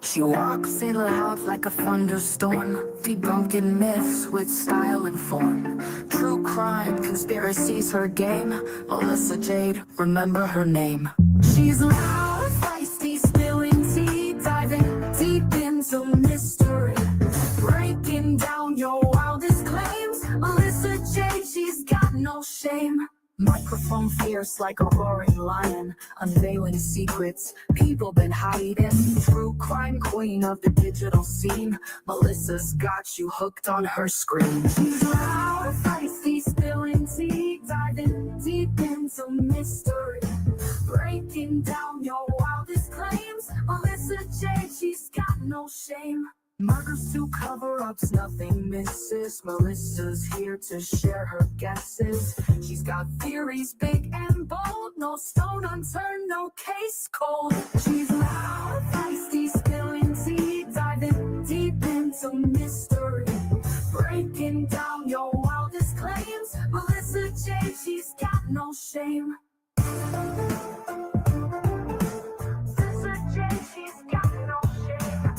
She walks in loud like a thunderstorm, debunking myths with style and form. True crime, conspiracies, her game. Melissa Jade, remember her name. She's loud, feisty, spilling tea, diving deep into mystery, breaking down your wildest claims. Melissa Jade, she's got no shame. Microphone fierce like a roaring lion, unveiling secrets people been hiding. True crime queen of the digital scene, Melissa's got you hooked on her screen. She's loud, feisty, spilling tea, diving deep into mystery, breaking down your wildest claims. Melissa Jade, she's got no shame. Murders to cover-ups, nothing misses. Melissa's here to share her guesses. She's got theories big and bold, no stone unturned, no case cold. She's loud, feisty, spilling tea, diving deep into mystery, breaking down your wildest claims. Melissa Jade, she's got no shame. Melissa Jade, she's got no shame.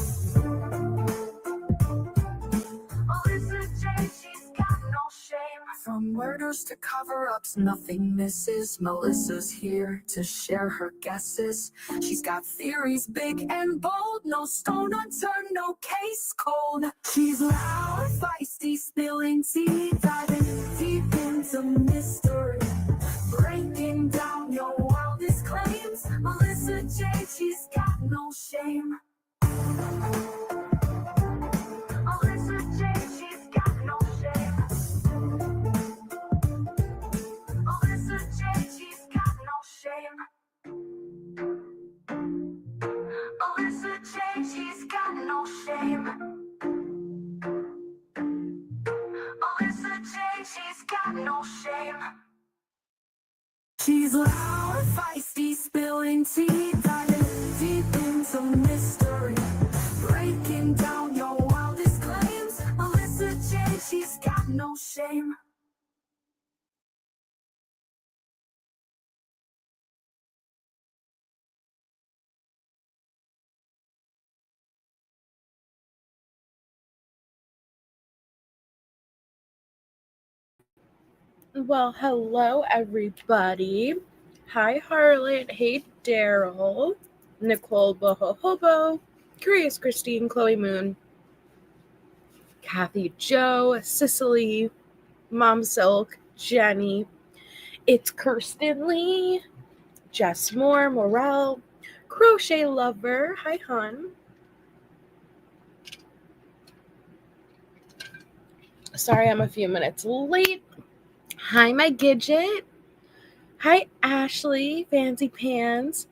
Melissa Jade, she's got no shame. From murders to cover-ups, nothing misses. Melissa's here to share her guesses. She's got theories big and bold, no stone unturned, no case cold. She's loud, feisty, spilling tea, diving deep into mystery, breaking down your wildest claims. Melissa Jade, she's got no shame. Melissa Jade, she's got no shame. Melissa Jade, she's got no shame. Melissa Jade, she's got no shame. Melissa Jade, she's got no shame. She's loud, feisty, spilling tea, diving deep into mystery, breaking down your wildest claims. Melissa Jade, she's got no shame. Well, hello everybody. Hi Harlan. Hey Daryl. Nicole Bohohobo. Curious Christine. Chloe Moon. Kathy Joe. Cicely. Mom Silk. Jenny. It's Kirsten Lee. Jess Moore. Morel. Crochet Lover. Hi Hun. Sorry I'm a few minutes late. Hi my Gidget. Hi Ashley. Fancy Pants.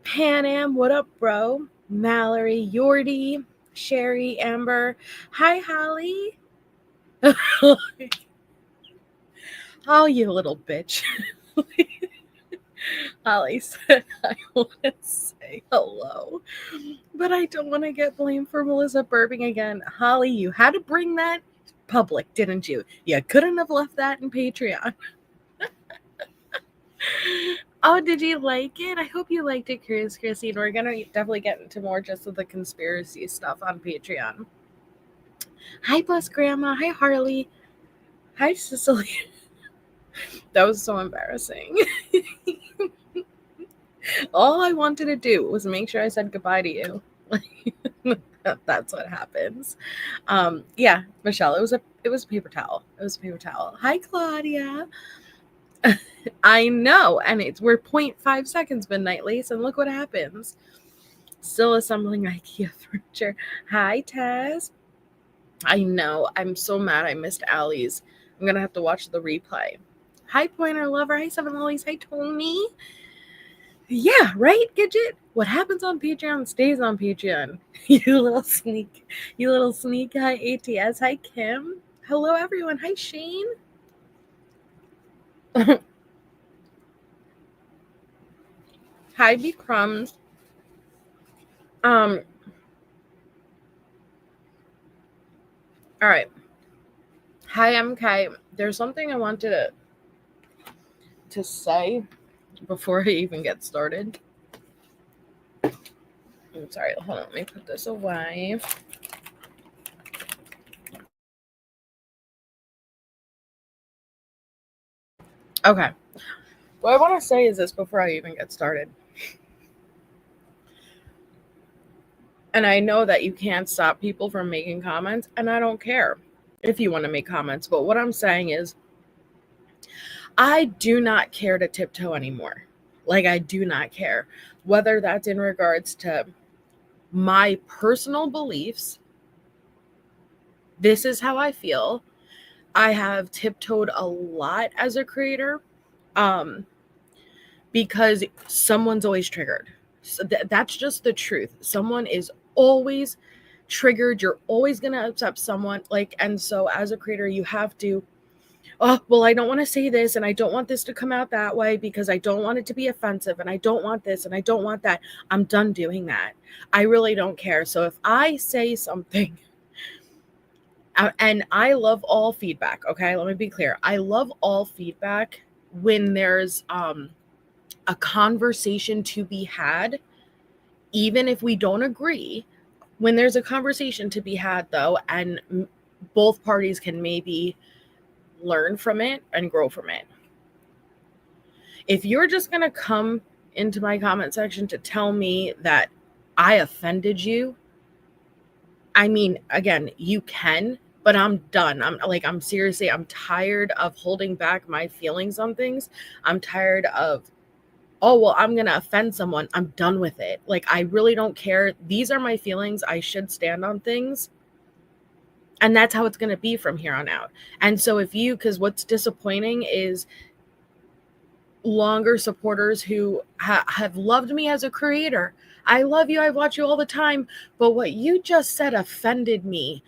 Pan Am, what up, bro? Mallory, Yordi, Sherry, Amber. Hi, Holly. Oh, you little bitch. Holly said, I want to say hello, but I don't want to get blamed for Melissa burping again. Holly, you had to bring that public, didn't you? You couldn't have left that in Patreon. Oh, did you like it? I hope you liked it, Curious Christine. We're going to definitely get into more just of the conspiracy stuff on Patreon. Hi, Bless Grandma. Hi, Harley. Hi, Cicely. That was so embarrassing. All I wanted to do was make sure I said goodbye to you. That's what happens. Yeah, Michelle, it was a paper towel. It was a paper towel. Hi, Claudia. I know, and we're 0.5 seconds midnight lace, and look what happens. Still assembling IKEA furniture. Hi, Taz. I know, I'm so mad I missed Allie's. I'm gonna have to watch the replay. Hi, Pointer Lover. Hi, Seven Lilies. Hi, Tony. Yeah, right, Gidget? What happens on Patreon stays on Patreon. You little sneak. Hi, ATS. Hi, Kim. Hello, everyone. Hi, Shane. Hi, B Crumbs. All right. Hi, MK. There's something I wanted to say before I even get started. I'm sorry, hold on, let me put this away. Okay. What I want to say is this before I even get started. And I know that you can't stop people from making comments, and I don't care if you want to make comments. But what I'm saying is, I do not care to tiptoe anymore. Like, I do not care. Whether that's in regards to my personal beliefs, this is how I feel. I have tiptoed a lot as a creator because someone's always triggered. So that's just the truth. Someone is always triggered. You're always going to upset someone. Like, and so as a creator, you have to, oh, well, I don't want to say this and I don't want this to come out that way because I don't want it to be offensive and I don't want this and I don't want that. I'm done doing that. I really don't care. So if I say something, and I love all feedback, okay? Let me be clear. I love all feedback when there's a conversation to be had, even if we don't agree. When there's a conversation to be had, though, and both parties can maybe learn from it and grow from it. If you're just going to come into my comment section to tell me that I offended you, I mean, again, you can, but I'm done. I'm seriously, I'm tired of holding back my feelings on things. I'm tired of, oh, well, I'm going to offend someone. I'm done with it. Like, I really don't care. These are my feelings. I should stand on things. And that's how it's going to be from here on out. And so because what's disappointing is longer supporters who have loved me as a creator. I love you. I watch you all the time. But what you just said offended me.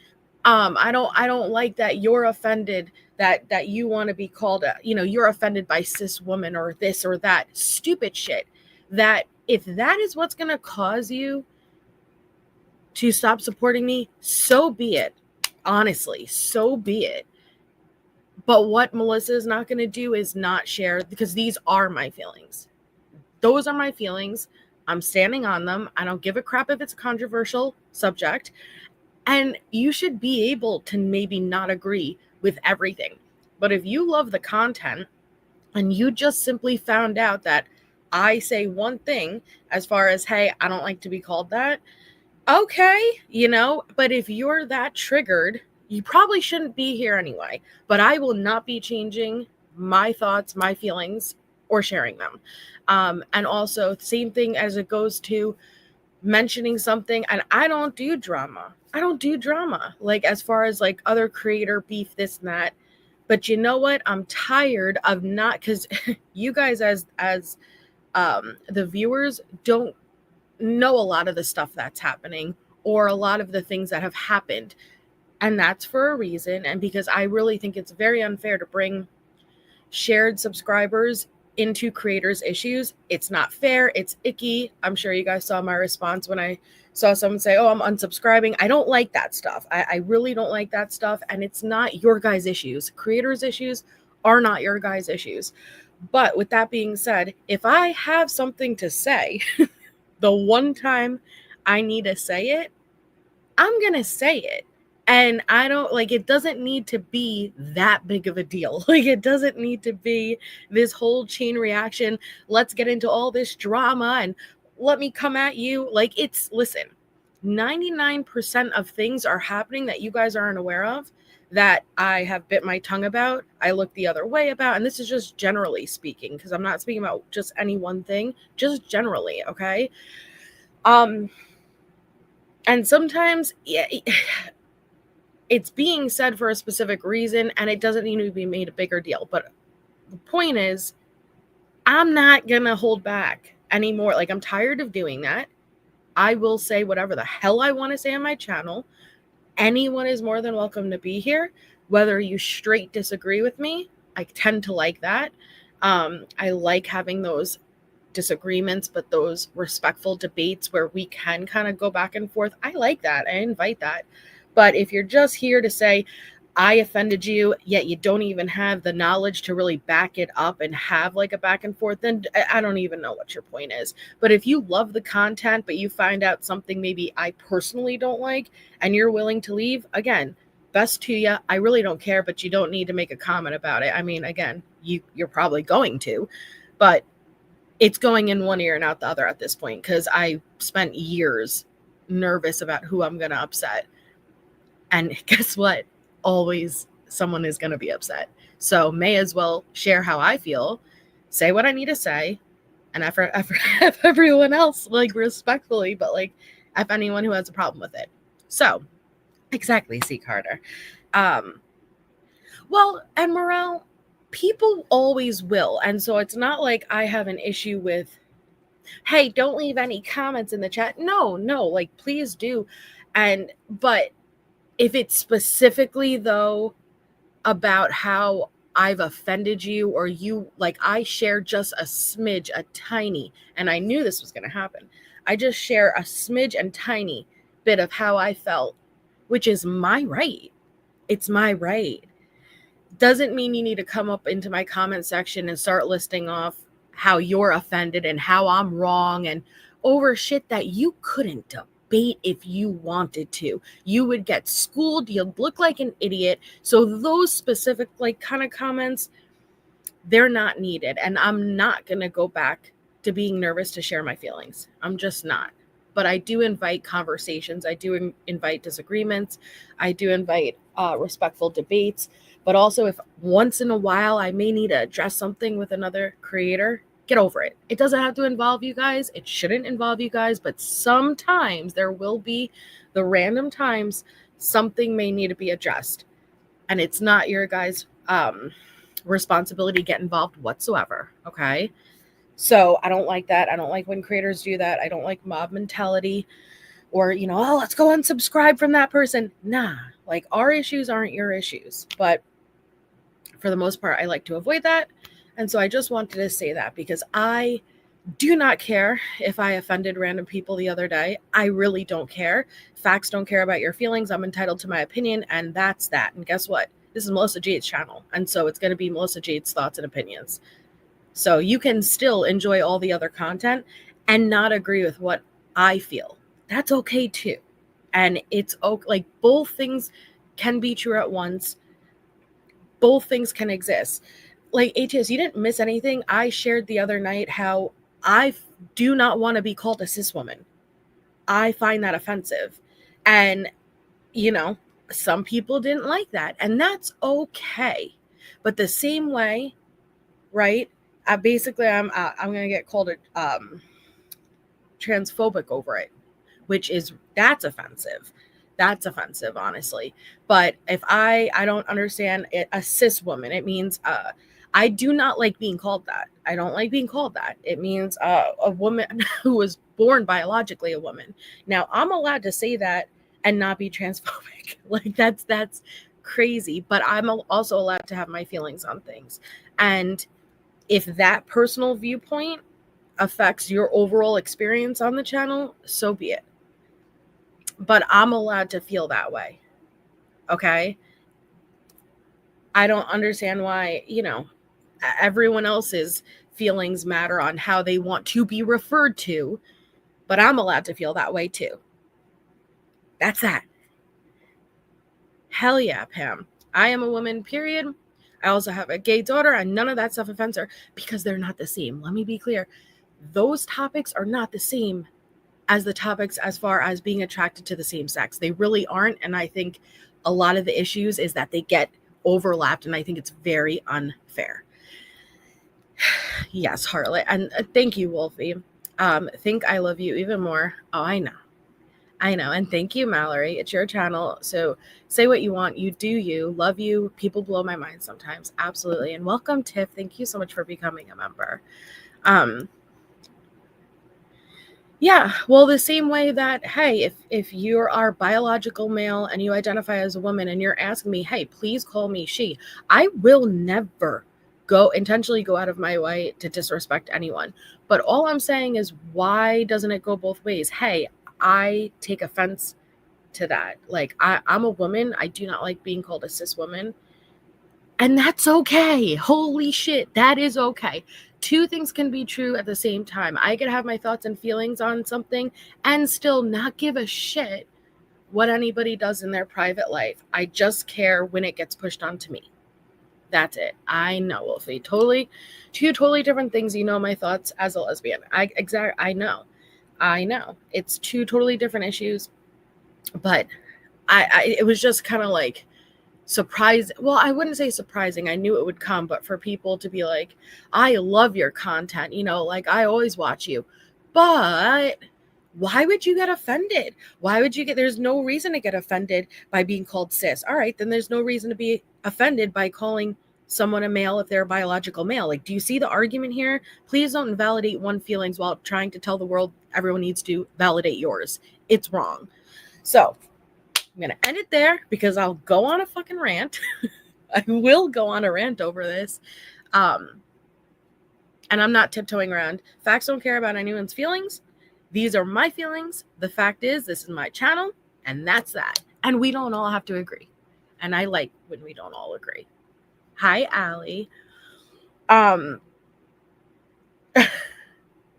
I don't like that you're offended that you want to be called, you're offended by cis woman or this or that stupid shit. That if that is what's going to cause you to stop supporting me, so be it. Honestly, so be it. But what Melissa is not going to do is not share, because these are my feelings. Those are my feelings. I'm standing on them. I don't give a crap if it's a controversial subject. And you should be able to maybe not agree with everything. But if you love the content and you just simply found out that I say one thing as far as, hey, I don't like to be called that. Okay, but if you're that triggered, you probably shouldn't be here anyway. But I will not be changing my thoughts, my feelings, or sharing them. And also, same thing as it goes to mentioning something. And I don't do drama. Like, as far as like other creator beef, this and that. But you know what? I'm tired of not, because you guys as the viewers don't know a lot of the stuff that's happening or a lot of the things that have happened. And that's for a reason. And because I really think it's very unfair to bring shared subscribers into creators' issues. It's not fair. It's icky. I'm sure you guys saw my response when I saw someone say, oh, I'm unsubscribing. I don't like that stuff. I really don't like that stuff. And it's not your guys' issues. Creators' issues are not your guys' issues. But with that being said, if I have something to say, the one time I need to say it, I'm going to say it. And I don't like, it doesn't need to be that big of a deal. Like, it doesn't need to be this whole chain reaction. Let's get into all this drama and let me come at you. Like, listen, 99% of things are happening that you guys aren't aware of, that I have bit my tongue about. I look the other way about, and this is just generally speaking, because I'm not speaking about just any one thing, just generally. Okay. And sometimes, yeah, it's being said for a specific reason, and it doesn't need to be made a bigger deal. But the point is, I'm not going to hold back anymore. Like, I'm tired of doing that. I will say whatever the hell I want to say on my channel. Anyone is more than welcome to be here, whether you straight disagree with me. I tend to like that. I like having those disagreements, but those respectful debates where we can kind of go back and forth. I like that. I invite that. But if you're just here to say, I offended you, yet you don't even have the knowledge to really back it up and have like a back and forth, then I don't even know what your point is. But if you love the content, but you find out something maybe I personally don't like and you're willing to leave, again, best to you. I really don't care, but you don't need to make a comment about it. I mean, again, you're probably going to, but it's going in one ear and out the other at this point, because I spent years nervous about who I'm going to upset. And guess what? Always someone is going to be upset. So may as well share how I feel, say what I need to say, and F everyone else, like, respectfully, but like F anyone who has a problem with it. So exactly, C. Carter. Well, and morale, people always will. And so it's not like I have an issue with, hey, don't leave any comments in the chat. No, like, please do. But if it's specifically, though, about how I've offended you, or you, like, I share just a smidge, a tiny, and I knew this was going to happen. I just share a smidge and tiny bit of how I felt, which is my right. It's my right. Doesn't mean you need to come up into my comment section and start listing off how you're offended and how I'm wrong and over shit that you couldn't debate if you wanted to. You would get schooled. You'd look like an idiot. So those specific, like, kind of comments, they're not needed. And I'm not going to go back to being nervous to share my feelings. I'm just not. But I do invite conversations. I do invite disagreements. I do invite respectful debates. But also, if once in a while I may need to address something with another creator, get over it. It doesn't have to involve you guys. It shouldn't involve you guys. But sometimes there will be the random times something may need to be addressed. And it's not your guys' responsibility to get involved whatsoever. Okay? So I don't like that. I don't like when creators do that. I don't like mob mentality, or, oh, let's go unsubscribe from that person. Nah, like, our issues aren't your issues. But for the most part, I like to avoid that. And so I just wanted to say that, because I do not care if I offended random people the other day. I really don't care. Facts don't care about your feelings. I'm entitled to my opinion, and that's that. And guess what? This is Melissa Jade's channel. And so it's going to be Melissa Jade's thoughts and opinions. So you can still enjoy all the other content and not agree with what I feel. That's okay too. And it's okay. Like, both things can be true at once. Both things can exist. Like, ATS, you didn't miss anything. I shared the other night how I do not want to be called a cis woman. I find that offensive. And, some people didn't like that. And that's okay. But the same way, right? I'm going to get called transphobic over it, that's offensive. That's offensive, honestly. But if I don't understand it, a cis woman, it means I do not like being called that. I don't like being called that. It means a woman who was born biologically a woman. Now, I'm allowed to say that and not be transphobic. Like, that's crazy. But I'm also allowed to have my feelings on things. And if that personal viewpoint affects your overall experience on the channel, so be it. But I'm allowed to feel that way. Okay? I don't understand why, everyone else's feelings matter on how they want to be referred to, but I'm allowed to feel that way too. That's that. Hell yeah, Pam. I am a woman, period. I also have a gay daughter, and none of that stuff offends her, because they're not the same. Let me be clear. Those topics are not the same as the topics as far as being attracted to the same sex. They really aren't. And I think a lot of the issues is that they get overlapped, and I think it's very unfair. Yes, Harlot. And thank you, Wolfie. Think I love you even more. Oh, I know. And thank you, Mallory. It's your channel. So say what you want. You do you. Love you. People blow my mind sometimes. Absolutely. And welcome, Tiff. Thank you so much for becoming a member. Yeah, well, the same way that, hey, if you are biological male and you identify as a woman and you're asking me, hey, please call me she, I will never intentionally go out of my way to disrespect anyone. But all I'm saying is, why doesn't it go both ways? Hey, I take offense to that. Like, I'm a woman. I do not like being called a cis woman. And that's okay. Holy shit, that is okay. Two things can be true at the same time. I could have my thoughts and feelings on something and still not give a shit what anybody does in their private life. I just care when it gets pushed onto me. That's it. I know, Wolfie. Two totally different things. You know my thoughts as a lesbian. I know. It's two totally different issues, but it was just kind of like surprising. Well, I wouldn't say surprising. I knew it would come, but for people to be like, I love your content, like I always watch you, but why would you get offended? There's no reason to get offended by being called cis. All right, then there's no reason to be offended by calling someone a male if they're a biological male. Like, do you see the argument here? Please don't invalidate one's feelings while trying to tell the world everyone needs to validate yours. It's wrong. So I'm going to end it there because I'll go on a fucking rant. I will go on a rant over this. And I'm not tiptoeing around. Facts don't care about anyone's feelings. These are my feelings. The fact is, this is my channel, and that's that. And we don't all have to agree. And I like when we don't all agree. Hi, Allie.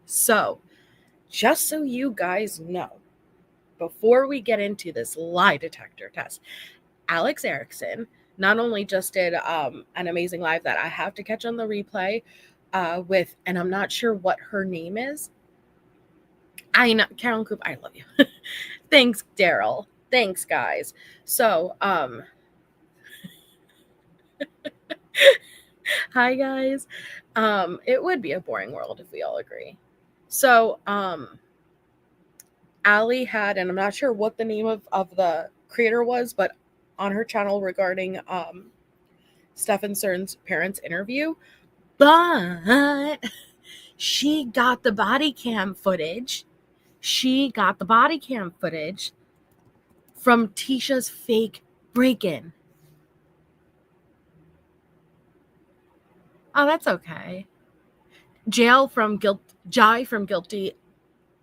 So, just so you guys know, before we get into this lie detector test, Alex Erickson not only just did an amazing live that I have to catch on the replay with, and I'm not sure what her name is. I know, Carolyn Coop, I love you. Thanks, Daryl. Thanks, guys. So, hi, guys. It would be a boring world if we all agree. So, Allie had, and I'm not sure what the name of the creator was, but on her channel regarding Stefan Cern's parents' interview, but she got the body cam footage. From Tisha's fake break-in. Oh, that's okay. Jai from Guilty.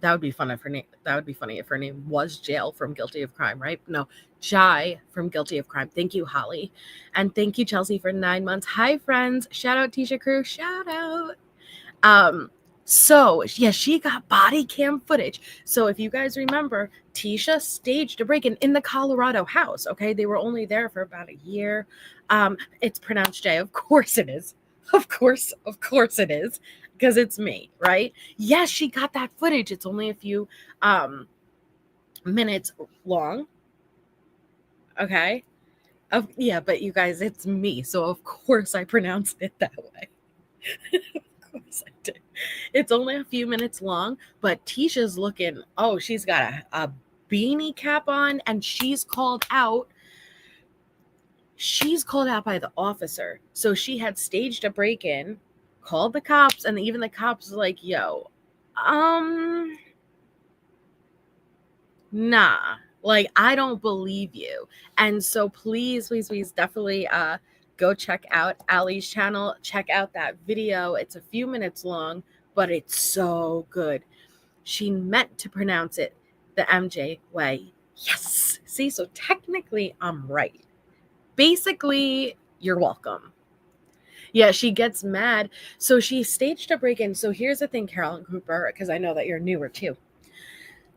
That would be fun if her name. That would be funny if her name was Jail from Guilty of Crime, right? No, Jai from Guilty of Crime. Thank you, Holly, and thank you, Chelsea, for 9 months. Hi, friends. Shout out, Tisha Crew. Shout out. So yeah, she got body cam footage. So if you guys remember, Tisha staged a break-in in the Colorado house. Okay, they were only there for about a year. It's pronounced Jay. Of course it is. Of course it is. Because it's me, right? Yes, she got that footage. It's only a few minutes long. Okay. Yeah, but you guys, it's me. So of course I pronounced it that way. Of course I did. It's only a few minutes long, but Tisha's looking, she's got a beanie cap on, and she's called out. She's called out by the officer. So she had staged a break-in, called the cops, and even the cops was like, yo, nah, like, I don't believe you. And so please definitely go check out Allie's channel. Check out that video. It's a few minutes long, but it's so good. She meant to pronounce it the MJ way. Yes. See, so technically I'm right. Basically, you're welcome. Yeah, she gets mad. So she staged a break-in. So here's the thing, Carolyn Cooper, because I know that you're newer too.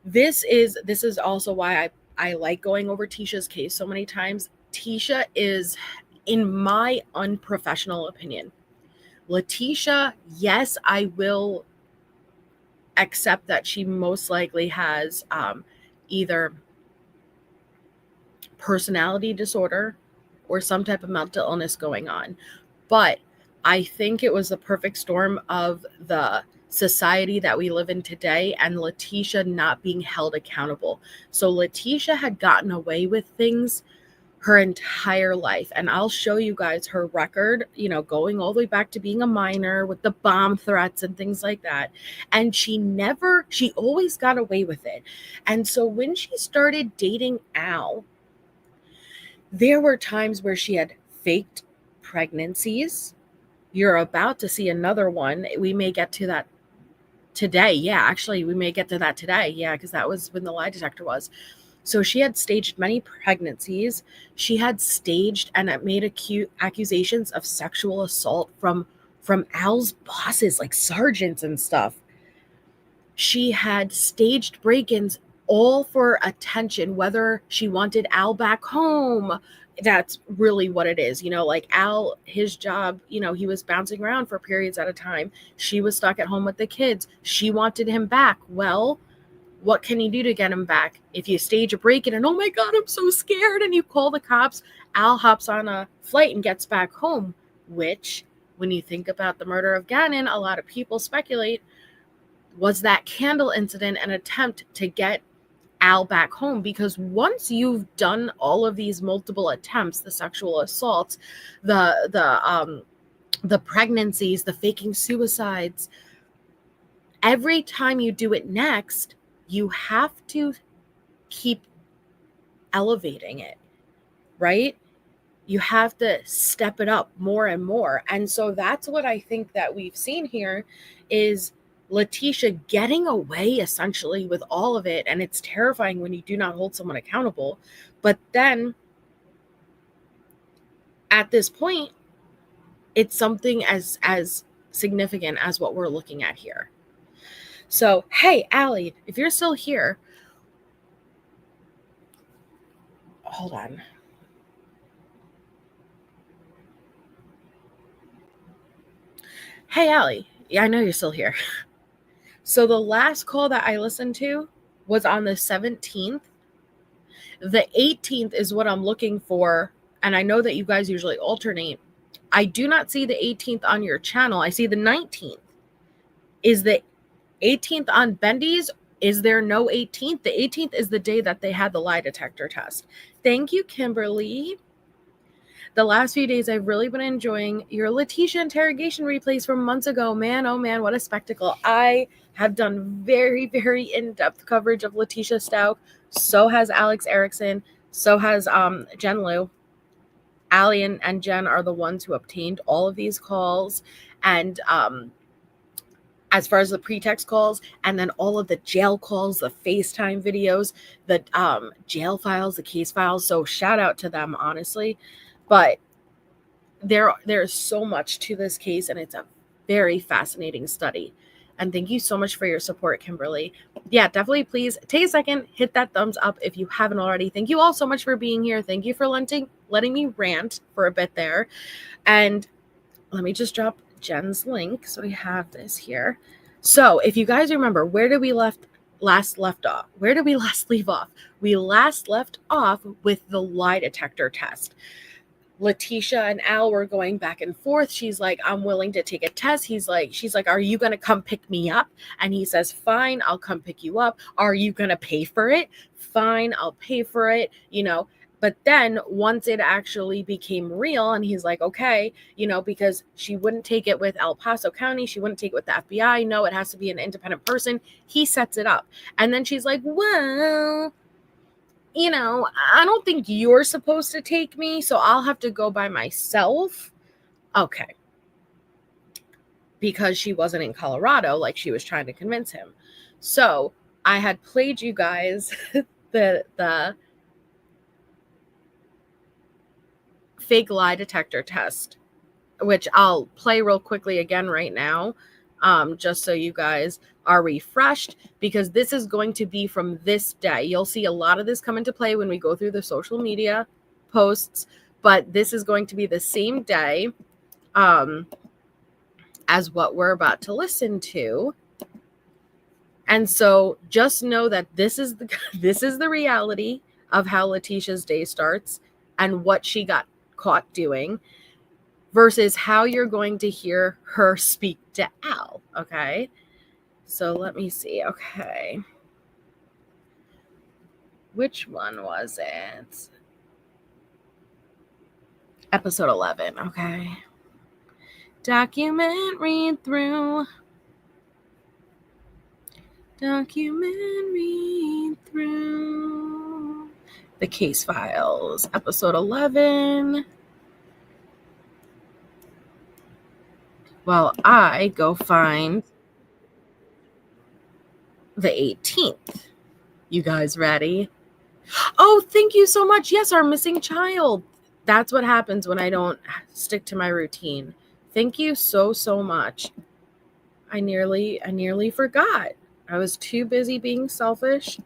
This is also why I like going over Tisha's case so many times. Tisha is, in my unprofessional opinion, Leticia, yes, I will accept that she most likely has either personality disorder or some type of mental illness going on. But I think it was the perfect storm of the society that we live in today and Leticia not being held accountable. So Leticia had gotten away with things her entire life. And I'll show you guys her record, going all the way back to being a minor with the bomb threats and things like that. And she always got away with it. And so when she started dating Al, there were times where she had faked pregnancies. You're about to see another one. We may get to that today. Yeah, actually, we may get to that today. Yeah, because that was when the lie detector was. So she had staged many pregnancies. She had staged and made accusations of sexual assault from Al's bosses, like sergeants and stuff. She had staged break-ins all for attention, whether she wanted Al back home. That's really what it is. Like Al, his job, he was bouncing around for periods at a time. She was stuck at home with the kids. She wanted him back. Well, what can you do to get him back? If you stage a break-in and, oh my God, I'm so scared, and you call the cops, Al hops on a flight and gets back home, which, when you think about the murder of Gannon, a lot of people speculate, was that candle incident an attempt to get Al back home? Because once you've done all of these multiple attempts, the sexual assaults, the pregnancies, the faking suicides, every time you do it next, you have to keep elevating it, right? You have to step it up more and more. And so that's what I think that we've seen here is Leticia getting away essentially with all of it. And it's terrifying when you do not hold someone accountable. But then at this point, it's something as significant as what we're looking at here. So, hey, Allie, if you're still here, hold on. Hey, Allie. Yeah, I know you're still here. So the last call that I listened to was on the 17th. The 18th is what I'm looking for. And I know that you guys usually alternate. I do not see the 18th on your channel. I see the 19th. Is the 18th on Bendy's? Is there no 18th? The 18th is the day that they had the lie detector test. Thank you, Kimberly. The last few days, I've really been enjoying your Leticia interrogation replays from months ago. Man, oh man, what a spectacle. I have done very, very in-depth coverage of Letecia Stauch. So has Alex Erickson. So has Jen Liu. Allie and Jen are the ones who obtained all of these calls. And as far as the pretext calls, and then all of the jail calls, the FaceTime videos, the jail files, the case files. So shout out to them, honestly. But there's so much to this case, and it's a very fascinating study. And thank you so much for your support, Kimberly. Yeah, definitely please take a second, hit that thumbs up if you haven't already. Thank you all so much for being here. Thank you for letting me rant for a bit there. And let me just drop Jen's link so we have this here. So if you guys remember, where did we last leave off? We last left off with the lie detector test. Leticia and Al were going back and forth. She's like, I'm willing to take a test. She's like, are you going to come pick me up? And he says, fine, I'll come pick you up. Are you going to pay for it? Fine, I'll pay for it. But then once it actually became real, and he's like, okay, because she wouldn't take it with El Paso County. She wouldn't take it with the FBI. No, it has to be an independent person. He sets it up. And then she's like, well, I don't think you're supposed to take me, so I'll have to go by myself. Okay. Because she wasn't in Colorado like she was trying to convince him. So I had played you guys the fake lie detector test, which I'll play real quickly again right now, just so you guys are refreshed, because this is going to be from this day. You'll see a lot of this come into play when we go through the social media posts, but this is going to be the same day as what we're about to listen to. And so just know that this is the reality of how Leticia's day starts and what she got caught doing versus how you're going to hear her speak to Al, okay? So let me see. Okay. Which one was it? Episode 11. Okay. Documentary through. The case files. Episode 11. Well, I go find the 18th. You guys ready? Oh, thank you so much. Yes, our missing child. That's what happens when I don't stick to my routine. Thank you so much. I nearly forgot. I was too busy being selfish,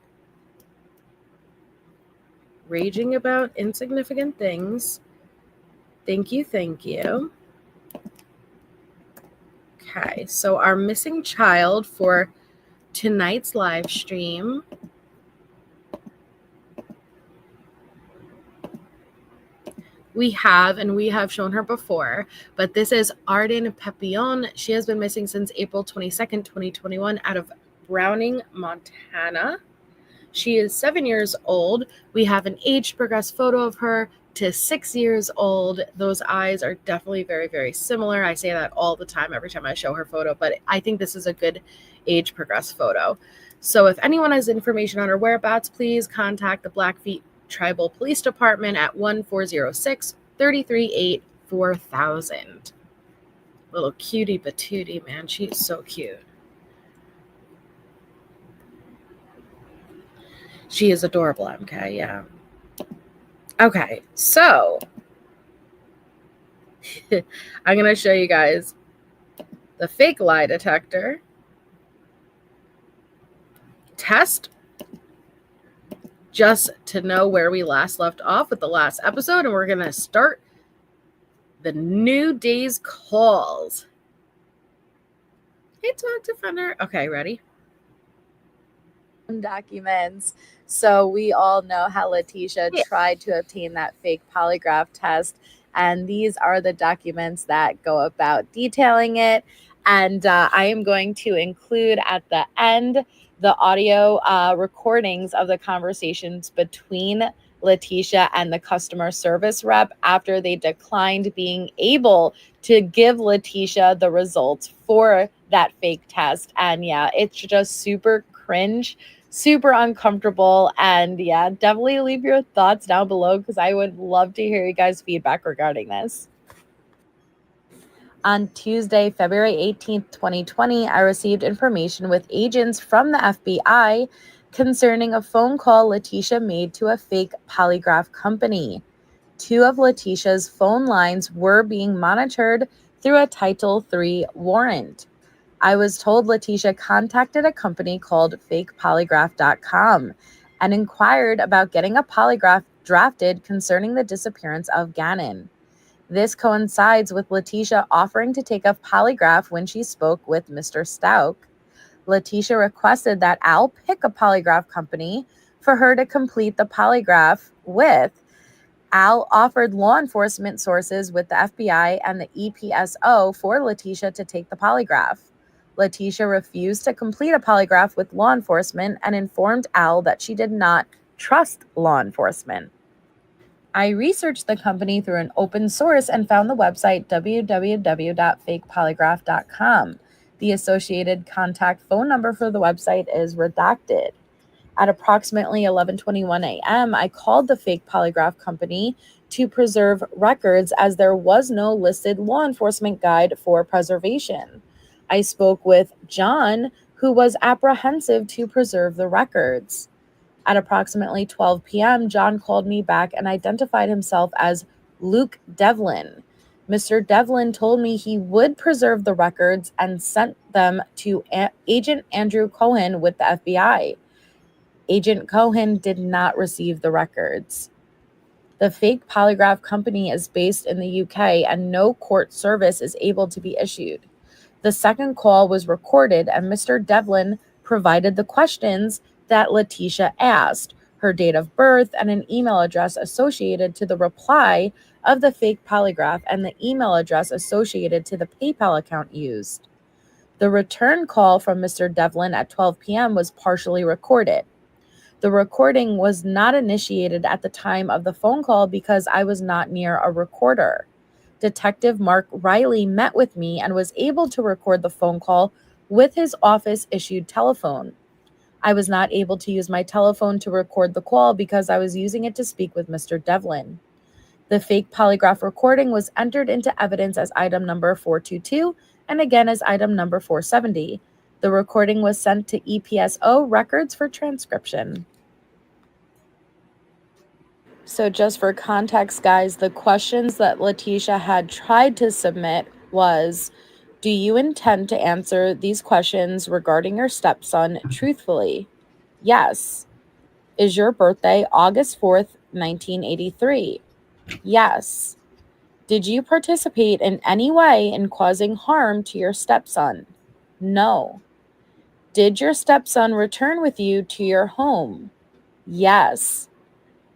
raging about insignificant things. Thank you. Okay, so our missing child for tonight's live stream we have shown her before, but this is Arden Papillon. She has been missing since April 22nd, 2021 out of Browning, Montana. She is 7 years old. We have an age progressed photo of her to 6 years old. Those eyes are definitely very, very similar. I say that all the time, every time I show her photo, but I think this is a good age progressed photo. So if anyone has information on her whereabouts, please contact the Blackfeet Tribal Police Department at 1-406-338-4000. Little cutie patootie, man. She's so cute. She is adorable, MK, yeah. Okay, so I'm going to show you guys the fake lie detector test just to know where we last left off with the last episode, and we're going to start the new day's calls. Hey, Talk Defender. Okay, ready? Documents. So we all know how Leticia tried to obtain that fake polygraph test, and these are the documents that go about detailing it. And I am going to include at the end the audio recordings of the conversations between Leticia and the customer service rep after they declined being able to give Leticia the results for that fake test. And yeah, it's just super cringe, super uncomfortable. And yeah, definitely leave your thoughts down below because I would love to hear you guys' feedback regarding this. On Tuesday, February 18th, 2020, I received information with agents from the FBI concerning a phone call Leticia made to a fake polygraph company. 2 of Leticia's phone lines were being monitored through a Title III warrant. I was told Leticia contacted a company called fakepolygraph.com and inquired about getting a polygraph drafted concerning the disappearance of Gannon. This coincides with Leticia offering to take a polygraph when she spoke with Mr. Stauch. Leticia requested that Al pick a polygraph company for her to complete the polygraph with. Al offered law enforcement sources with the FBI and the EPSO for Leticia to take the polygraph. Leticia refused to complete a polygraph with law enforcement and informed Al that she did not trust law enforcement. I researched the company through an open source and found the website www.fakepolygraph.com. The associated contact phone number for the website is redacted. At approximately 11:21 a.m., I called the fake polygraph company to preserve records as there was no listed law enforcement guide for preservation. I spoke with John, who was apprehensive to preserve the records. At approximately 12 p.m., John called me back and identified himself as Luke Devlin. Mr. Devlin told me he would preserve the records and sent them to Agent Andrew Cohen with the FBI. Agent Cohen did not receive the records. The fake polygraph company is based in the UK and no court service is able to be issued. The second call was recorded and Mr. Devlin provided the questions that Leticia asked, her date of birth, and an email address associated to the reply of the fake polygraph and the email address associated to the PayPal account used. The return call from Mr. Devlin at 12 p.m. was partially recorded. The recording was not initiated at the time of the phone call because I was not near a recorder. Detective Mark Riley met with me and was able to record the phone call with his office-issued telephone. I was not able to use my telephone to record the call because I was using it to speak with Mr. Devlin. The fake polygraph recording was entered into evidence as item number 422 and again as item number 470. The recording was sent to EPSO records for transcription. So just for context, guys, the questions that Leticia had tried to submit was, do you intend to answer these questions regarding your stepson truthfully? Yes. Is your birthday August 4th, 1983? Yes. Did you participate in any way in causing harm to your stepson? No. Did your stepson return with you to your home? Yes.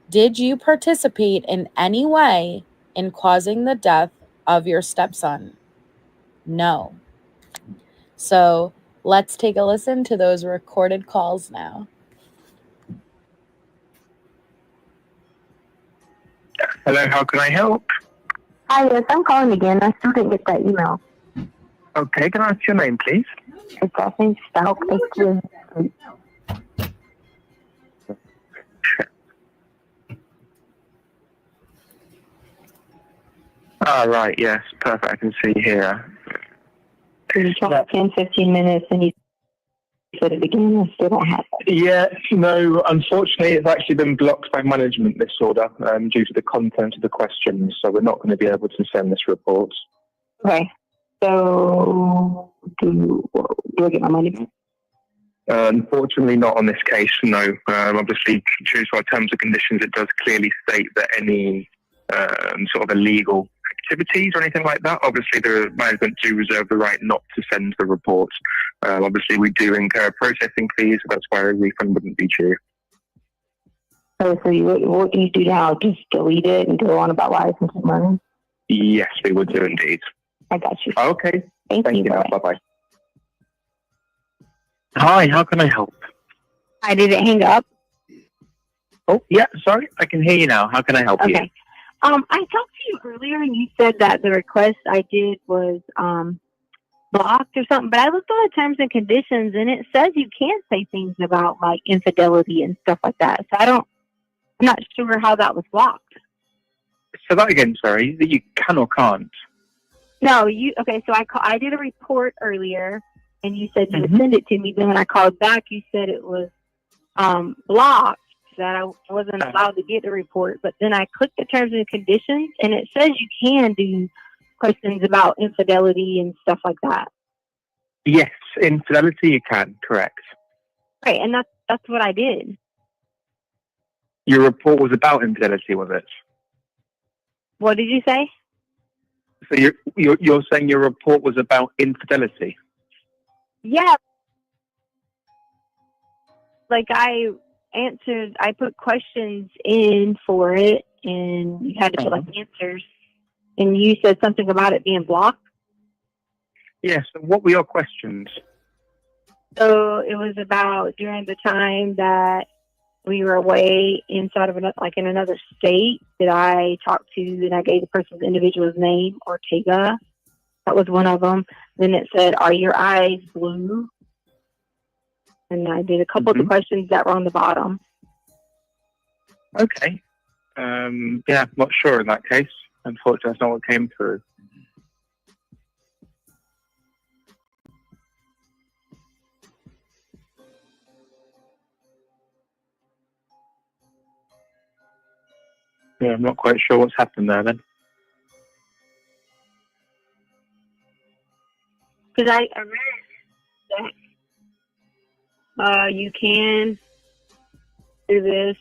Did you participate in any way in causing the death of your stepson? No. So let's take a listen to those recorded calls now. Hello, how can I help? Hi, yes, I'm calling again. I still didn't get that email. Okay, can I ask your name, please? It's Gannon Stauch. Right, yes, perfect. I can see here. You tried 10, 15 minutes and you said it again. I still don't have it. Yeah, no, unfortunately, it's actually been blocked by management, this order, due to the content of the questions, so we're not going to be able to send this report. Okay. So, do I get my money back? Unfortunately, not on this case, no. Obviously, due to our terms and conditions, it does clearly state that any sort of illegal activities or anything like that, obviously the management do reserve the right not to send the report. Obviously, we do incur processing fees, so that's why a refund wouldn't be due. So what can you do now? Just delete it and go on about life and keep money? Yes, we would do indeed. I got you. Okay. Thank you. Bye-bye. Hi, how can I help? I didn't hang up. Oh, yeah, sorry, I can hear you now. How can I help you? Okay. I talked to you earlier and you said that the request I did was blocked or something, but I looked on the terms and conditions and it says you can say things about like infidelity and stuff like that. So I'm not sure how that was blocked. So that again, sorry, that you can or can't? No, okay, so I did a report earlier and you said you would send it to me. Then when I called back, you said it was blocked, that I wasn't allowed to get the report. But then I clicked the terms and conditions and it says you can do questions about infidelity and stuff like that. Yes, infidelity you can, correct. Right, and that's what I did. Your report was about infidelity, was it? What did you say? So you're saying your report was about infidelity? Yeah. Like I put questions in for it and you had to put like answers and you said something about it being blocked. Yes, what were your questions? So it was about during the time that we were away inside of in another state that I talked to, and I gave the person's individual's name, Ortega. That was one of them. Then it said, "Are your eyes blue?" And I did a couple of the questions that were on the bottom. Okay. Yeah, I'm not sure in that case. Unfortunately, that's not what came through. Yeah, I'm not quite sure what's happened there then. Because I read that you can do this.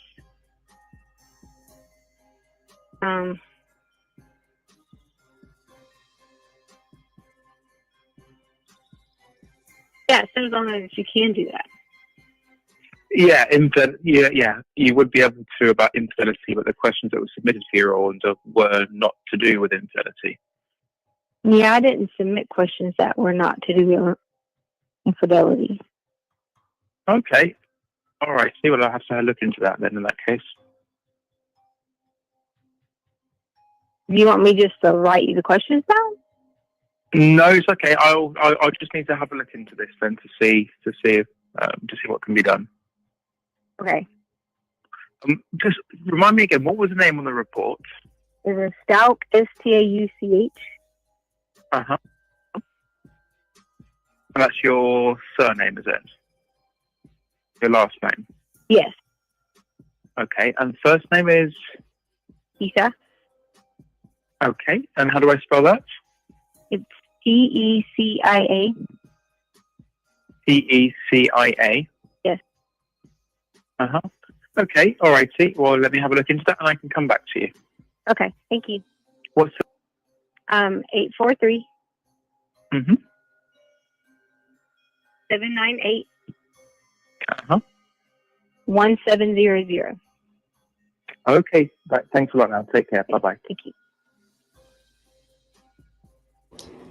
Yeah, it says on there that you can do that. Yeah, you would be able to about infidelity, but the questions that were submitted for your order were not to do with infidelity. Yeah, I didn't submit questions that were not to do with infidelity. Okay. All right. See, well, I'll have to look into that then in that case. Do you want me just to write you the questions down? No, it's okay. I'll just need to have a look into this then to see what can be done. Okay. Just remind me again, what was the name on the report? It was Stauch, Stauch. And that's your surname, is it? Your last name? Yes. Okay. And first name is? Leticia. Okay, and how do I spell that? It's Tecia. Tecia. Yes. Uh-huh. Okay, all righty. Well, let me have a look into that and I can come back to you. Okay, thank you. What's 843 Mm-hmm. 798 Uh-huh. 1700. Okay, right. Thanks a lot now. Take care. Bye-bye. Thank you.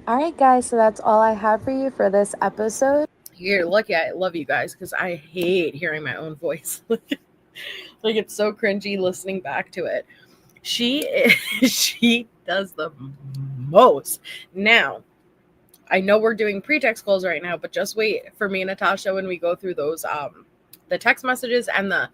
All right, guys, so that's all I have for you for this episode. You're lucky I love you guys because I hate hearing my own voice. Like it's so cringy listening back to it. She does the most. Now, I know we're doing pretext calls right now, but just wait for me and Natasha when we go through those the text messages and the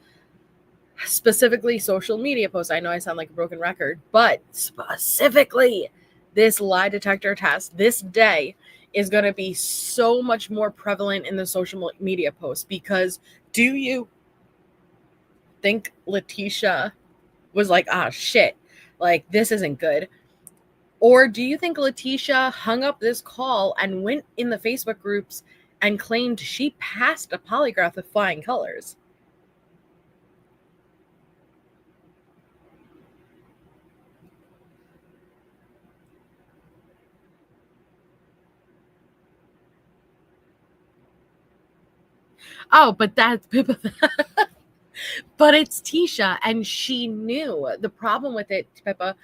specifically social media posts. I know I sound like a broken record, but specifically this lie detector test this day is going to be so much more prevalent in the social media posts, because do you think Leticia was like, ah, shit, like this isn't good? Or do you think Leticia hung up this call and went in the Facebook groups and claimed she passed a polygraph with flying colors? Oh, but that's but it's Tisha, and she knew the problem with it, Pippa.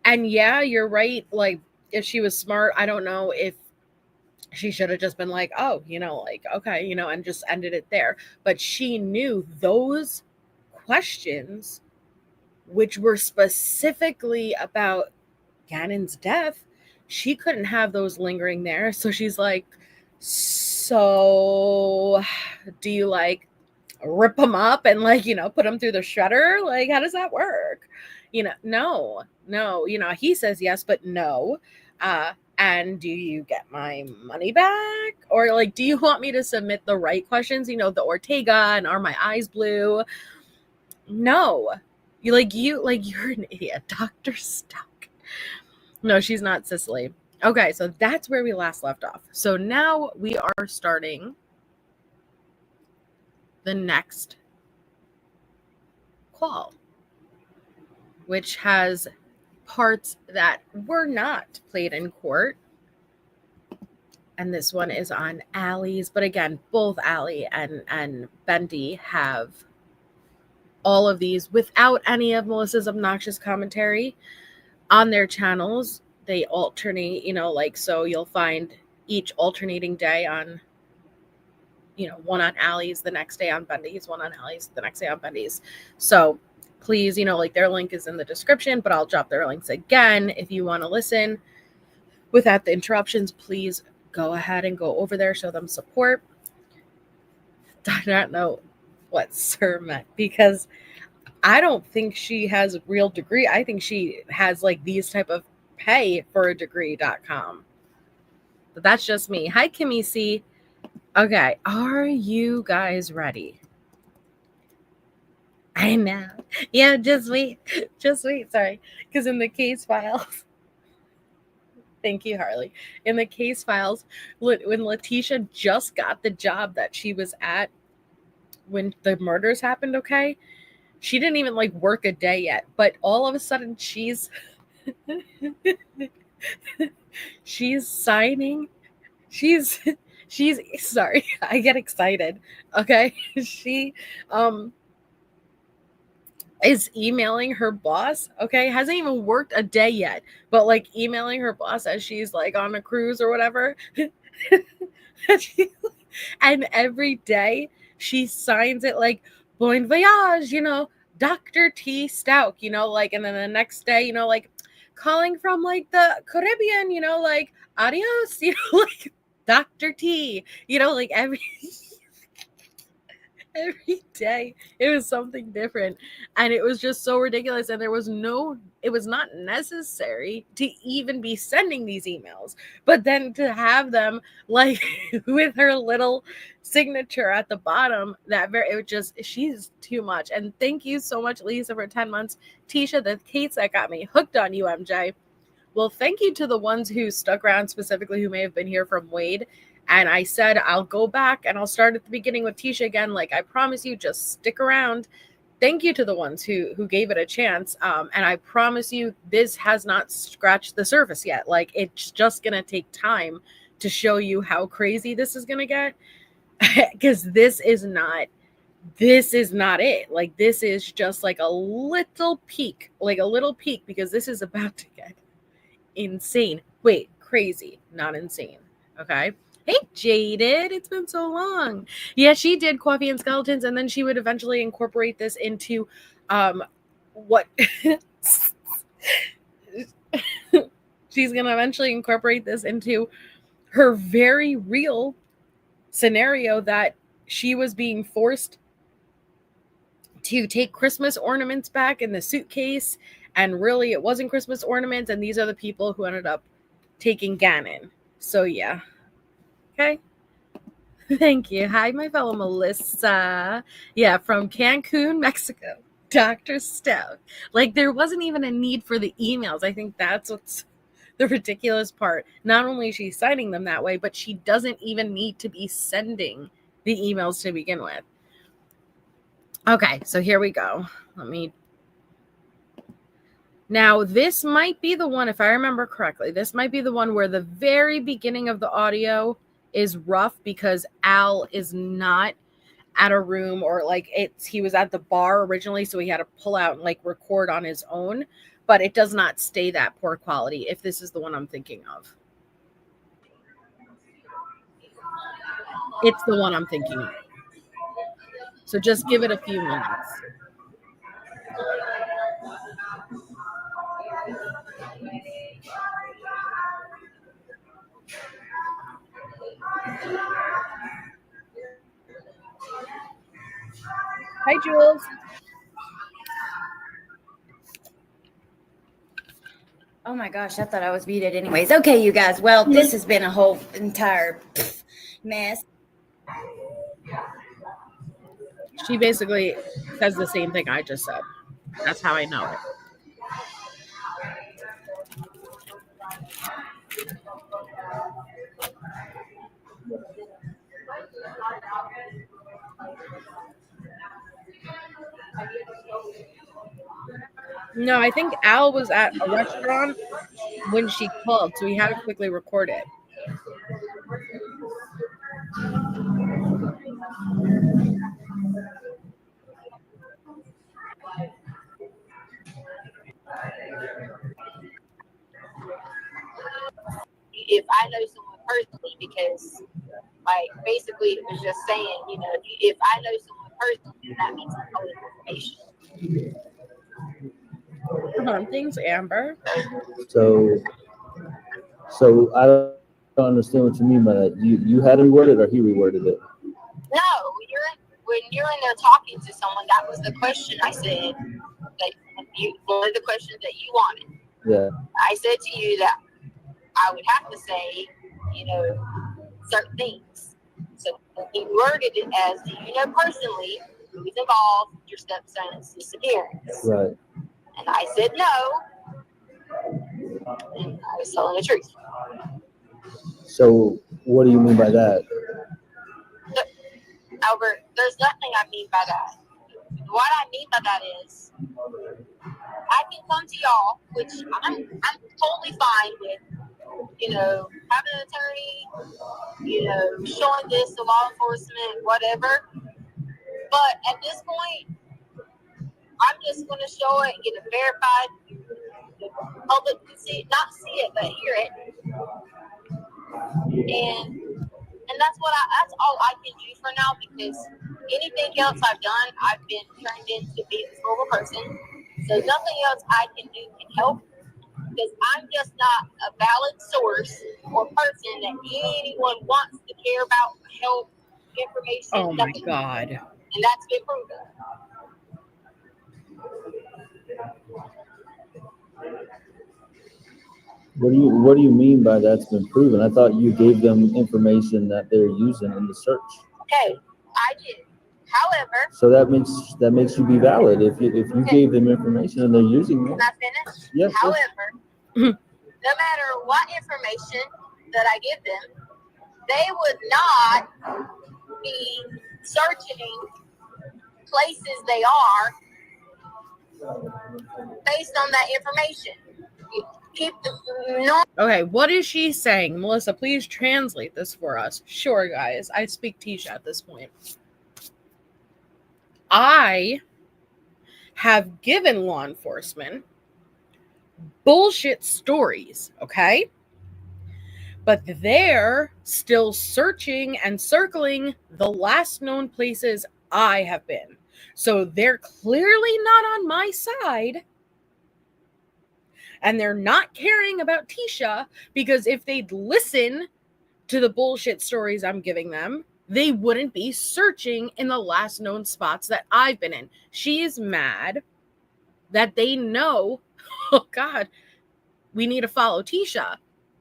And yeah, you're right. Like, if she was smart, I don't know if she should have just been like, oh, like, okay, and just ended it there. But she knew those questions, which were specifically about Gannon's death, she couldn't have those lingering there. So she's like, so do you like rip them up and put them through the shredder? Like, how does that work? No, he says yes, but no. And do you get my money back? Or do you want me to submit the right questions? The Ortega and are my eyes blue? No. You're an idiot, Dr. Stauch. No, she's not Cicely. Okay, so that's where we last left off. So now we are starting the next call, which has parts that were not played in court. And this one is on Allie's. But again, both Allie and Bendy have all of these without any of Melissa's obnoxious commentary on their channels. They alternate, so you'll find each alternating day on, one on Allie's, the next day on Bendy's, one on Allie's, the next day on Bendy's. So please, their link is in the description, but I'll drop their links again. If you want to listen without the interruptions, please go ahead and go over there, show them support. I don't know what Sir meant, because I don't think she has a real degree. I think she has these type of pay for a degree.com. But that's just me. Hi, Kimmy C. Okay, are you guys ready? I know. Yeah, just wait. Just wait. Sorry. Because in the case files, thank you, Harley. In the case files, when Leticia just got the job that she was at when the murders happened, okay? She didn't even work a day yet, but all of a sudden she's signing. She's sorry, I get excited. Okay. She is emailing her boss. Okay. Hasn't even worked a day yet, but emailing her boss as she's on a cruise or whatever. And every day she signs it bon voyage, Dr. T Stauch, and then the next day, calling from the Caribbean, adios, Dr. T, every Every day it was something different, and it was just so ridiculous, and it was not necessary to even be sending these emails, but then to have them like with her little signature at the bottom, she's too much. And thank you so much, Lisa, for 10 months. Tisha, the case that got me hooked on you, MJ. Well, thank you to the ones who stuck around, specifically who may have been here from Wade. And I said, I'll go back and I'll start at the beginning with Tisha again. Like, I promise you, just stick around. Thank you to the ones who gave it a chance. And I promise you, this has not scratched the surface yet. Like, it's just going to take time to show you how crazy this is going to get. Because this is not it. Like, this is just like a little peek, because this is about to get insane. Wait, crazy, not insane. Okay. Hey, Jaded, it's been so long. Yeah, she did Coffee and Skeletons, and then she would eventually incorporate this into what she's going to eventually incorporate this into her very real scenario that she was being forced to take Christmas ornaments back in the suitcase, and really it wasn't Christmas ornaments, and these are the people who ended up taking Gannon. So yeah. Okay. Thank you. Hi, my fellow Melissa. Yeah, from Cancun, Mexico. Dr. Stauch. Like, there wasn't even a need for the emails. I think that's what's the ridiculous part. Not only is she signing them that way, but she doesn't even need to be sending the emails to begin with. Okay, so here we go. Now, this might be the one, if I remember correctly, this might be the one where the very beginning of the audio is rough because Al is not at a room, or like he was at the bar originally, so he had to pull out and like record on his own, but it does not stay that poor quality if this is the one I'm thinking of. It's the one I'm thinking of. So just give it a few minutes. Hi, Jules. Oh my gosh, I thought I was muted anyways. Okay, you guys. Well, this has been a whole entire mess. She basically says the same thing I just said. That's how I know it. No, I think Al was at a restaurant when she called, so he had to quickly record it. If I know someone personally, because like basically it was just saying, you know, if I know someone personally, that means I'm public information. Thanks, Amber. So I don't understand what you mean by that. You had him reworded, or he reworded it? No, when you're in there talking to someone, that was the question I said. That one of the questions that you wanted. Yeah. I said to you that I would have to say, you know, certain things. So he worded it as, do you know personally who's involved, your stepson's disappearance? Right. And I said no. And I was telling the truth. So what do you mean by that? Albert, there's nothing I mean by that. What I mean by that is, I can come to y'all, which I'm totally fine with, you know, having an attorney, you know, showing this to law enforcement, whatever. But at this point, I'm just going to show it and get it verified. The public can see it, not see it, but hear it. And that's all I can do for now, because anything else I've done, I've been turned into being a horrible person. So nothing else I can do can help, because I'm just not a valid source or person that anyone wants to care about, help, information. Oh my God. and that's been proven. What do you mean by that's been proven? I thought you gave them information that they're using in the search. Okay, I did. However, so that makes you be valid if you gave them information and they're using it. Can I finish? Yes. However, no matter what information that I give them, they would not be searching places they are based on that information. Keep the Okay, what is she saying? Melissa, please translate this for us. Sure, guys. I speak Tisha at this point. I have given law enforcement bullshit stories, okay? But they're still searching and circling the last known places I have been. So they're clearly not on my side. And they're not caring about Tisha, because if they'd listen to the bullshit stories I'm giving them, they wouldn't be searching in the last known spots that I've been in. She is mad that they know, oh God, we need to follow Tisha.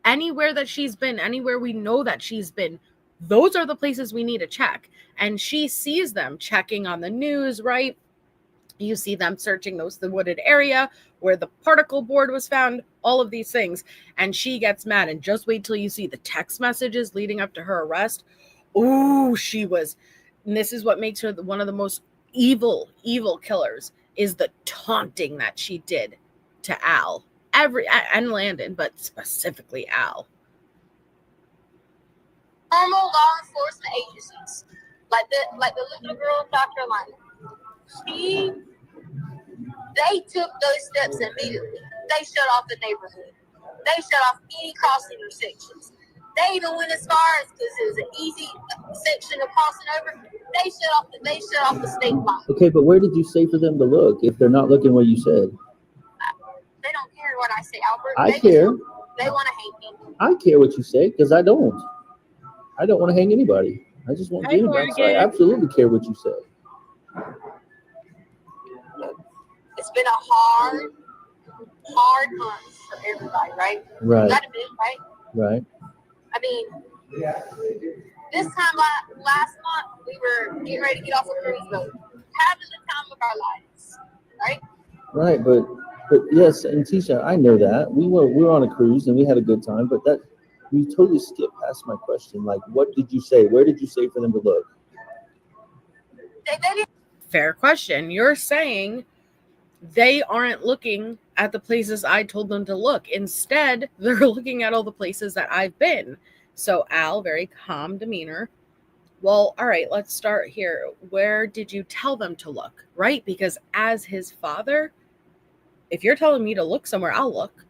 Anywhere that she's been, anywhere we know that she's been, those are the places we need to check. And she sees them checking on the news, right? You see them searching the wooded area where the particle board was found, all of these things. And she gets mad. And just wait till you see the text messages leading up to her arrest. Ooh, she was, and this is what makes her one of the most evil killers, is the taunting that she did to Al. And Landon, but specifically Al. normal law enforcement agencies, like the little girl in South Carolina, they took those steps immediately. They shut off the neighborhood. They shut off any cross intersections. They even went as far as, because it was an easy section of crossing over, they shut off the state line. Okay, but where did you say for them to look if they're not looking where you said? They don't care what I say, Albert. I care. They want to hang me. I care what you say, because I don't. I don't want to hang anybody. I just want you back. So I absolutely care what you say. It's been a hard month for everybody, right? Right. Gotta be, right? Right. I mean, this time last month, we were getting ready to get off a cruise boat, having the time of our lives, right? Right, but yes, and Tisha, I know that we were on a cruise and we had a good time, but that we totally skipped past my question. Like, what did you say? Where did you say for them to look? They didn't. Fair question. You're saying they aren't looking at the places I told them to look. Instead, they're looking at all the places that I've been. So Al, very calm demeanor. Well, all right, let's start here. Where did you tell them to look, right? Because as his father, if you're telling me to look somewhere, I'll look.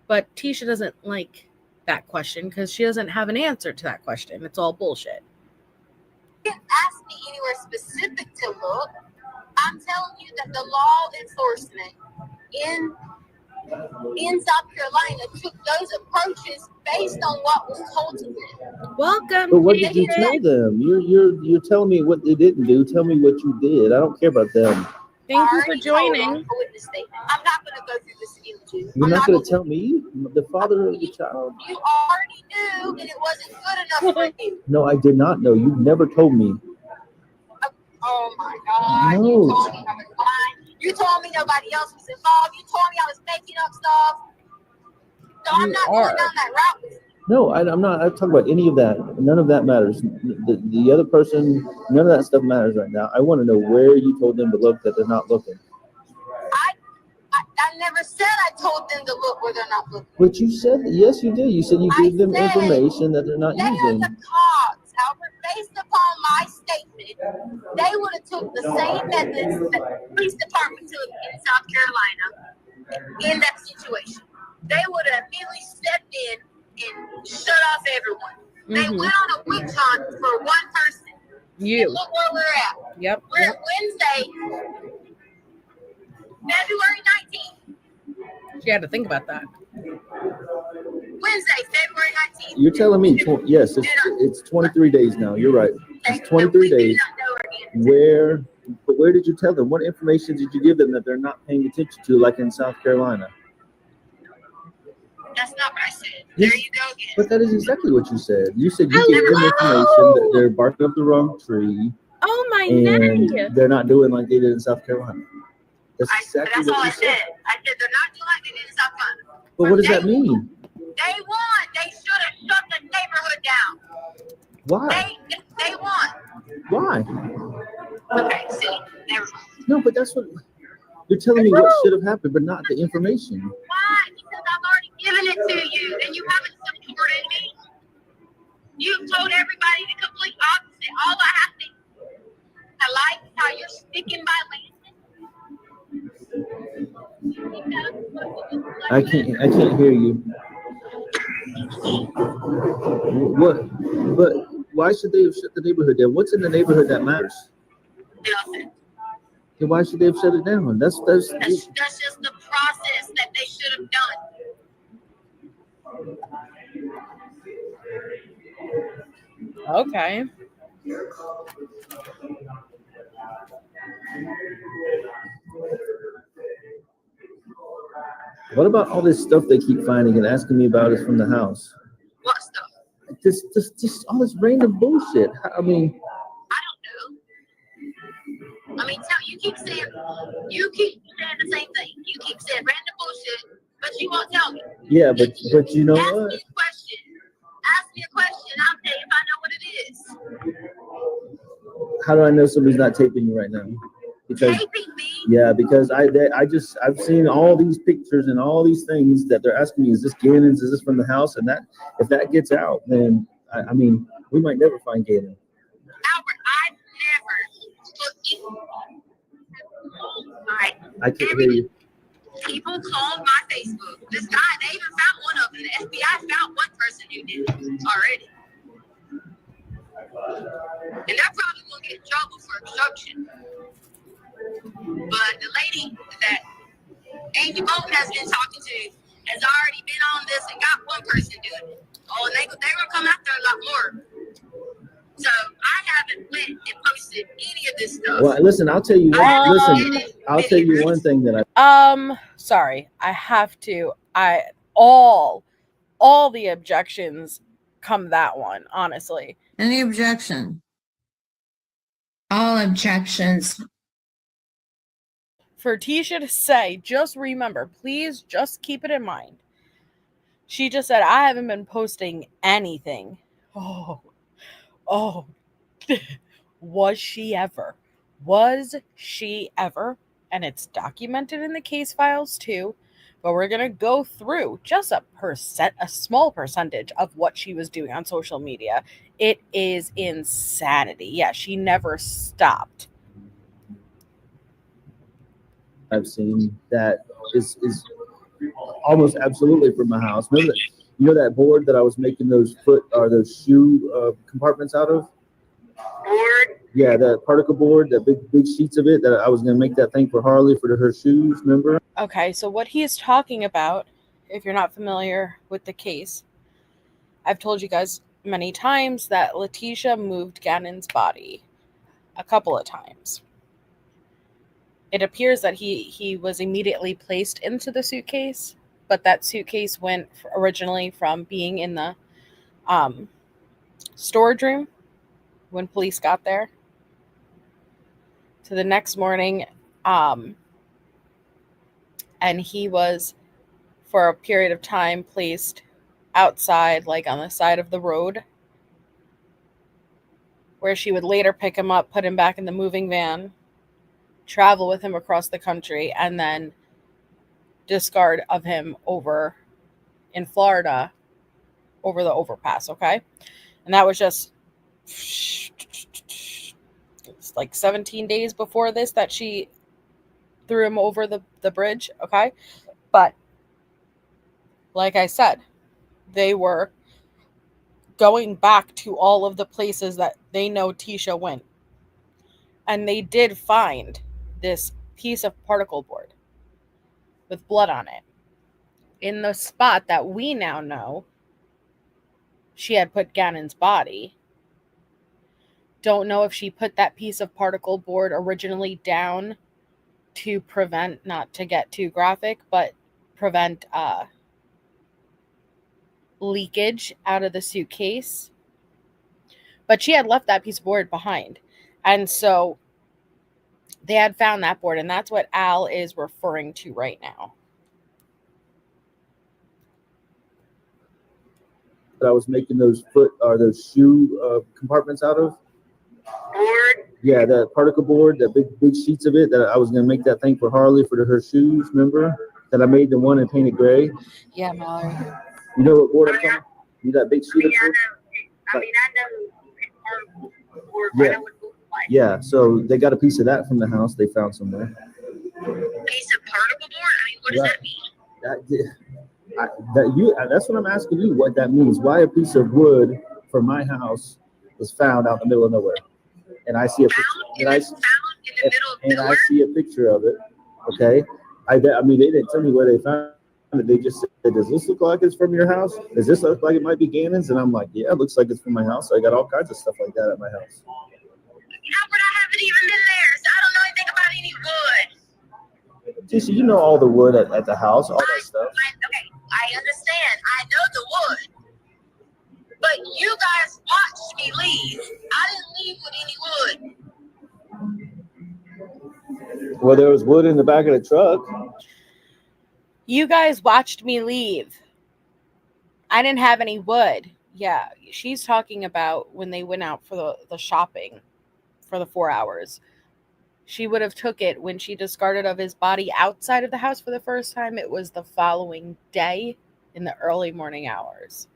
But Tisha doesn't like that question because she doesn't have an answer to that question. It's all bullshit. You didn't ask me anywhere specific to look. I'm telling you that the law enforcement in South Carolina took those approaches based on what was told to them. Welcome. But what did you tell them? You're telling me what they didn't do. Tell me what you did. I don't care about them. Thank you for joining. A witness statement. I'm not going to go through this again with you. You're not going to tell me, the father of the child? You already knew, and it wasn't good enough for you. No, I did not know. You never told me. Oh my God! No. You told me I was lying. You told me nobody else was involved. You told me I was making up stuff. So I'm not going down that route with you. No, I'm not. I'm talking about any of that. None of that matters. The other person, none of that stuff matters right now. I want to know where you told them to look that they're not looking. I never said I told them to look where they're not looking. But you said, yes, you did. You said you gave them information that they're not they using. They are the cops, Albert. Based upon my statement, they would have took the same methods that the police department took in South Carolina in that situation. They would have immediately stepped in and shut off everyone. They went on a witch hunt for one person. You. And look where we're at. Yep. We're at Wednesday, February 19th. She had to think about that. Wednesday, February 19th. You're telling me, yes, it's 23 days now. You're right. It's 23 days. We do not know her Where did you tell them? What information did you give them that they're not paying attention to, like in South Carolina? That's not what I said. Yes, There you go again. but that is exactly what you said. You said you gave them Hello! information that they're barking up the wrong tree Oh my and nay! they're not doing like they did in South Carolina. That's exactly That's all what I you said. said. I said they're not doing like they did in South Carolina. But what does that mean? They won. They should have shut the neighborhood down. Why? They won. Why? Okay, see, never mind. No, but that's what you're telling me what should have happened, but not the information. Why? Because I've already given it to you, and you haven't supported me. You've told everybody the complete opposite. All I have to, I like how you're sticking by land. I can't hear you. What? But why should they have shut the neighborhood down? What's in the neighborhood that matters? Nothing. Then why should they have shut it down? That's That's just the process that they should have done. Okay. What about all this stuff they keep finding and asking me about is from the house? What stuff? Just all this random bullshit. I mean, I don't know. I mean, you keep saying the same thing. You keep saying random bullshit, but you won't tell me. yeah, but you know Ask what? me a question. Ask me a question. I'll tell you if I know what it is. How do I know somebody's not taping you right now? Because Taping me. yeah, because I've seen all these pictures and all these things that they're asking me. Is this Gannon's? Is this from the house? And that if that gets out, then I mean we might never find Gannon. Albert, I've never looked in. I can't hear you. People called my Facebook. This guy, they even found one of them. The FBI found one person who did it already. And they're probably going to get in trouble for obstruction. But the lady that Amy Bolton has been talking to has already been on this and got one person doing it. Oh, and they're going to come after a lot more. So I haven't went and posted any of this stuff. Well, listen, I'll tell you one thing that Sorry, I have to. All the objections come that one, honestly. Any objection? All objections. For Tisha to say, just remember, please just keep it in mind. She just said, I haven't been posting anything. Oh, was she ever? Was she ever? And it's documented in the case files too. But we're going to go through just a small percentage of what she was doing on social media. It is insanity. Yeah, she never stopped. I've seen that is almost absolutely from my house. Remember that, you know that board that I was making those shoe compartments out of? Board? Yeah, that particle board, that big sheets of it that I was going to make that thing for Harley for her shoes, remember? Okay, so what he is talking about, if you're not familiar with the case, I've told you guys many times that Leticia moved Gannon's body a couple of times. It appears that he was immediately placed into the suitcase, but that suitcase went originally from being in the storage room when police got there to the next morning, and he was for a period of time placed outside, like on the side of the road, where she would later pick him up, put him back in the moving van, travel with him across the country, and then discard of him over in Florida over the overpass, okay? And that was just it's like 17 days before this that she threw him over the bridge, okay? But like I said, they were going back to all of the places that they know Tisha went. And they did find this piece of particle board with blood on it in the spot that we now know she had put Gannon's body. Don't know if she put that piece of particle board originally down to prevent, not to get too graphic, but prevent leakage out of the suitcase. But she had left that piece of board behind. And so they had found that board, and that's what Al is referring to right now. That I was making those those shoe compartments out of. Board. Yeah, that particle board, that big sheets of it, that I was gonna make that thing for Harley for her shoes. Remember that I made the one and painted gray. Yeah, Mallory. You know what board I'm talking about? You that big sheet of board? I know. Yeah. Yeah. So they got a piece of that from the house they found somewhere. Piece of particle board. I mean, what does that mean? That's what I'm asking you. What that means? Why a piece of wood from my house is found out in the middle of nowhere? And I see a picture, and I see a picture of it. Okay, I mean, they didn't tell me where they found it. They just said, "Does this look like it's from your house? Does this look like it might be Gannon's?" And I'm like, "Yeah, it looks like it's from my house. I got all kinds of stuff like that at my house." Albert, I haven't even been there, so I don't know anything about any wood. Tisha, you know all the wood at the house, all that stuff. Okay, I understand. I know the wood. But you guys watched me leave. I didn't leave with any wood. Well, there was wood in the back of the truck. You guys watched me leave. I didn't have any wood. Yeah, she's talking about when they went out for the shopping for the 4 hours. She would have took it when she discarded of his body outside of the house for the first time. It was the following day in the early morning hours.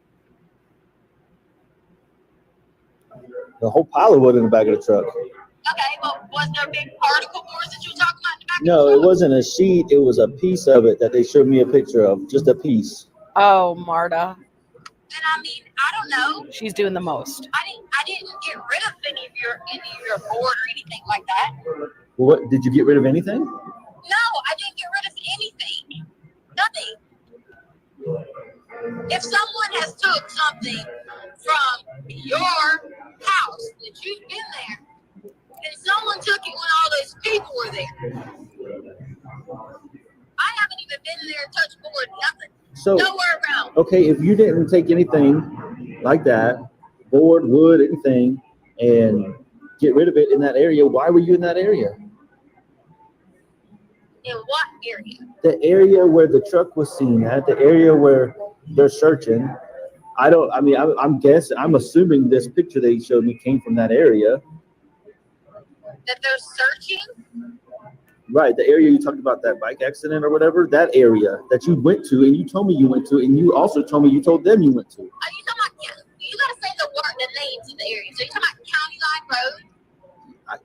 The whole pile of wood in the back of the truck. Okay, but was there big particle boards that you were talking about in the back No, of the it truck? wasn't a sheet. It was a piece of it that they showed me a picture of. Just a piece. Oh, Marta. And I mean, I don't know. She's doing the most. I didn't get rid of any of your board or anything like that. Well, what did you get rid of anything? No, I didn't get rid of anything. Nothing. If someone has took something from your house that you've been there, and someone took it when all those people were there. I haven't even been there, touched board, nothing. So Nowhere around. okay, if you didn't take anything like that, board, wood, anything, and get rid of it in that area, why were you in that area? In what area? The area where the truck was seen at, the area where they're searching. I'm guessing, I'm assuming this picture they showed me came from that area. That they're searching? Right, the area you talked about, that bike accident or whatever, that area that you went to, and you told me you went to, and you also told me you told them you went to. Are you talking about, you gotta say the names of the areas. Are you talking about County Line Road?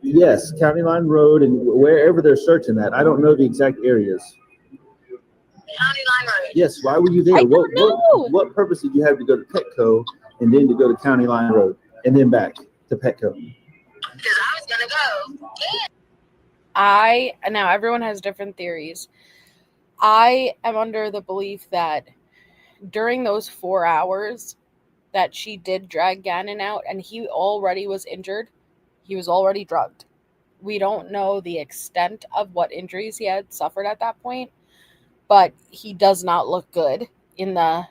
Yes, County Line Road and wherever they're searching at. I don't know the exact areas. County Line Road. Yes, why were you there? I don't know. What purpose did you have to go to Petco and then to go to County Line Road and then back to Petco? Because I was gonna go. Now everyone has different theories. I am under the belief that during those 4 hours that she did drag Gannon out, and he already was injured. He was already drugged. We don't know the extent of what injuries he had suffered at that point, but he does not look good in the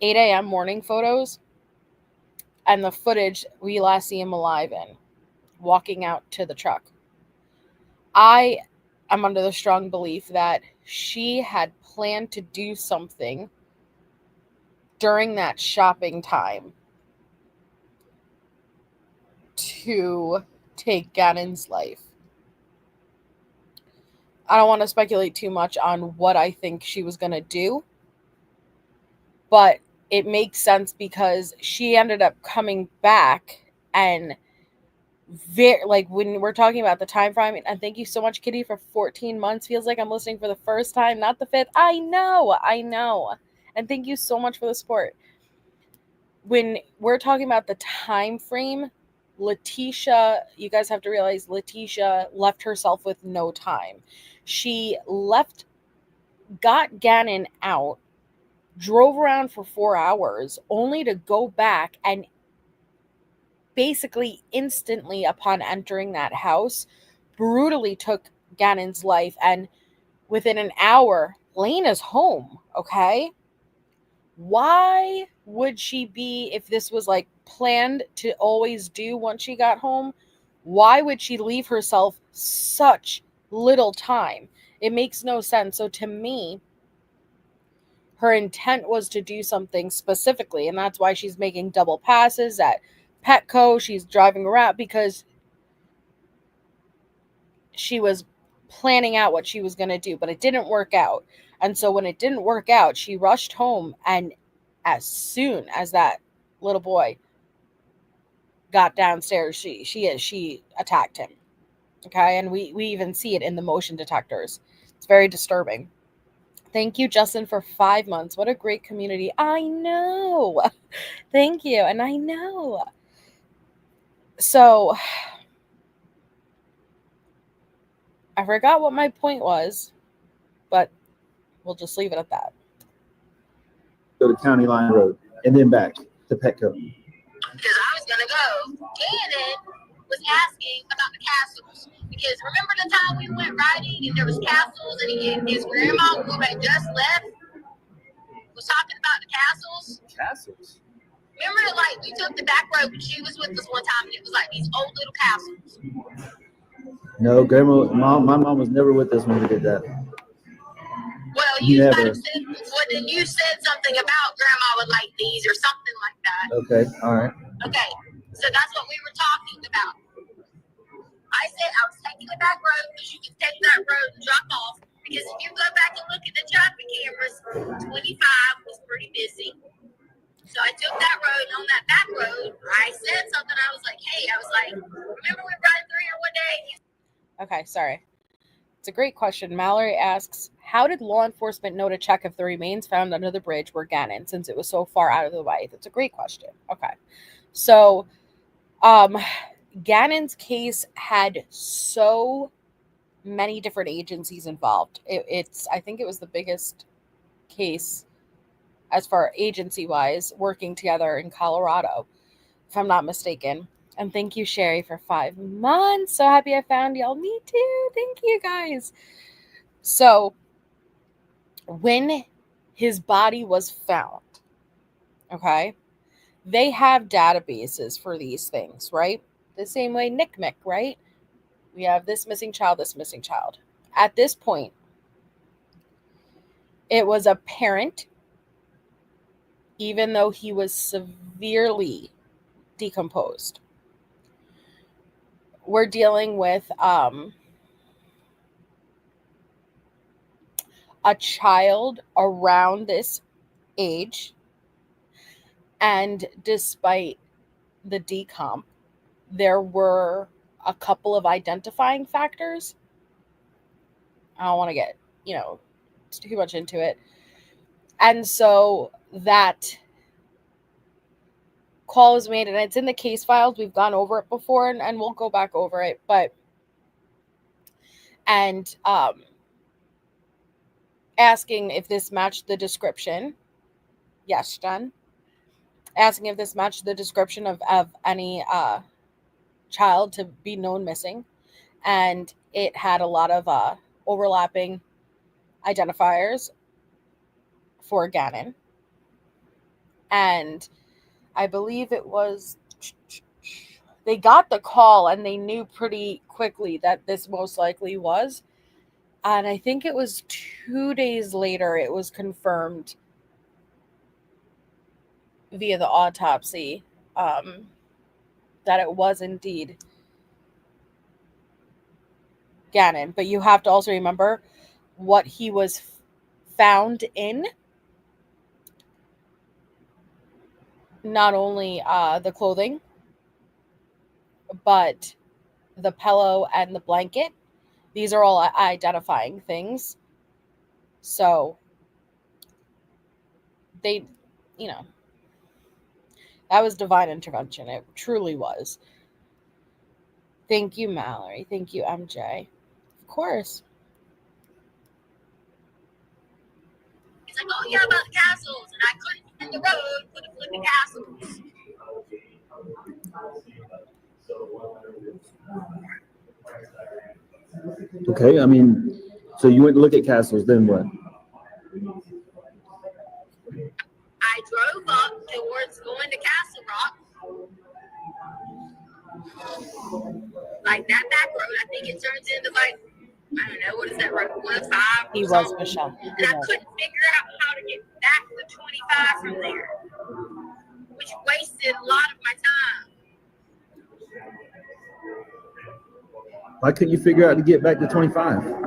8 a.m. morning photos and the footage we last see him alive in, walking out to the truck. I am under the strong belief that she had planned to do something during that shopping time to take Gannon's life. I don't want to speculate too much on what I think she was going to do, but it makes sense because she ended up coming back and when we're talking about the time frame, and thank you so much, Kitty, for 14 months. Feels like I'm listening for the first time, not the fifth. I know. And thank you so much for the support. When we're talking about the time frame, Leticia, you guys have to realize Leticia left herself with no time. She got Gannon out, drove around for 4 hours, only to go back and basically instantly upon entering that house, brutally took Gannon's life. And within an hour, Lena's home, okay? Why would she be, if this was like planned to always do once she got home, why would she leave herself such little time? It makes no sense. So to me, her intent was to do something specifically, and that's why she's making double passes at Petco. She's driving around because she was planning out what she was going to do, but it didn't work out. And so when it didn't work out, she rushed home, and as soon as that little boy got downstairs, she attacked him. Okay, and we even see it in the motion detectors. It's very disturbing. Thank you, Justin, for 5 months. What a great community. I know. Thank you. And I know. So I forgot what my point was, but we'll just leave it at that. Go to County Line Road and then back to Petco. Because I was going to go. Gannon was asking about the castles. Because remember the time we went riding and there was castles and his grandma, who had just left, was talking about the castles? Castles? Remember, like, we took the back road and she was with us one time and it was like these old little castles. No, my mom was never with us when we did that. Well, you kind of said, well, then you said something about grandma would like these or something like that. Okay, all right. Okay, so that's what we were talking about. I said I was taking the back road because you can take that road and drop off. Because if you go back and look at the traffic cameras, 25 was pretty busy. So I took that road, and on that back road, I said something. I was like, hey, remember we riding through here one day? Okay, sorry. It's a great question. Mallory asks, how did law enforcement know to check if the remains found under the bridge were Gannon, since it was so far out of the way? That's a great question. Okay. So, Gannon's case had so many different agencies involved. I think it was the biggest case as far agency-wise working together in Colorado, if I'm not mistaken. And thank you, Sherry, for 5 months. So happy I found y'all. Me too. Thank you, guys. So when his body was found, okay, they have databases for these things, right? The same way NCMEC, right? We have this missing child, this missing child. At this point, it was apparent, even though he was severely decomposed, we're dealing with a child around this age, and despite the decomp, there were a couple of identifying factors. I don't want to get, too much into it. And so that call was made, and it's in the case files. We've gone over it before, and we'll go back over it. And asking if this matched the description. Yes, Jen. Asking if this matched the description of any child to be known missing. And it had a lot of overlapping identifiers for Gannon. And I believe it was, they got the call and they knew pretty quickly that this most likely was. And I think it was 2 days later it was confirmed via the autopsy that it was indeed Gannon. But you have to also remember what he was found in. Not only the clothing, but the pillow and the blanket. These are all identifying things. So they, that was divine intervention. It truly was. Thank you, Mallory. Thank you, MJ. Of course. He's like, oh, yeah, about the castles. And I couldn't hit the road for the flipping castles. Okay, I mean, so you went to look at castles, then what? I drove up towards going to Castle Rock. Like that back road, I think it turns into like, I don't know, what is that road, 105 He or was, something. Michelle. He And I was. couldn't figure out how to get back to 25 from there, which wasted a lot of my time. Why couldn't you figure out to get back to 25? Because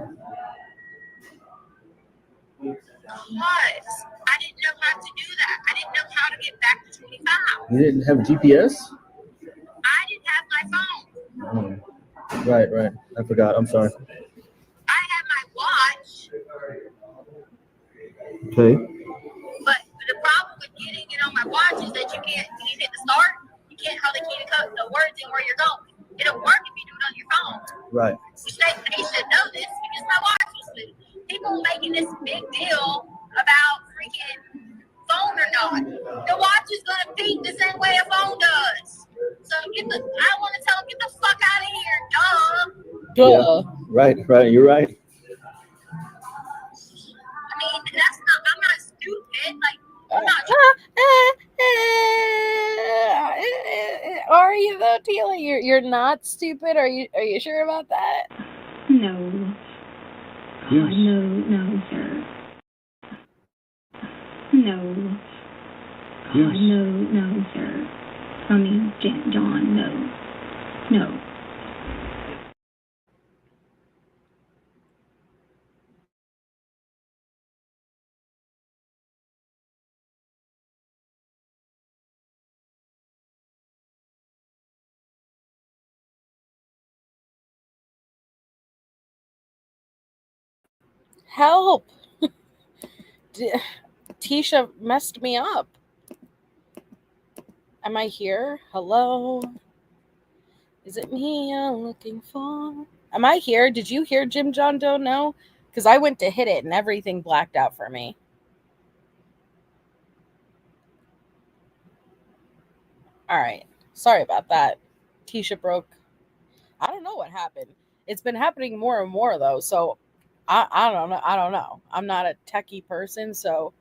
I didn't know how to do that. I didn't know how to get back to 25. You didn't have GPS? I didn't have my phone. Oh, right. I forgot. I'm sorry. I had my watch, Okay. but the problem with getting it on my watch is that you can't, when you hit the start, you can't hardly keep the words in where you're going. It'll work if you do it on your phone. Right. Which they should know this because my watch was new. People making this big deal about freaking phone or not. The watch is gonna beat the same way a phone does. So I want to tell them, get the fuck out of here, duh. Yeah. Right. You're right. I mean, I'm not stupid. Like, I'm not. Are you though, Tila? You're not stupid. Are you sure about that? No. Yes. No, sir. No. Yes. No, sir. I mean, John, no. Help! Tisha messed me up. Am I here? Hello? Is it me you're looking for? Am I here? Did you hear Jim John Doe? No? Because I went to hit it and everything blacked out for me. All right. Sorry about that. Tisha broke. I don't know what happened. It's been happening more and more, though. So I don't know. I don't know. I'm not a techie person, so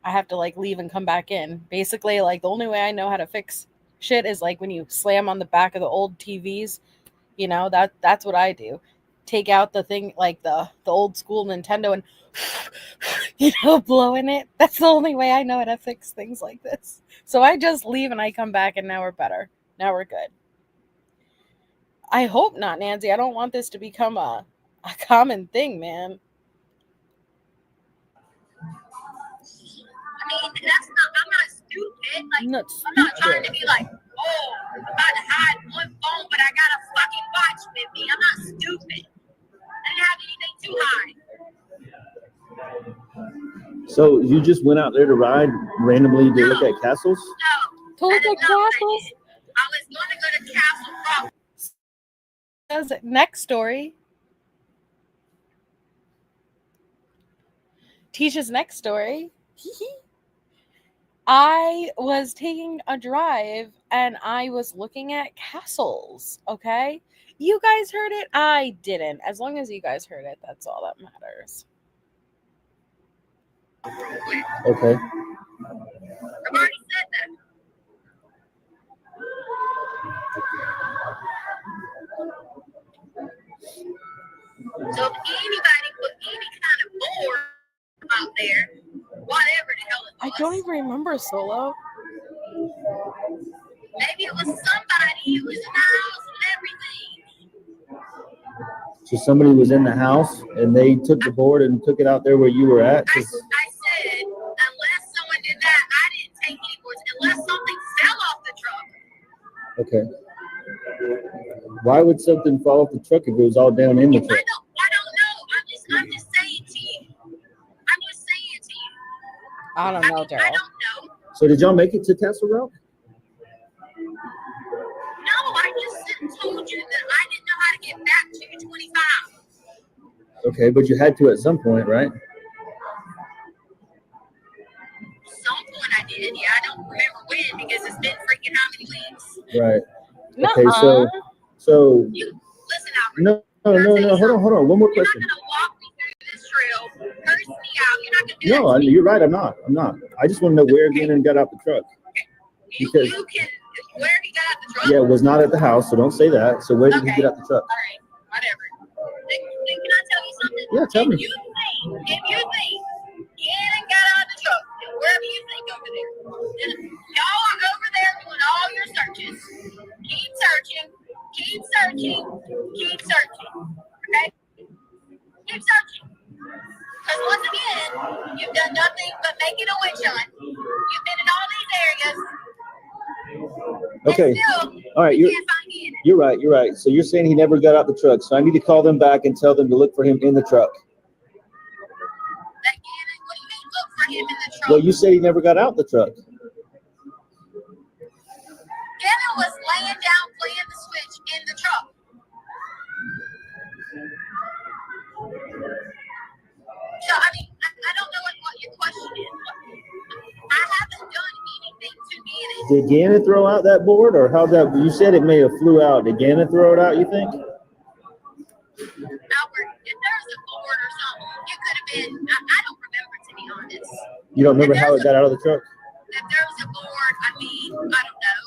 I have to like leave and come back in. Basically, like the only way I know how to fix shit is like when you slam on the back of the old TVs. You know, that's what I do. Take out the thing like the old school Nintendo and blowing it. That's the only way I know how to fix things like this. So I just leave and I come back and now we're better. Now we're good. I hope not, Nancy. I don't want this to become a common thing, man. I mean, I'm not stupid. Like, Not I'm not trying to be like, oh, I'm about to hide one phone, but I got a fucking watch with me. I'm not stupid. I didn't have anything to hide. So you just went out there to ride randomly to look at castles? No. To look That is at not what I castles? did. I was going to go to Castle Rock. Next story. Tisha's next story. I was taking a drive and I was looking at castles. Okay. You guys heard it? I didn't. As long as you guys heard it, that's all that matters. Okay. I've already said that. So if anybody put any kind of board out there, whatever the hell it was. I don't even remember Solo. Maybe it was somebody who was in the house and everything. So somebody was in the house and they took the board and took it out there where you were at? I said, unless someone did that, I didn't take any boards, unless something fell off the truck. Okay. Why would something fall off the truck if it was all down in the truck? I don't know. I'm just saying to you. I don't know, I Daryl. don't know. So did y'all make it to Castle Rock? No, I just told you that I didn't know how to get back to 25. Okay, but you had to at some point, right? Some point I did, yeah. I don't remember when because it's been freaking how many weeks. Right. Nuh-uh. Okay, so You listen, Albert. no. Hold on. One more You're question. not gonna walk me through this trail, curse me out. You're not gonna do that. No, To me. you're right. I'm not. I just want to know where Gannon got out the truck. You Because can. Where he got out the truck? yeah, it was not at the house, so don't say that. So where did he Okay. get out the truck? All right, whatever. Then can I tell you something? Yeah, tell me. If you think Gannon got out of the truck, and wherever you think over there, then y'all are over there doing all your searches. Keep searching. Okay? Keep searching. Because once again, you've done nothing but making a witch hunt. You've been in all these areas. Okay. All right. You're right. So you're saying he never got out the truck. So I need to call them back and tell them to look for him in the truck. What do you mean look for him in the truck? Well, you said he never got out the truck. Gannon was laying down playing the Switch in the truck. So, I mean, I don't know what your question is. I haven't done anything to Gannon. Did Gannon throw out that board, or how that? You said it may have flew out. Did Gannon throw it out? You think? Albert, if there's a board or something, it could have been. I don't remember, to be honest. You don't remember how it got out of the truck? If there was a board, I mean, I don't know.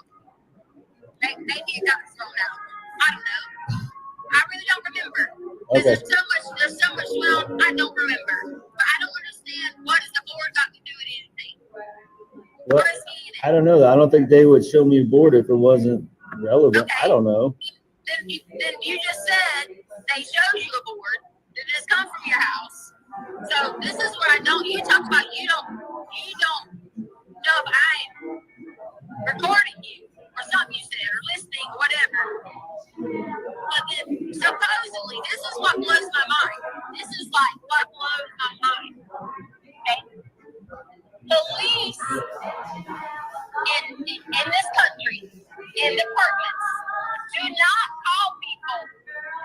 Maybe it got thrown out. I don't know. I really don't remember. Okay. There's so much well, I don't remember. But I don't understand what has the board got to do with anything. Well, Where is he in it? I don't know. I don't think they would show me a board if it wasn't relevant. Okay. I don't know. Then you just said they showed you a board that just come from your house. So this is what I don't. You talk about you don't know if I'm recording you or something you said or listening or whatever. But then supposedly this is what blows my mind. This is like what blows my mind. Okay. Police in this country, in departments, do not call people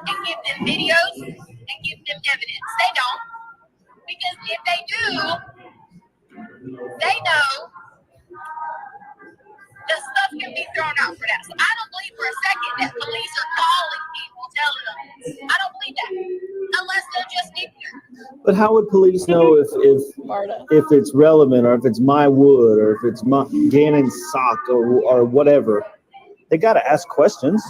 and give them videos and give them evidence. They don't. Because if they do, they know the stuff can be thrown out for that. So I don't believe for a second that police are calling people, telling them. I don't believe that. Unless they're just ignorant. But how would police know if it's relevant, or if it's my wood, or if it's my Gannon's sock, or whatever? They got to ask questions.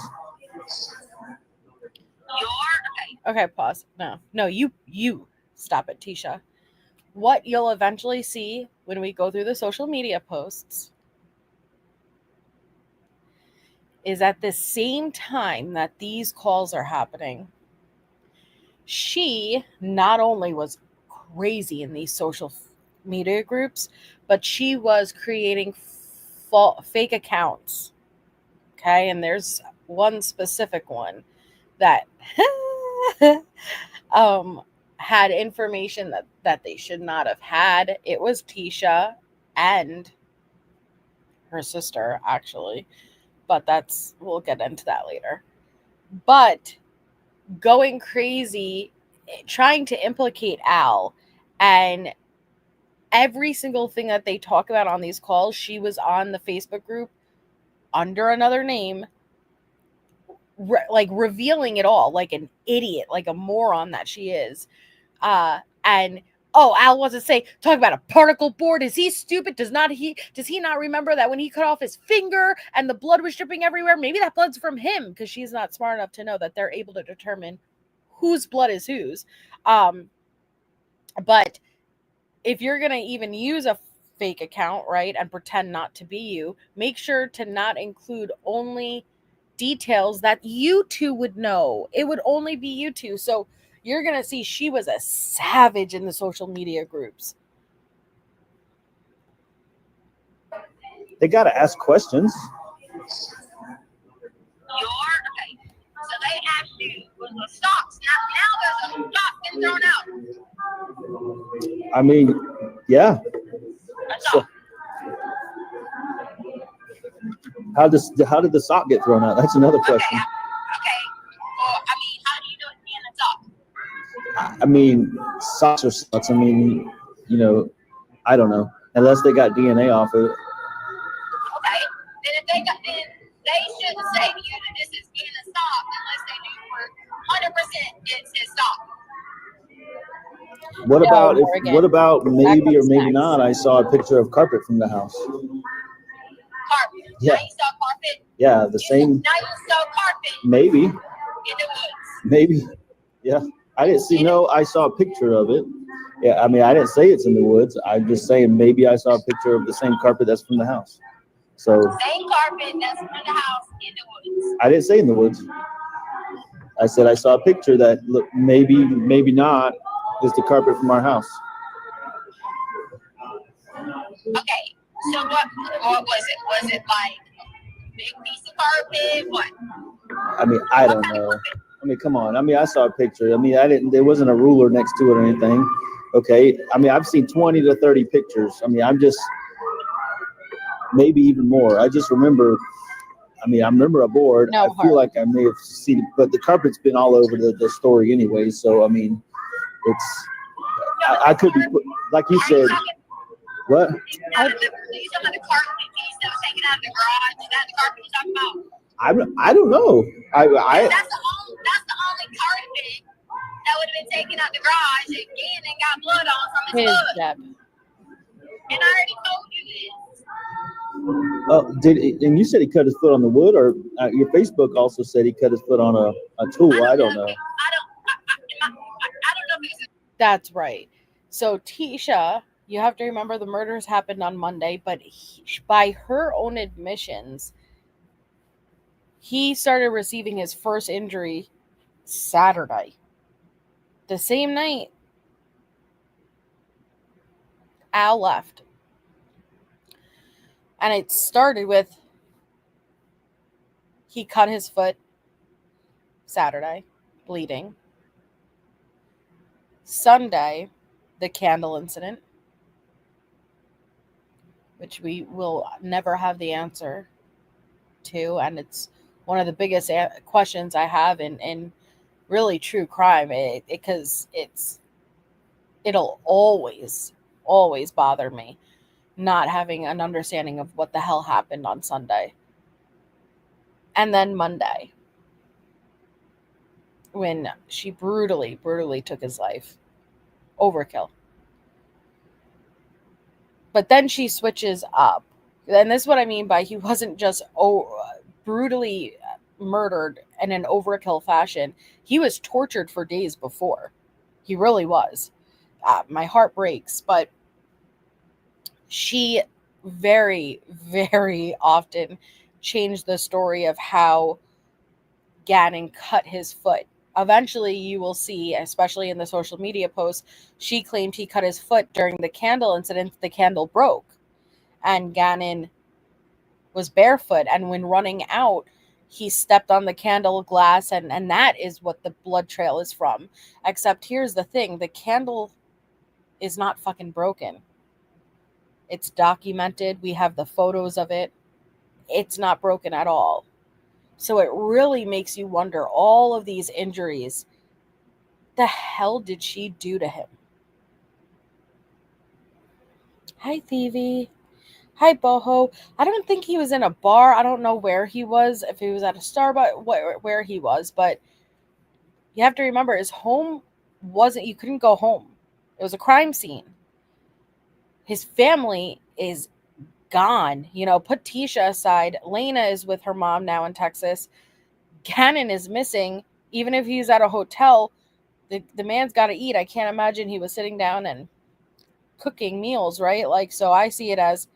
Okay, pause. No, you stop it, Tisha. What you'll eventually see when we go through the social media posts is at the same time that these calls are happening, she not only was crazy in these social media groups, but she was creating fake accounts. Okay, and there's one specific one that had information that they should not have had. It was Tisha and her sister, actually, but we'll get into that later. But going crazy, trying to implicate Al, and every single thing that they talk about on these calls, she was on the Facebook group under another name, like revealing it all, like an idiot, like a moron that she is. And Al wants to say, talk about a particle board. Is he stupid? Does he not remember that when he cut off his finger and the blood was dripping everywhere? Maybe that blood's from him, because she's not smart enough to know that they're able to determine whose blood is whose. But if you're going to even use a fake account, right, and pretend not to be you, make sure to not include only details that you two would know. It would only be you two. So you're going to see she was a savage in the social media groups. They got to ask questions. Okay. So they asked you, was the stocks, now there's a stock been thrown out. I mean, yeah. So, how did the sock get thrown out? That's another question. Okay. Well, I mean, how do you know it's in a sock? I mean, socks are socks. I mean, I don't know. Unless they got DNA off of it. Okay. Then if they should What No, about if? Morgan. What about maybe or comes maybe next. not? I saw a picture of carpet from the house. Carpet. Yeah. Now you saw carpet. Yeah, the same. Now you saw carpet Maybe, in the woods. maybe. Yeah, I didn't see. No, I saw a picture of it. Yeah, I mean, I didn't say it's in the woods. I'm just saying maybe I saw a picture of the same carpet that's from the house. So Same carpet that's from the house in the woods. I didn't say in the woods. I said I saw a picture that look maybe not is the carpet from our house. Okay, so what was it? Was it like a big piece of carpet? What? I mean, I don't know. I mean, come on. I mean, I saw a picture. I mean, I didn't. There wasn't a ruler next to it or anything. Okay. I mean, I've seen 20 to 30 pictures. I mean, I'm just maybe even more. I just remember. I mean, I remember a board. No, I feel like I may have seen it, but the carpet's been all over the story anyway. So I mean, it's. I could be like you said. What? Are you talking about the carpet piece that was taken out of the garage? Is that the carpet you're talking about? I don't know. That's the only carpet that would have been taken out the garage again and got blood on from his His foot. Deb. And I already told you this. And you said he cut his foot on the wood, or your Facebook also said he cut his foot on a tool. I don't know. I don't know if it's That's right. So Tisha, you have to remember the murders happened on Monday, but by her own admissions, he started receiving his first injury Saturday. The same night Al left. And it started with he cut his foot Saturday, bleeding. Sunday, the candle incident, which we will never have the answer to. And it's one of the biggest questions I have in really true crime, because it'll always bother me not having an understanding of what the hell happened on Sunday. And then Monday, when she brutally took his life. Overkill. But then she switches up. And this is what I mean by he wasn't just brutally murdered in an overkill fashion. He was tortured for days before. He really was. My heart breaks. But she very, very often changed the story of how Gannon cut his foot. Eventually, you will see, especially in the social media posts, she claimed he cut his foot during the candle incident. The candle broke, and Gannon was barefoot, and when running out, he stepped on the candle glass, and that is what the blood trail is from. Except here's the thing, the candle is not fucking broken. It's documented. We have the photos of it. It's not broken at all. So it really makes you wonder, all of these injuries, the hell did she do to him? Hi, Thievy. Hi, Boho. I don't think he was in a bar. I don't know where he was, if he was at a Starbucks, where he was. But you have to remember, his home wasn't, you couldn't go home. It was a crime scene. His family is gone. You know, put Tisha aside. Lena is with her mom now in Texas. Gannon is missing. Even if he's at a hotel, the man's got to eat. I can't imagine he was sitting down and cooking meals, right? Like, so I see it as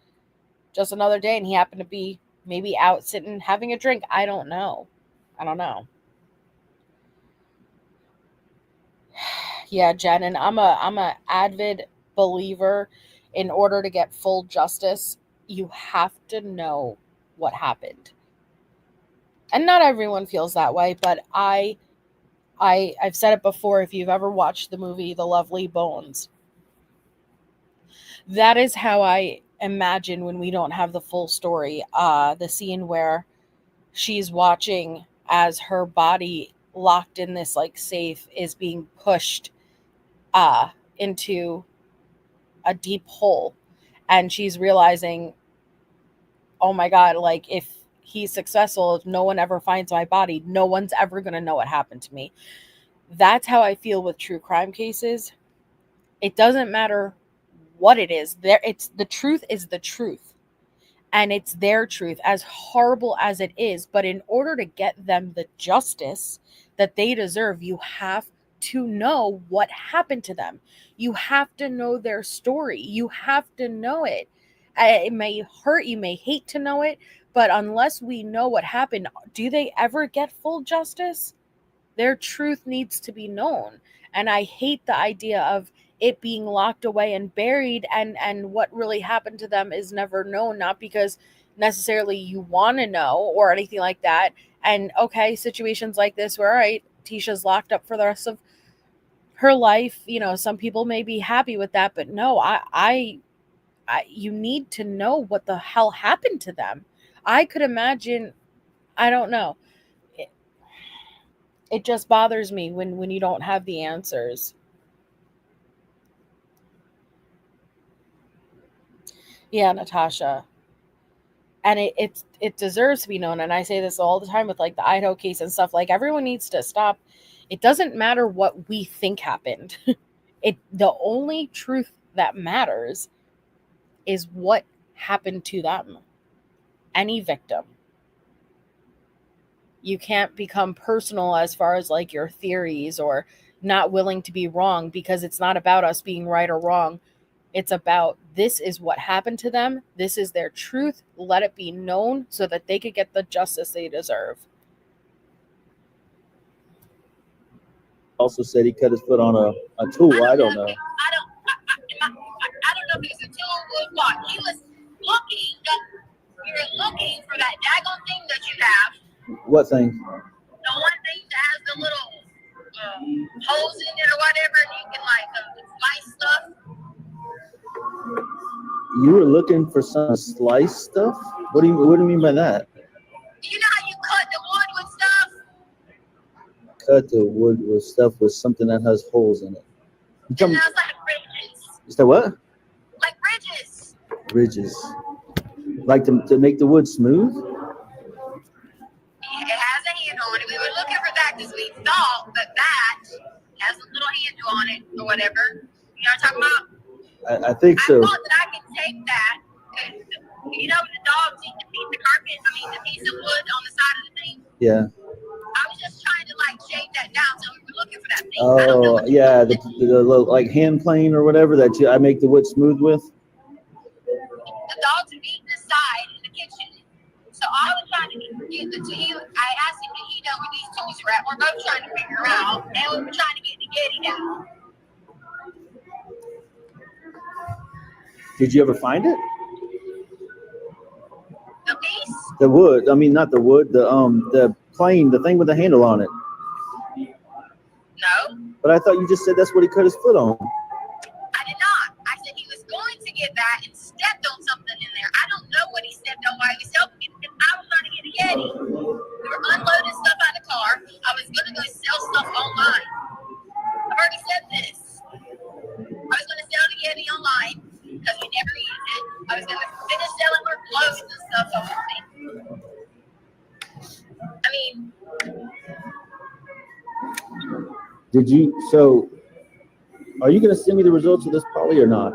just another day, and he happened to be maybe out sitting having a drink. I don't know. Yeah, Jen, and I'm a avid believer. In order to get full justice, you have to know what happened. And not everyone feels that way, but I've said it before. If you've ever watched the movie The Lovely Bones, that is how I imagine when we don't have the full story. The scene where she's watching as her body locked in this like safe is being pushed into a deep hole, and she's realizing, oh my God, like if he's successful, if no one ever finds my body, no one's ever going to know what happened to me. That's how I feel with true crime cases. It doesn't matter what it is. The truth is the truth. And it's their truth, as horrible as it is. But in order to get them the justice that they deserve, you have to know what happened to them. You have to know their story. You have to know it. It may hurt, you may hate to know it, but unless we know what happened, do they ever get full justice? Their truth needs to be known. And I hate the idea of it being locked away and buried, and what really happened to them is never known, not because necessarily you want to know or anything like that. And okay, situations like this where, all right, Tisha's locked up for the rest of her life, you know, some people may be happy with that, but no, I you need to know what the hell happened to them. I could imagine, I don't know. It just bothers me when you don't have the answers. Yeah, Natasha. And it deserves to be known. And I say this all the time with like the Idaho case and stuff. Like, everyone needs to stop. It doesn't matter what we think happened. The only truth that matters is what happened to them. Any victim. You can't become personal as far as like your theories or not willing to be wrong, because it's not about us being right or wrong. It's about, this is what happened to them. This is their truth. Let it be known so that they could get the justice they deserve. Also said he cut his foot on a tool. I don't know. I don't know if it's a tool or what. He was looking. You were looking for that daggone thing that you have. What thing? The one thing that has the little holes in it or whatever, and you can like slice stuff. You were looking for some slice stuff? What do you mean by that? You know how you cut the wood with stuff? Cut the wood with stuff with something that has holes in it. And that's like ridges. Is that what? Like ridges. Ridges. Like to make the wood smooth? It has a handle on it. We were looking for that because we thought that has a little handle on it or whatever. You know what I'm talking about? I think so. I thought that I could take that. You know, the dogs eat the carpet. I mean, the piece of wood on the side of the thing. Yeah. I was just trying to like shave that down, so we were looking for that thing. I don't know Oh, what yeah, the little, like hand plane or whatever that I make the wood smooth with. The dogs are eating the side in the kitchen. So I was trying to get the two. I asked him, did he know where these tools were at? We're both trying to figure out, and we were trying to get the Yeti down. Did you ever find it? The piece? The wood. I mean, not the wood. The plane, the thing with the handle on it. No. But I thought you just said that's what he cut his foot on. I did not. I said he was going to get that and stepped on something in there. I don't know what he stepped on while he was helping me because I was trying to get a Yeti. We were unloading stuff out of the car. I was going to go sell stuff online. I've already said this. I was going to sell the Yeti online because we never used it. I was going to finish selling her clothes and stuff on me. I mean, So are you going to send me the results of this poly or not?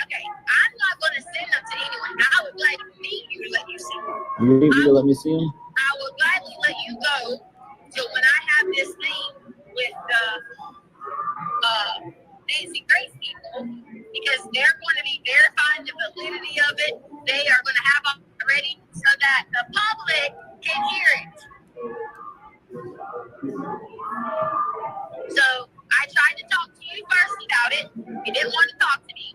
okay, I'm not going to send them to anyone. I would gladly meet you to let you see them. You need to let me see them? I will gladly let you go till when I have this thing with the Nancy Grace people, because they're going to be verifying the validity of it. They are going to have it ready so that the public can hear it. So I tried to talk to you first about it. You didn't want to talk to me.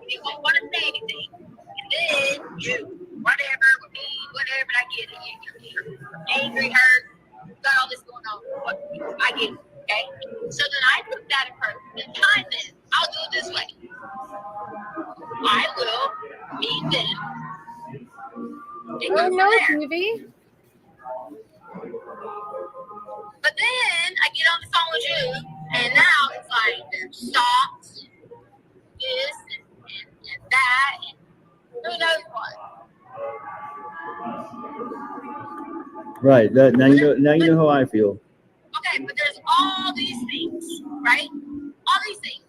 You didn't want to say anything. And then you, whatever, with me, whatever, I get it. You're angry, hurt, got all this going on. I get it, okay? So then I put that in person. Time then, I'll do it this way. I will meet them. And go from there. Movie. But then I get on the phone with you, and now it's like there's socks, this and that, and who knows what. Right. Now you know how I feel. Okay, but there's all these things, right? All these things.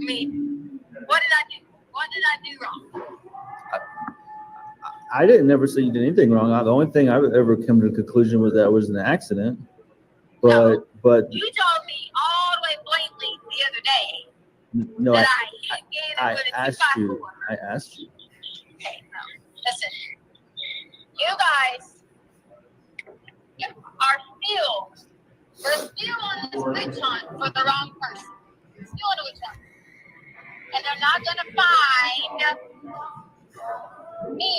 mean, what did I do? What did I do wrong? I didn't ever say you did anything wrong. The only thing I've ever come to the conclusion was that it was an accident. But You told me all the way blatantly the other day no, that I hit Gannon with a 2x4. I asked you. Okay, no. Listen. You guys are we're still on this witch hunt for the wrong person. We're still on a witch hunt. And they're not going to find me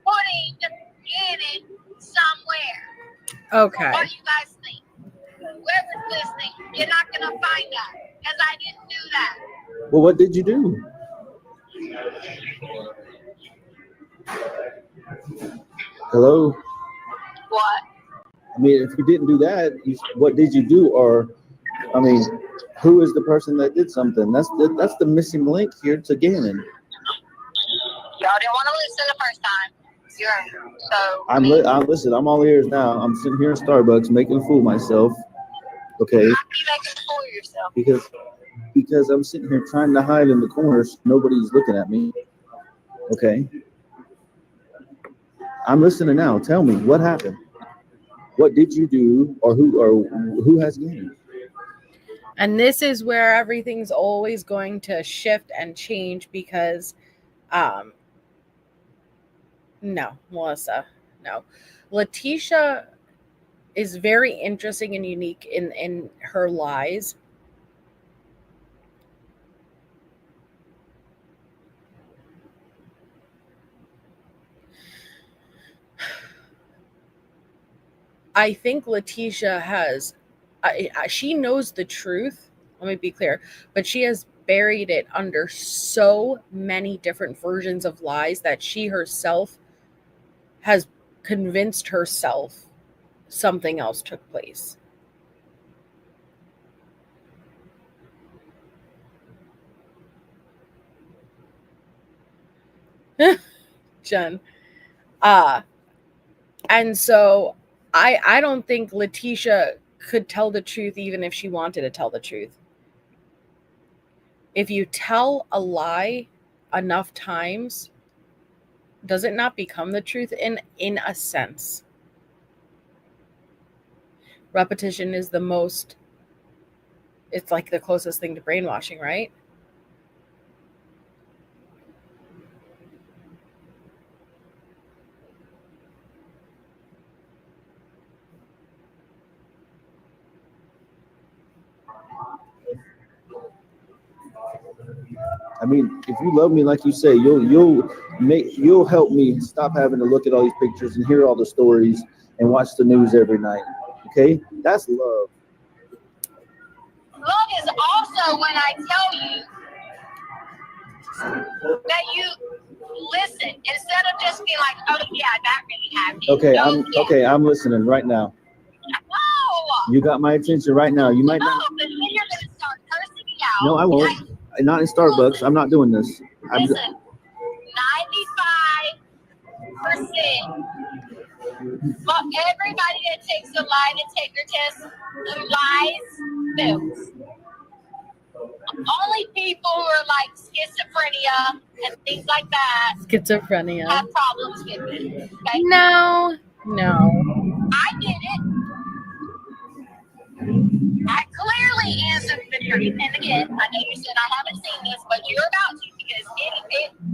putting Gannon somewhere. Okay. What do you guys think? Whoever's listening, you're not going to find that because I didn't do that. Well, what did you do? Hello? What? I mean, if you didn't do that, what did you do? Or, I mean, who is the person that did something? That's the missing link here to Gannon. Y'all didn't want to listen the first time. So listen. I'm all ears now. I'm sitting here in Starbucks making a fool of myself. Okay. How can you make a fool of yourself? Because I'm sitting here trying to hide in the corners. Nobody's looking at me. Okay. I'm listening now. Tell me what happened. What did you do, or who has Gannon? And this is where everything's always going to shift and change because, no, Melissa, no. Leticia is very interesting and unique in her lies. I think Leticia has, she knows the truth. Let me be clear, but she has buried it under so many different versions of lies that she herself has convinced herself something else took place. Jen. And so I don't think Leticia could tell the truth even if she wanted to tell the truth. If you tell a lie enough times, does it not become the truth in a sense? Repetition is it's like the closest thing to brainwashing, right? I mean, if you love me like you say, you'll help me stop having to look at all these pictures and hear all the stories and watch the news every night. Okay, that's love. Love is also when I tell you that you listen instead of just being like, "Oh yeah, that really happened." Okay, I'm listening right now. No. You got my attention right now. You might not. No, but then you're gonna start cursing me out. No, I won't. Not in Starbucks. I'm not doing this. Listen, 95%. But everybody that takes a lie detector test who lies fails. Only people who are like schizophrenia and things like that Schizophrenia. have problems with it. Okay? No. I did it. I clearly answered the truth. And again, I know you said I haven't seen this, but you're about to because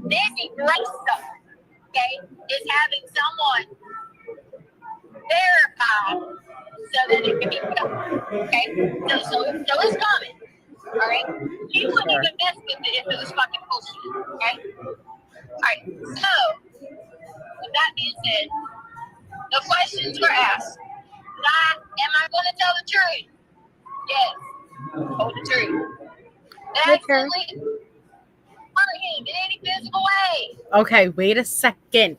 this erased stuff, okay, is having someone verify so that it can be put up, okay? So it's coming, all right? You wouldn't even mess with it if it was fucking bullshit, okay? All right, so with that being said, the questions were asked. Am I going to tell the truth? Yes. Told the truth. Accidentally hurt him in any physical way. Okay, wait a second.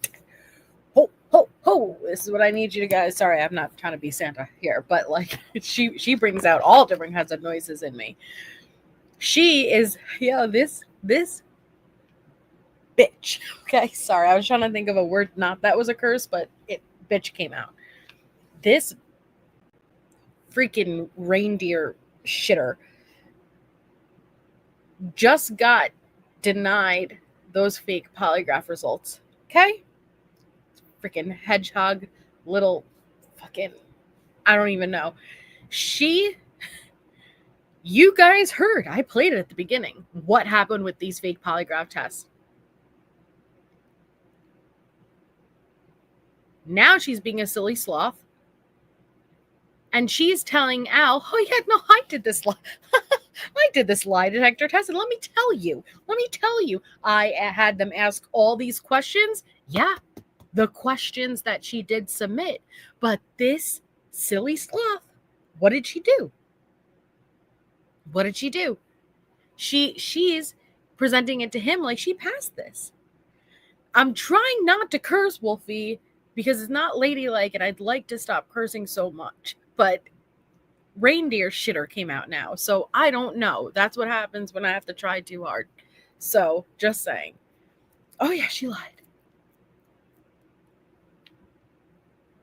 Ho. This is what I need you to guys. Sorry, I'm not trying to be Santa here, but like she brings out all different kinds of noises in me. She is, this bitch. Okay, sorry. I was trying to think of a word not that was a curse, but bitch came out. This freaking reindeer shitter just got denied those fake polygraph results. Okay? Freaking hedgehog, little fucking, I don't even know. You guys heard, I played it at the beginning, what happened with these fake polygraph tests. Now she's being a silly sloth. And she's telling Al, oh yeah, no, I did this lie detector test. And let me tell you, I had them ask all these questions. Yeah, the questions that she did submit. But this silly sloth, what did she do? What did she do? She's presenting it to him like she passed this. I'm trying not to curse, Wolfie, because it's not ladylike and I'd like to stop cursing so much. But reindeer shitter came out now, so I don't know. That's what happens when I have to try too hard. So, just saying. Oh yeah, she lied.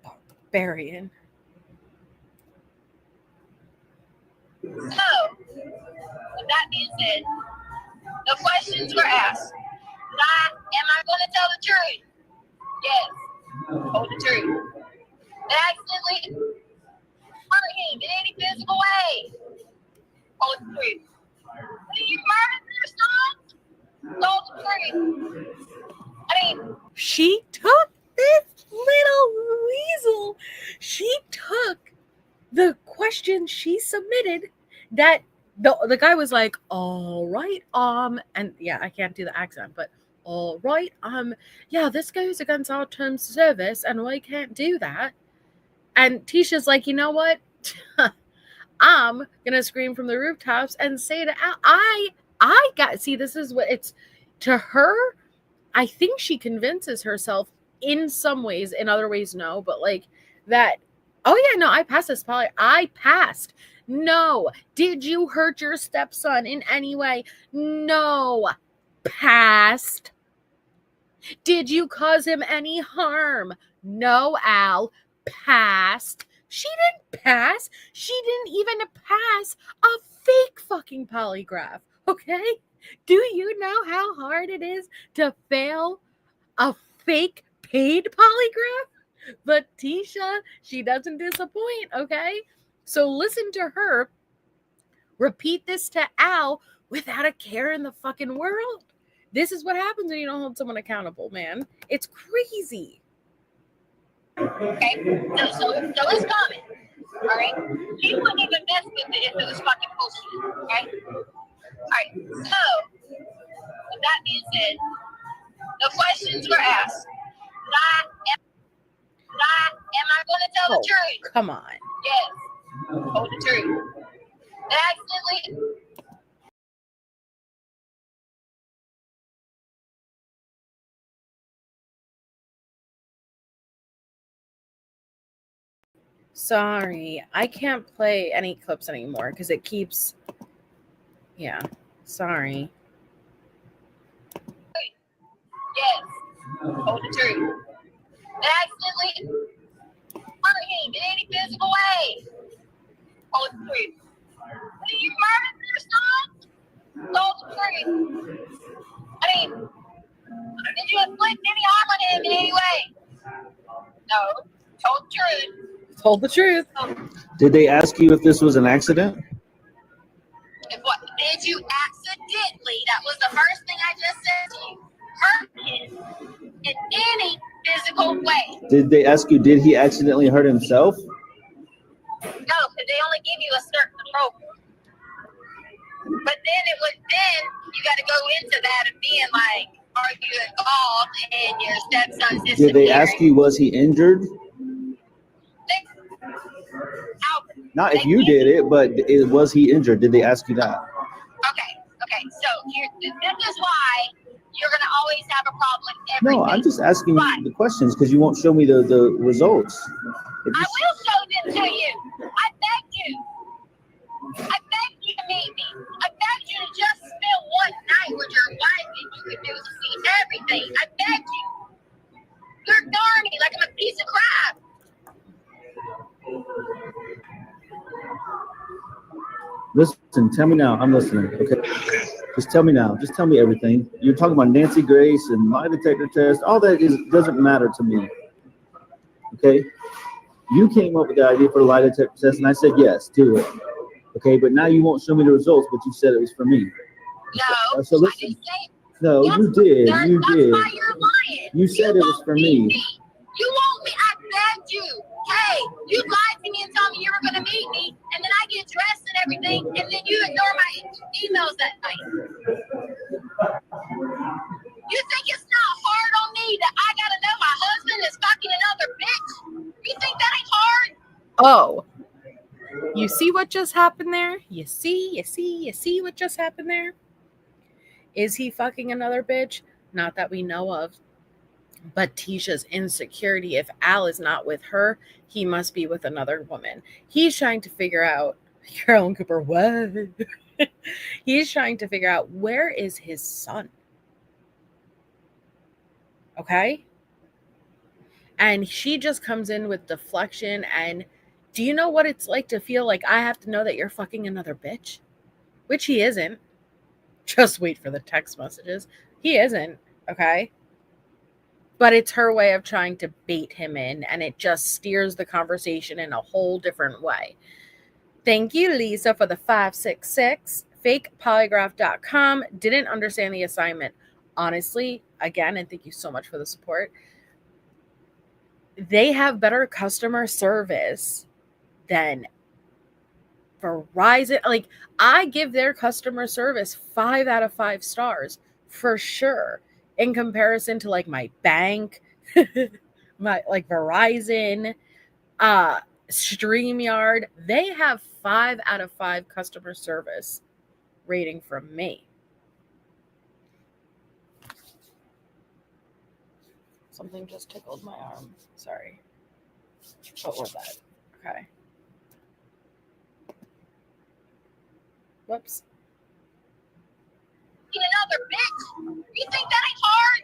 Barbarian. So, with that being said, the questions were asked. Am I going to tell the truth? Yes. Told the truth. They accidentally hurt him in any physical way. Told the truth. Did you murder your son? Told the truth. I mean, She took this little weasel. She took the question she submitted that the guy was like, all right, and yeah, I can't do the accent, but all right, yeah, this goes against our terms of service and we can't do that. And Tisha's like, you know what? I'm gonna scream from the rooftops and say to Al, I got, see, this is what it's to her. I think she convinces herself in some ways, in other ways, no, but like that, oh yeah, no, I passed this poly. I passed. No. Did you hurt your stepson in any way? No. Passed. Did you cause him any harm? No, Al. Passed. She didn't pass. She didn't even pass a fake fucking polygraph. Okay? Do you know how hard it is to fail a fake paid polygraph? But Tisha, she doesn't disappoint, okay? So listen to her repeat this to Al without a care in the fucking world. This is what happens when you don't hold someone accountable, man. It's crazy. okay, so it's coming. All right? He wouldn't even mess with it if it was fucking bullshit. Okay? All right, so, with that being said, the questions were asked. Am I going to tell the truth? Come on. Yes. Told the truth. They accidentally. Sorry, I can't play any clips anymore because it keeps. Yeah, sorry. Yes. Told the truth. They accidentally hurt him in any physical way. Told the truth. Did you murder your son? Told the truth. I mean, did you inflict any harm on him in any way? No. Told the truth. Told the truth. Did they ask you if this was an accident? If what did you accidentally? That was the first thing I just said to you. Hurt him in any physical way. Did they ask you, did he accidentally hurt himself? No, because they only give you a certain control. But then you got to go into that and being like, are you involved in your stepson's disappearance? Did they ask you, was he injured? Not if you did it, but was he injured? Did they ask you that? Okay. So this is why you're going to always have a problem with everything. No, I'm just asking you the questions because you won't show me the results. I will show them to you. I beg you. I beg you to meet me. I beg you to just spend one night with your wife and you can do to see everything. I beg you. You're ignoring me like I'm a piece of crap. Listen, tell me now. I'm listening. Okay. Just tell me now. Just tell me everything. You're talking about Nancy Grace and lie detector test. All that doesn't matter to me. Okay? You came up with the idea for the lie detector test, and I said, yes, do it. Okay, but now you won't show me the results, but you said it was for me. No, So listen. I didn't say. No, you did. You That's did. why you're lying. You said it was for me. You want me? I begged you. Hey, you lied to me and told me you were going to meet me, and then I get dressed and everything, and then you ignore my emails that night. You think it's not hard on me that I got to know my husband is fucking another bitch? You think that ain't hard? Oh, you see what just happened there? You see what just happened there? Is he fucking another bitch? Not that we know of. But Tisha's insecurity, if Al is not with her, he must be with another woman. He's trying to figure out, Carolyn Cooper, what? He's trying to figure out, where is his son? Okay? And she just comes in with deflection. And do you know what it's like to feel like I have to know that you're fucking another bitch? Which he isn't. Just wait for the text messages. He isn't, okay? But it's her way of trying to bait him in, and it just steers the conversation in a whole different way. Thank you, Lisa, for the 566. FakePolygraph.com. Didn't understand the assignment. Honestly, again, and thank you so much for the support. They have better customer service than Verizon. Like, I give their customer service 5 out of 5 stars for sure, in comparison to like my bank, my like Verizon, StreamYard. They have 5 out of 5 customer service rating from me. Something just tickled my arm. Sorry. What was that? Okay. Whoops. Another bitch. You think that ain't hard?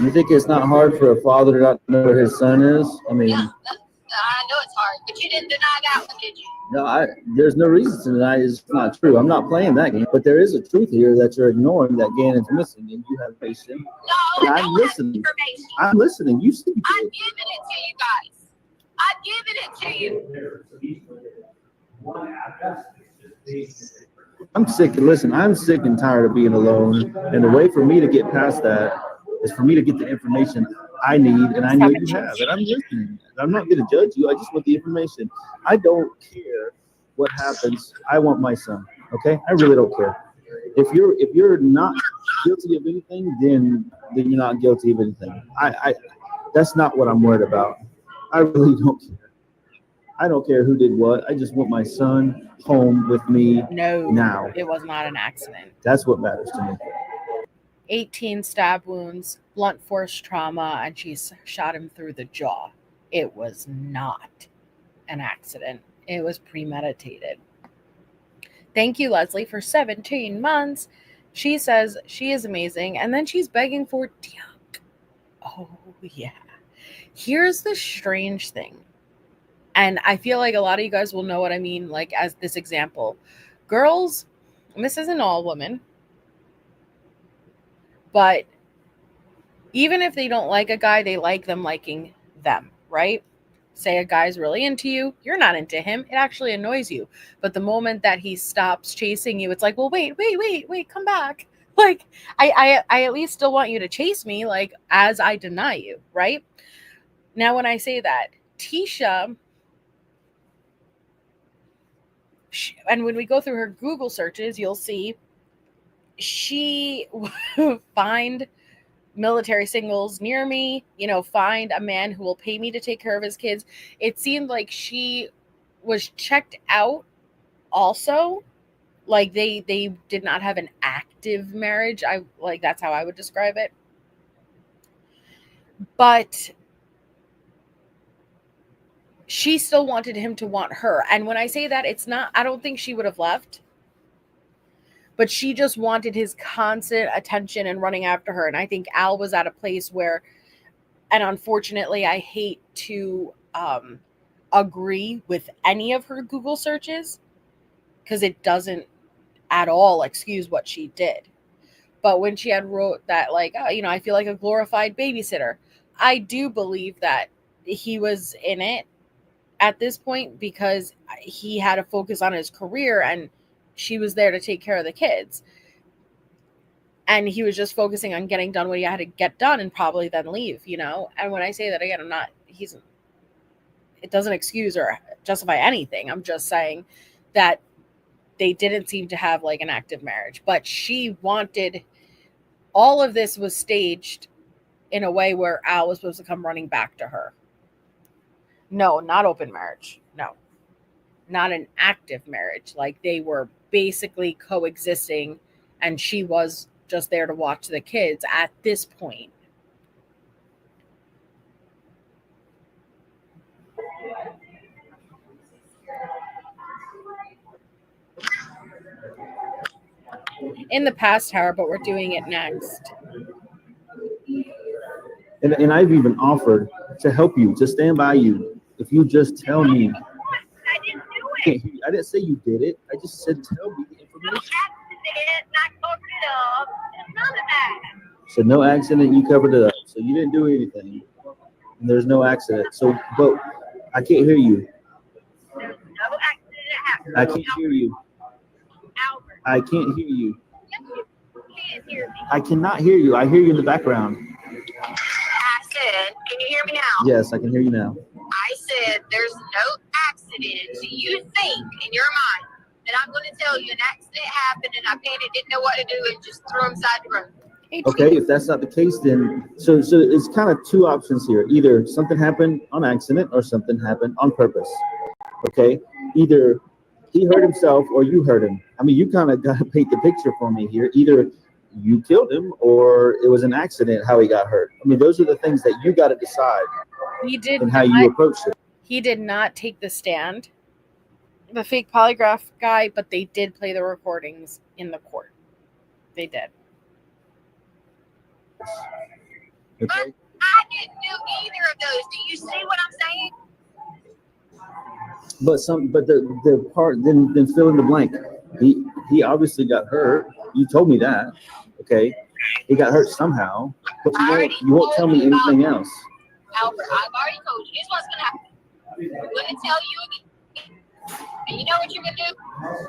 You think it's not hard for a father to not know where his son is? I mean, Yeah, I know it's hard, but you didn't deny that one, did you? no, there's no reason to deny it's not true. I'm not playing that game, but there is a truth here that you're ignoring, that Gannon's missing, and you have information. No, I'm listening. Information. I'm listening. You speak. I'm giving it to you guys. I'm giving it to you. I'm sick. Listen, I'm sick and tired of being alone, and the way for me to get past that is for me to get the information I need, and I know you have, and I'm listening. I'm not going to judge you. I just want the information. I don't care what happens. I want my son. Okay, I really don't care. If you're not guilty of anything, then you're not guilty of anything. I that's not what I'm worried about. I really don't care. I don't care who did what. I just want my son home with me now. It was not an accident. That's what matters to me. 18 stab wounds, blunt force trauma, and she shot him through the jaw. It was not an accident. It was premeditated. Thank you, Leslie, for 17 months. She says she is amazing, and then she's begging for Diak. Oh, yeah. Here's the strange thing. And I feel like a lot of you guys will know what I mean, like as this example. Girls, and this isn't all women, but even if they don't like a guy, they like them liking them, right? Say a guy's really into you, you're not into him. It actually annoys you. But the moment that he stops chasing you, it's like, well, wait, come back. Like, I at least still want you to chase me, like, as I deny you, right? Now, when I say that, Tisha, and when we go through her Google searches, you'll see she find military singles near me, find a man who will pay me to take care of his kids. It seemed like she was checked out also. Like they did not have an active marriage. That's how I would describe it. But she still wanted him to want her. And when I say that, it's not, I don't think she would have left. But she just wanted his constant attention and running after her. And I think Al was at a place where, and unfortunately, I hate to agree with any of her Google searches, because it doesn't at all excuse what she did. But when she had wrote that, like, oh, you know, I feel like a glorified babysitter, I do believe that he was in it at this point because he had to focus on his career and she was there to take care of the kids. And he was just focusing on getting done what he had to get done and probably then leave, you know? And when I say that again, it doesn't excuse or justify anything. I'm just saying that they didn't seem to have like an active marriage, but she wanted, all of this was staged in a way where Al was supposed to come running back to her. No, not open marriage. No, not an active marriage. Like they were basically coexisting and she was just there to watch the kids at this point. In the past, Tara, but we're doing it next. And I've even offered to help you, to stand by you, if you just tell me. I didn't do it. I didn't say you did it. I just said tell me the information. Accident, I covered it up. None of that. So no accident, you covered it up. So you didn't do anything. And there's no accident. So, but I can't hear you. There's no accident that happened. I can't hear you. Albert. I can't hear you. Yes, you can't hear me. I cannot hear you. I hear you in the background. I said, can you hear me now? Yes, I can hear you now. I said, there's no accident. So you think in your mind that I'm going to tell you an accident happened and I panicked, didn't know what to do, and just threw him side the road. Okay, if that's not the case, then so it's kind of two options here. Either something happened on accident or something happened on purpose. Okay, either he hurt himself or you hurt him. I mean, you kind of got to paint the picture for me here. Either you killed him or it was an accident how he got hurt. I mean, those are the things that you got to decide. He did and how you approach it. He did not take the stand, the fake polygraph guy, but they did play the recordings in the court. They did. But I didn't do either of those. Do you see what I'm saying? But the part then fill in the blank. He obviously got hurt. You told me that. Okay, he got hurt somehow. But you won't tell me anything else. Albert, I've already told you. This is what's going to happen. I'm going to tell you again. And you know what you're going to do?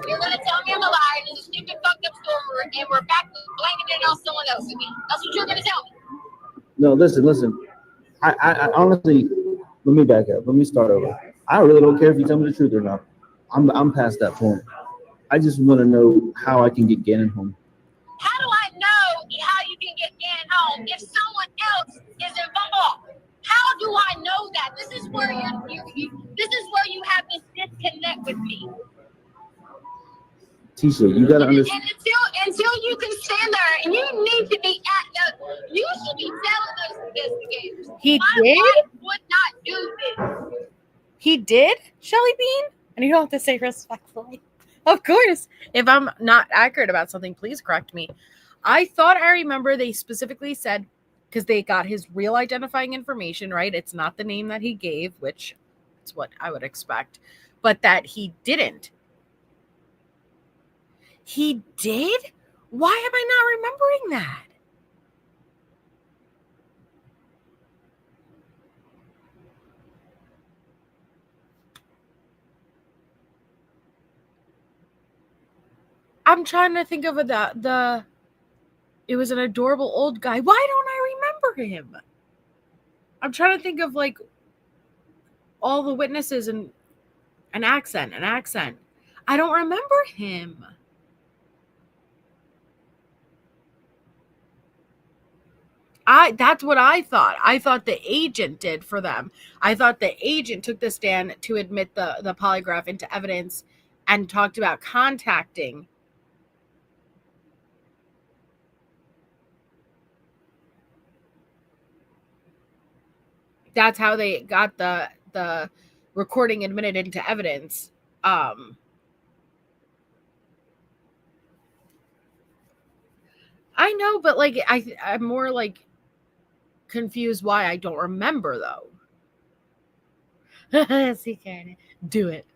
You're going to tell me I'm a liar and it's a stupid fucked up story and we're back to blaming it on someone else again. That's what you're going to tell me. No, listen. I honestly, let me back up. Let me start over. I really don't care if you tell me the truth or not. I'm past that point. I just want to know how I can get Gannon home. How do I know how you can get Gannon home if someone else is involved? How do I know that? This is where you have this disconnect with me. Tisha, you gotta understand. And until you can stand there, and you need to be you should be telling those investigators. He My did? wife would not do this. He did, Shelly Bean? And you don't have to say respectfully. Of course. If I'm not accurate about something, please correct me. I thought I remember they specifically said, because they got his real identifying information, right? It's not the name that he gave, which is what I would expect, but that he didn't. He did? Why am I not remembering that? I'm trying to think of it was an adorable old guy. Why don't I remember him? I'm trying to think of like all the witnesses and an accent. I don't remember him. That's what I thought. I thought the agent did for them. I thought the agent took the stand to admit the polygraph into evidence and talked about contacting. That's how they got the recording admitted into evidence. I know, but like I'm more like confused why I don't remember though. See, Karen, do it.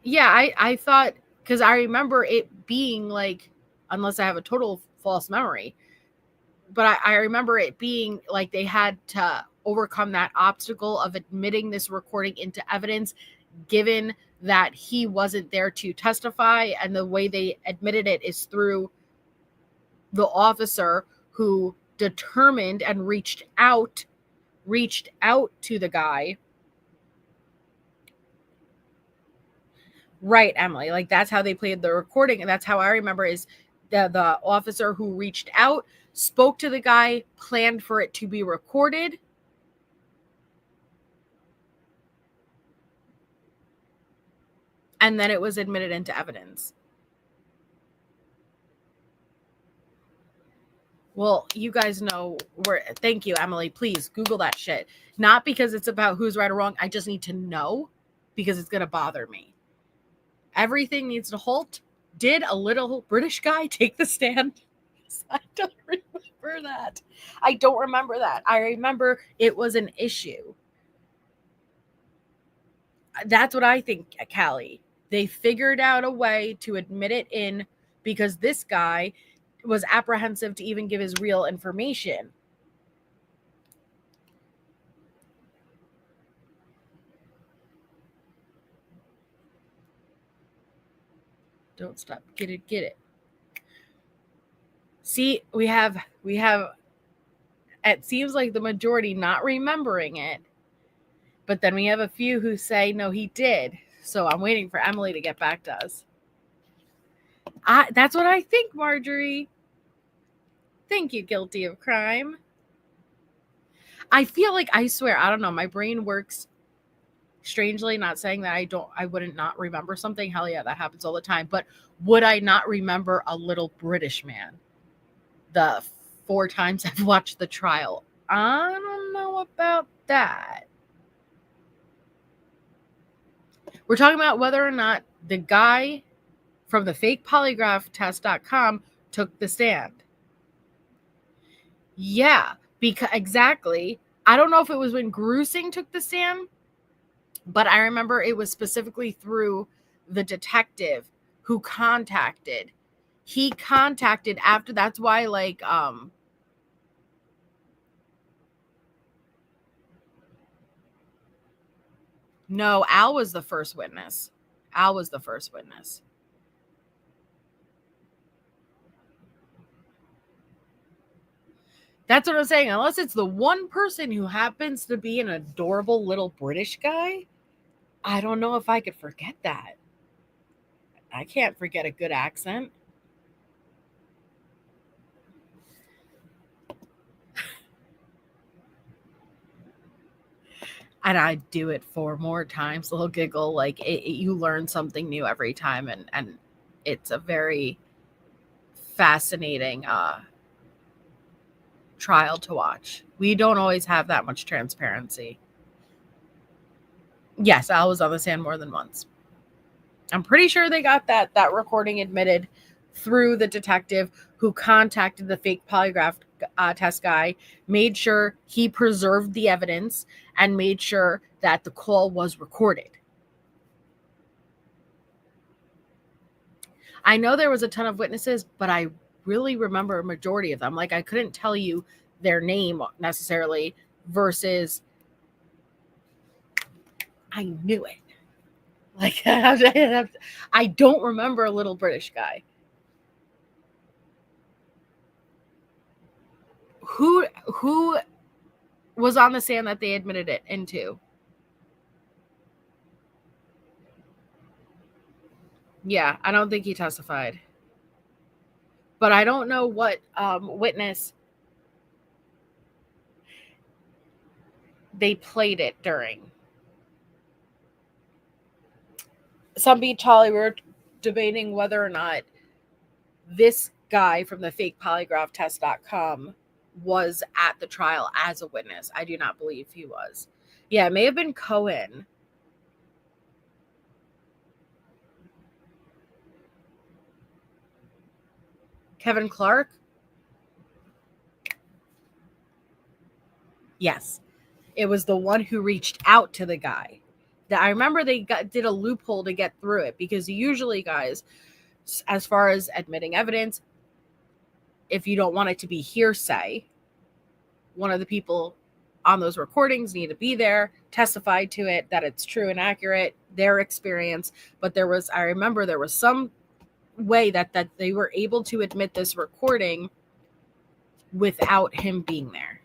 Yeah, I thought, because I remember it being like, unless I have a total false memory, but I remember it being like they had to overcome that obstacle of admitting this recording into evidence, given that he wasn't there to testify. And the way they admitted it is through the officer who determined and reached out to the guy. Right, Emily. Like, that's how they played the recording. And that's how I remember is the officer who reached out, spoke to the guy, planned for it to be recorded. And then it was admitted into evidence. Well, you guys know where. Thank you, Emily. Please Google that shit. Not because it's about who's right or wrong. I just need to know because it's going to bother me. Everything needs to halt. Did a little British guy take the stand? I don't remember that. I don't remember that. I remember it was an issue. That's what I think, Callie. They figured out a way to admit it in because this guy was apprehensive to even give his real information. Don't stop. Get it. See, we have it seems like the majority not remembering it. But then we have a few who say, no, he did. So I'm waiting for Emily to get back to us. That's what I think, Marjorie. Thank you, guilty of crime. I feel like, I swear, I don't know, my brain works strangely, not saying that I wouldn't not remember something. Hell yeah, that happens all the time. But would I not remember a little British man? The 4 times I've watched the trial. I don't know about that. We're talking about whether or not the guy from the fake polygraph test.com took the stand. Yeah, because exactly. I don't know if it was when Grusing took the stand, but I remember it was specifically through the detective who contacted. He contacted after. That's why, like, no, Al was the first witness. That's what I'm saying. Unless it's the one person who happens to be an adorable little British guy, I don't know if I could forget that. I can't forget a good accent. And I do it 4 more times, little giggle. Like, you learn something new every time. And it's a very fascinating trial to watch. We don't always have that much transparency. Yes, Al was on the stand more than once. I'm pretty sure they got that recording admitted through the detective who contacted the fake polygraph test guy, made sure he preserved the evidence, and made sure that the call was recorded. I know there was a ton of witnesses, but I really remember a majority of them. Like, I couldn't tell you their name necessarily versus I knew it. Like, I don't remember a little British guy. Who was on the stand that they admitted it into? Yeah, I don't think he testified. But I don't know what witness they played it during. Some beat Charlie, we were debating whether or not this guy from the fake polygraph test.com was at the trial as a witness. I do not believe he was. Yeah, it may have been Cohen. Kevin Clark? Yes. It was the one who reached out to the guy I remember they did a loophole to get through it, because usually, guys, as far as admitting evidence, if you don't want it to be hearsay, one of the people on those recordings need to be there, testify to it, that it's true and accurate, their experience. But I remember there was some way that they were able to admit this recording without him being there.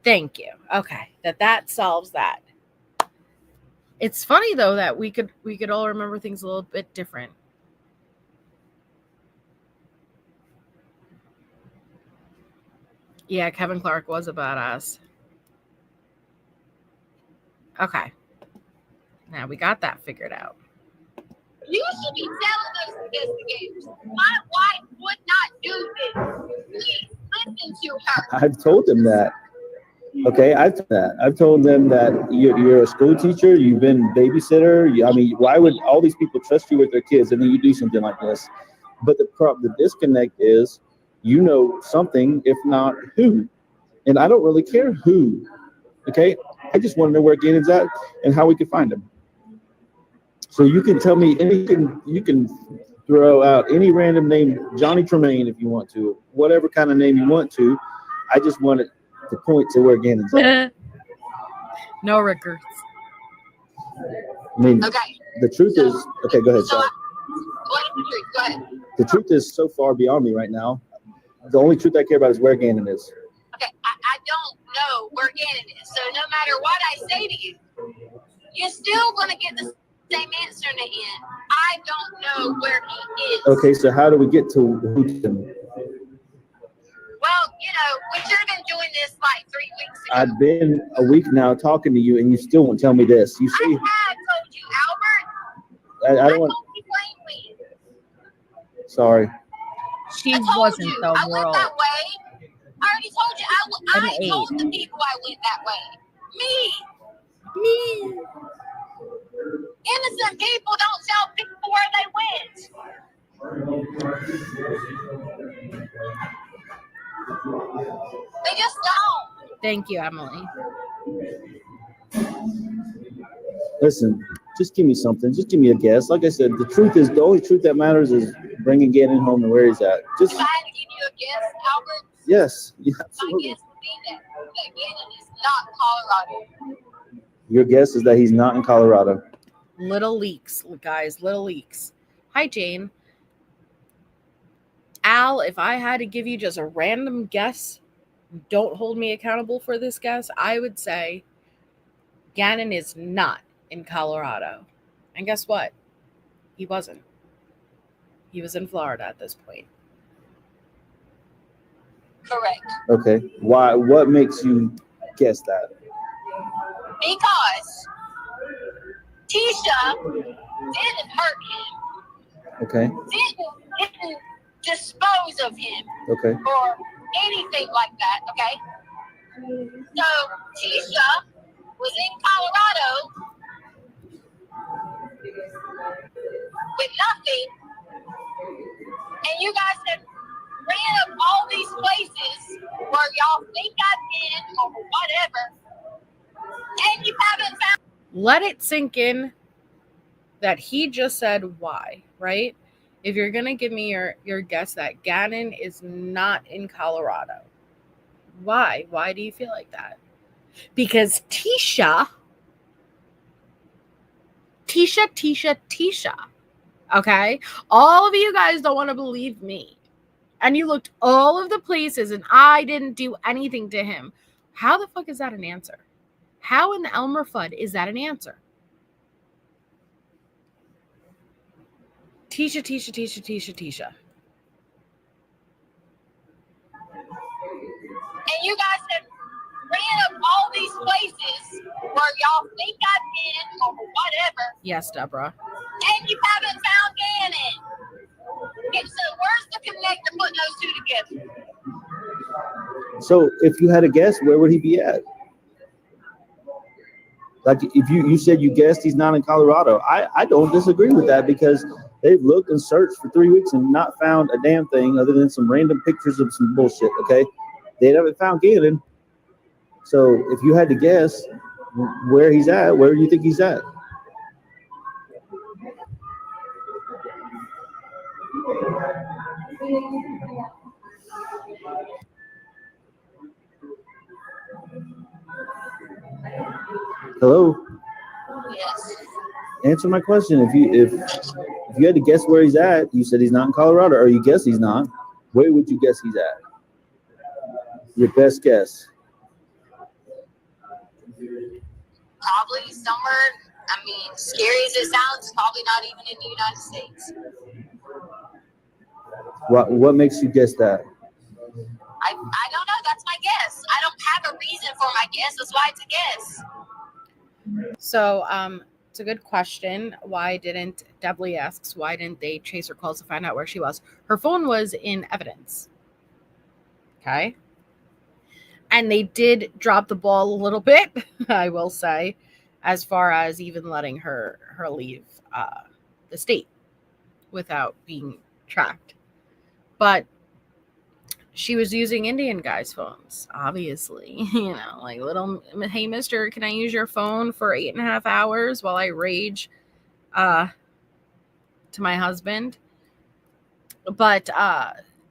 Thank you. Okay, that solves that. It's funny though that we could all remember things a little bit different. Yeah, Kevin Clark was a badass. Okay. Now we got that figured out. You should be telling those investigators, my wife would not do this. Please listen to her. I've told them that. Okay, I've told them that you're a school teacher, you've been babysitter. I mean, why would all these people trust you with their kids and then you do something like this? But the disconnect is, you know something, if not who. And I don't really care who. Okay, I just want to know where Gannon's at and how we can find him. So you can tell me anything. You can throw out any random name, Johnny Tremaine, if you want to, whatever kind of name you want to. I just want it to point to where Gannon's at. No records. I mean, Okay. The truth is, okay, go ahead. So, Sorry. what is the truth? Go ahead. The truth is so far beyond me right now. The only truth I care about is where Gannon is. Okay, I don't know where Gannon is. So no matter what I say to you, you're still going to get the same answer in the end. I don't know where he is. Okay, so how do we get to Houston? Well, we should have been doing this like 3 weeks ago. I've been a week now talking to you, and you still won't tell me this. You I see, have told you, Albert. I don't want. told you plainly. Sorry. She I told wasn't you, the I world. went that way. I already told you. I told the people I went that way. Me. Innocent people don't tell people where they went. They just don't. Thank you, Emily. Listen, just give me something. Just give me a guess. Like I said, the only truth that matters is bringing Gannon home and where he's at. Just. If I had to give you a guess, Albert. Yes. Yeah, My absolutely. guess would be that Gannon is not Colorado. Your guess is that he's not in Colorado. Little leaks, guys. Little leaks. Hi, Jane. Al, if I had to give you just a random guess, don't hold me accountable for this guess, I would say Gannon is not in Colorado. And guess what? He wasn't. He was in Florida at this point. Correct. Okay. Why? What makes you guess that? Because Tisha didn't hurt him. Okay. Didn't dispose of him. Okay. Or anything like that, okay? So Tisha was in Colorado with nothing, and you guys have ran up all these places where y'all think I've been or whatever, and you haven't found. Let it sink in that he just said why, right? If you're going to give me your guess that Gannon is not in Colorado, why? Why do you feel like that? Because Tisha, okay? All of you guys don't want to believe me. And you looked all of the places and I didn't do anything to him. How the fuck is that an answer? How in Elmer Fudd is that an answer? Tisha. And you guys have ran up all these places where y'all think I've been or whatever, Yes, Deborah. and you haven't found Gannon. Okay, so where's the connect to put those two together? So if you had a guess, where would he be at? Like if you said you guessed he's not in Colorado, I don't disagree with that because they've looked and searched for 3 weeks and not found a damn thing other than some random pictures of some bullshit, okay? They haven't found Gannon. So if you had to guess, Where he's at? Where do you think he's at? Hello. Yes. Answer my question. If you had to guess where he's at, you said he's not in Colorado, or you guess he's not. Where would you guess he's at? Your best guess. Probably somewhere, I mean, scary as it sounds, probably not even in the United States. What makes you guess that? I don't know. That's my guess. I don't have a reason for my guess. That's why it's a guess. So, it's a good question. Debbie asks, why didn't they trace her calls to find out where she was? Her phone was in evidence. Okay. And they did drop the ball a little bit, I will say, as far as even letting her leave the state without being tracked. But she was using Indian guys' phones, obviously. Like little, hey, mister, can I use your phone for 8.5 hours while I rage to my husband? But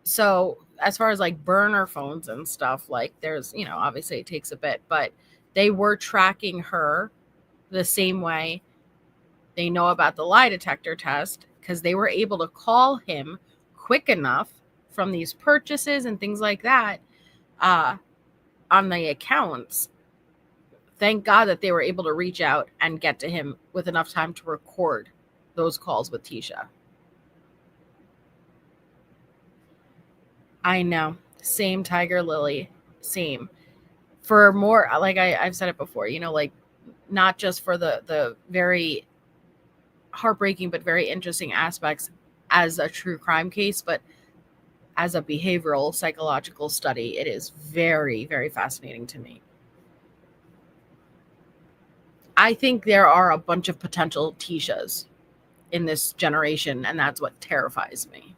so as far as like burner phones and stuff, like there's, obviously it takes a bit, but they were tracking her the same way they know about the lie detector test, because they were able to call him quick enough from these purchases and things like that on the accounts. Thank God that they were able to reach out and get to him with enough time to record those calls with Tisha. I know. Same, Tiger Lily. Same. For more, like I've said it before, like not just for the very heartbreaking but very interesting aspects as a true crime case, but as a behavioral psychological study, it is very, very fascinating to me. I think there are a bunch of potential Tishas in this generation, and that's what terrifies me.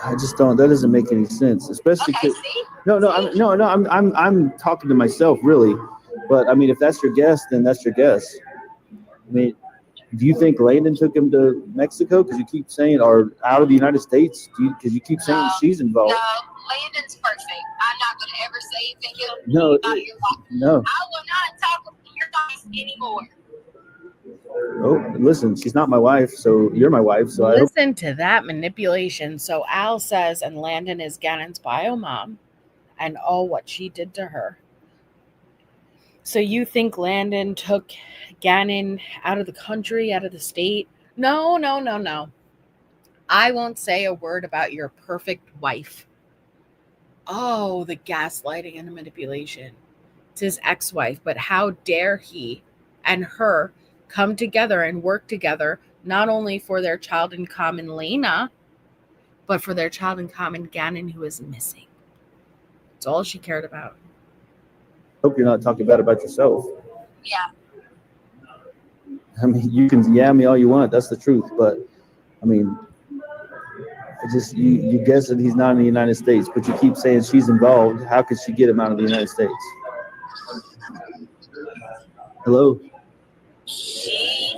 I just don't. That doesn't make any sense, especially. Okay, I'm talking to myself, really. But I mean, if that's your guess, then that's your guess. I mean, do you think Landon took him to Mexico? Because you keep saying, or out of the United States? Because you keep saying she's involved. No, Landon's perfect. I'm not going to ever say anything No, about your wife. no. I will not talk about your wife anymore. Oh, listen, she's not my wife, so you're my wife. So listen to that manipulation. So Al says, and Landon is Gannon's bio mom, and what she did to her. So you think Landon took Gannon out of the country, out of the state? No. I won't say a word about your perfect wife. Oh, the gaslighting and the manipulation. It's his ex-wife, but how dare he and her come together and work together, not only for their child in common, Lena, but for their child in common, Gannon, who is missing. It's all she cared about. Hope you're not talking bad about yourself. Yeah. I mean, you can me all you want. That's the truth. But, I mean, just you guess that he's not in the United States, but you keep saying she's involved. How could she get him out of the United States? Hello? I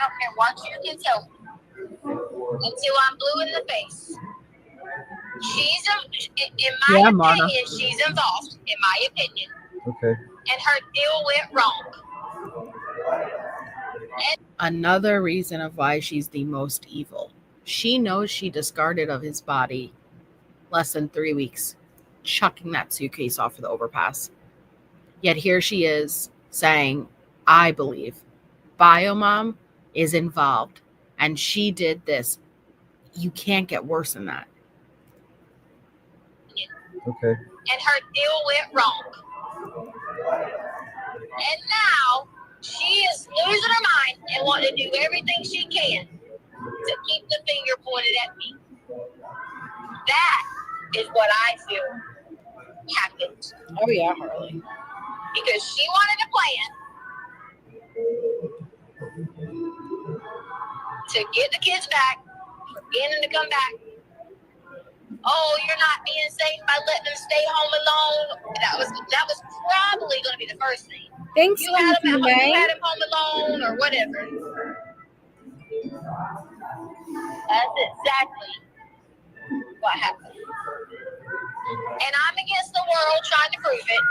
don't care what you can tell me until I'm blue in the face. In my opinion, she's involved, in my opinion. Okay. And her deal went wrong. Another reason of why she's the most evil. She knows she discarded of his body less than 3 weeks, chucking that suitcase off of the overpass. Yet here she is saying, I believe Biomom is involved and she did this. You can't get worse than that. Okay. And her deal went wrong. And now she is losing her mind and wanting to do everything she can to keep the finger pointed at me. That is what I feel happened. Oh yeah, Harley. Because she wanted a plan to get the kids back, for Gannon to come back, oh, you're not being safe by letting them stay home alone. That was probably going to be the first thing. Thanks, You had Lindsay him May. home alone or whatever. That's exactly what happened. And I'm against the world trying to prove it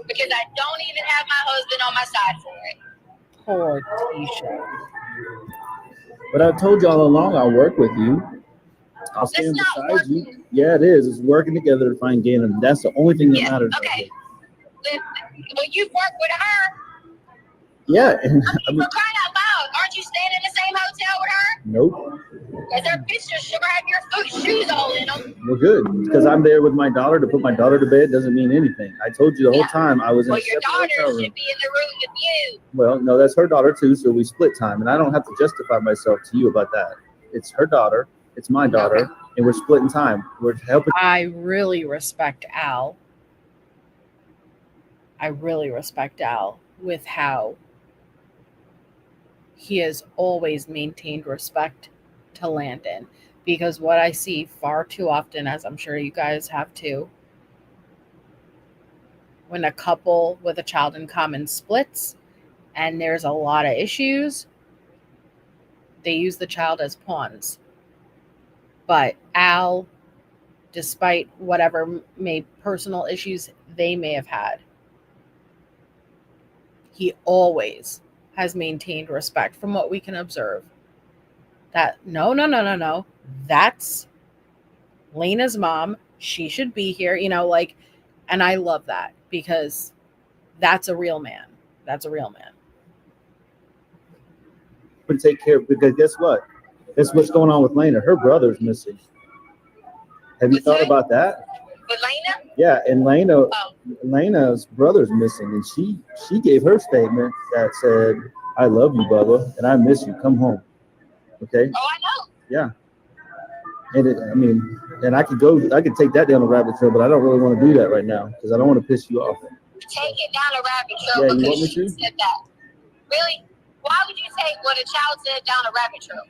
because I don't even have my husband on my side for it. Poor Tisha. But I've told you all along I'll work with you. I'll stand beside you. Yeah, it is. It's working together to find Gannon. That's the only thing that matters. Okay. Well, you've worked with her. Yeah. And, for crying out loud, aren't you staying in the same hotel with her? Nope. Because her pictures should have your shoes all in them. We're good. Because I'm there with my daughter to put my daughter to bed doesn't mean anything. I told you the whole time I was in a separate hotel room. Your daughter should be in the room with you. Well, no, that's her daughter too, so we split time. And I don't have to justify myself to you about that. It's her daughter. It's my daughter. And we're splitting time. We're helping. I really respect Al. I really respect Al with how he has always maintained respect to Landon, because what I see far too often, as I'm sure you guys have too, when a couple with a child in common splits and there's a lot of issues, they use the child as pawns. But Al, despite whatever personal issues they may have had, he always has maintained respect from what we can observe. That no. That's Lena's mom. She should be here, and I love that because that's a real man. That's a real man. But take care, because guess what? That's what's going on with Lena. Her brother's missing. Have you thought about that? With Lena? Yeah, and Lena's brother's missing, and she gave her statement that said, "I love you, Bubba, and I miss you. Come home." Okay. Oh, I know. Yeah. And I could take that down a rabbit trail, but I don't really want to do that right now because I don't want to piss you off. Take it down a rabbit trail. Yeah, you want me to? Said that. Really? Why would you take what a child said down a rabbit trail?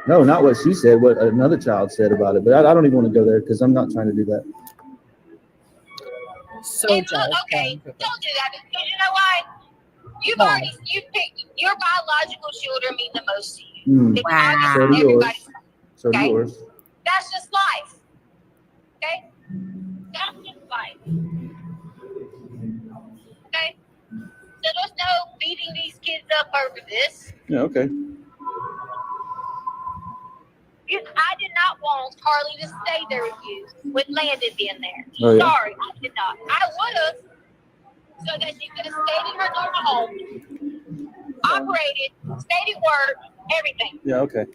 No, not what she said, what another child said about it. But I don't even want to go there because I'm not trying to do that. So and look, okay, don't do that because you know why? You picked your biological children mean the most to you. Wow. So do yours. So do yours. That's just life. Okay? That's just life. Okay? So there's no beating these kids up over this. Yeah, okay. I did not want Carly to stay there with you with Landon being there. Oh, yeah. Sorry, I did not. I would have, so that she could have stayed in her normal home, operated, stayed at work, everything. Yeah, okay.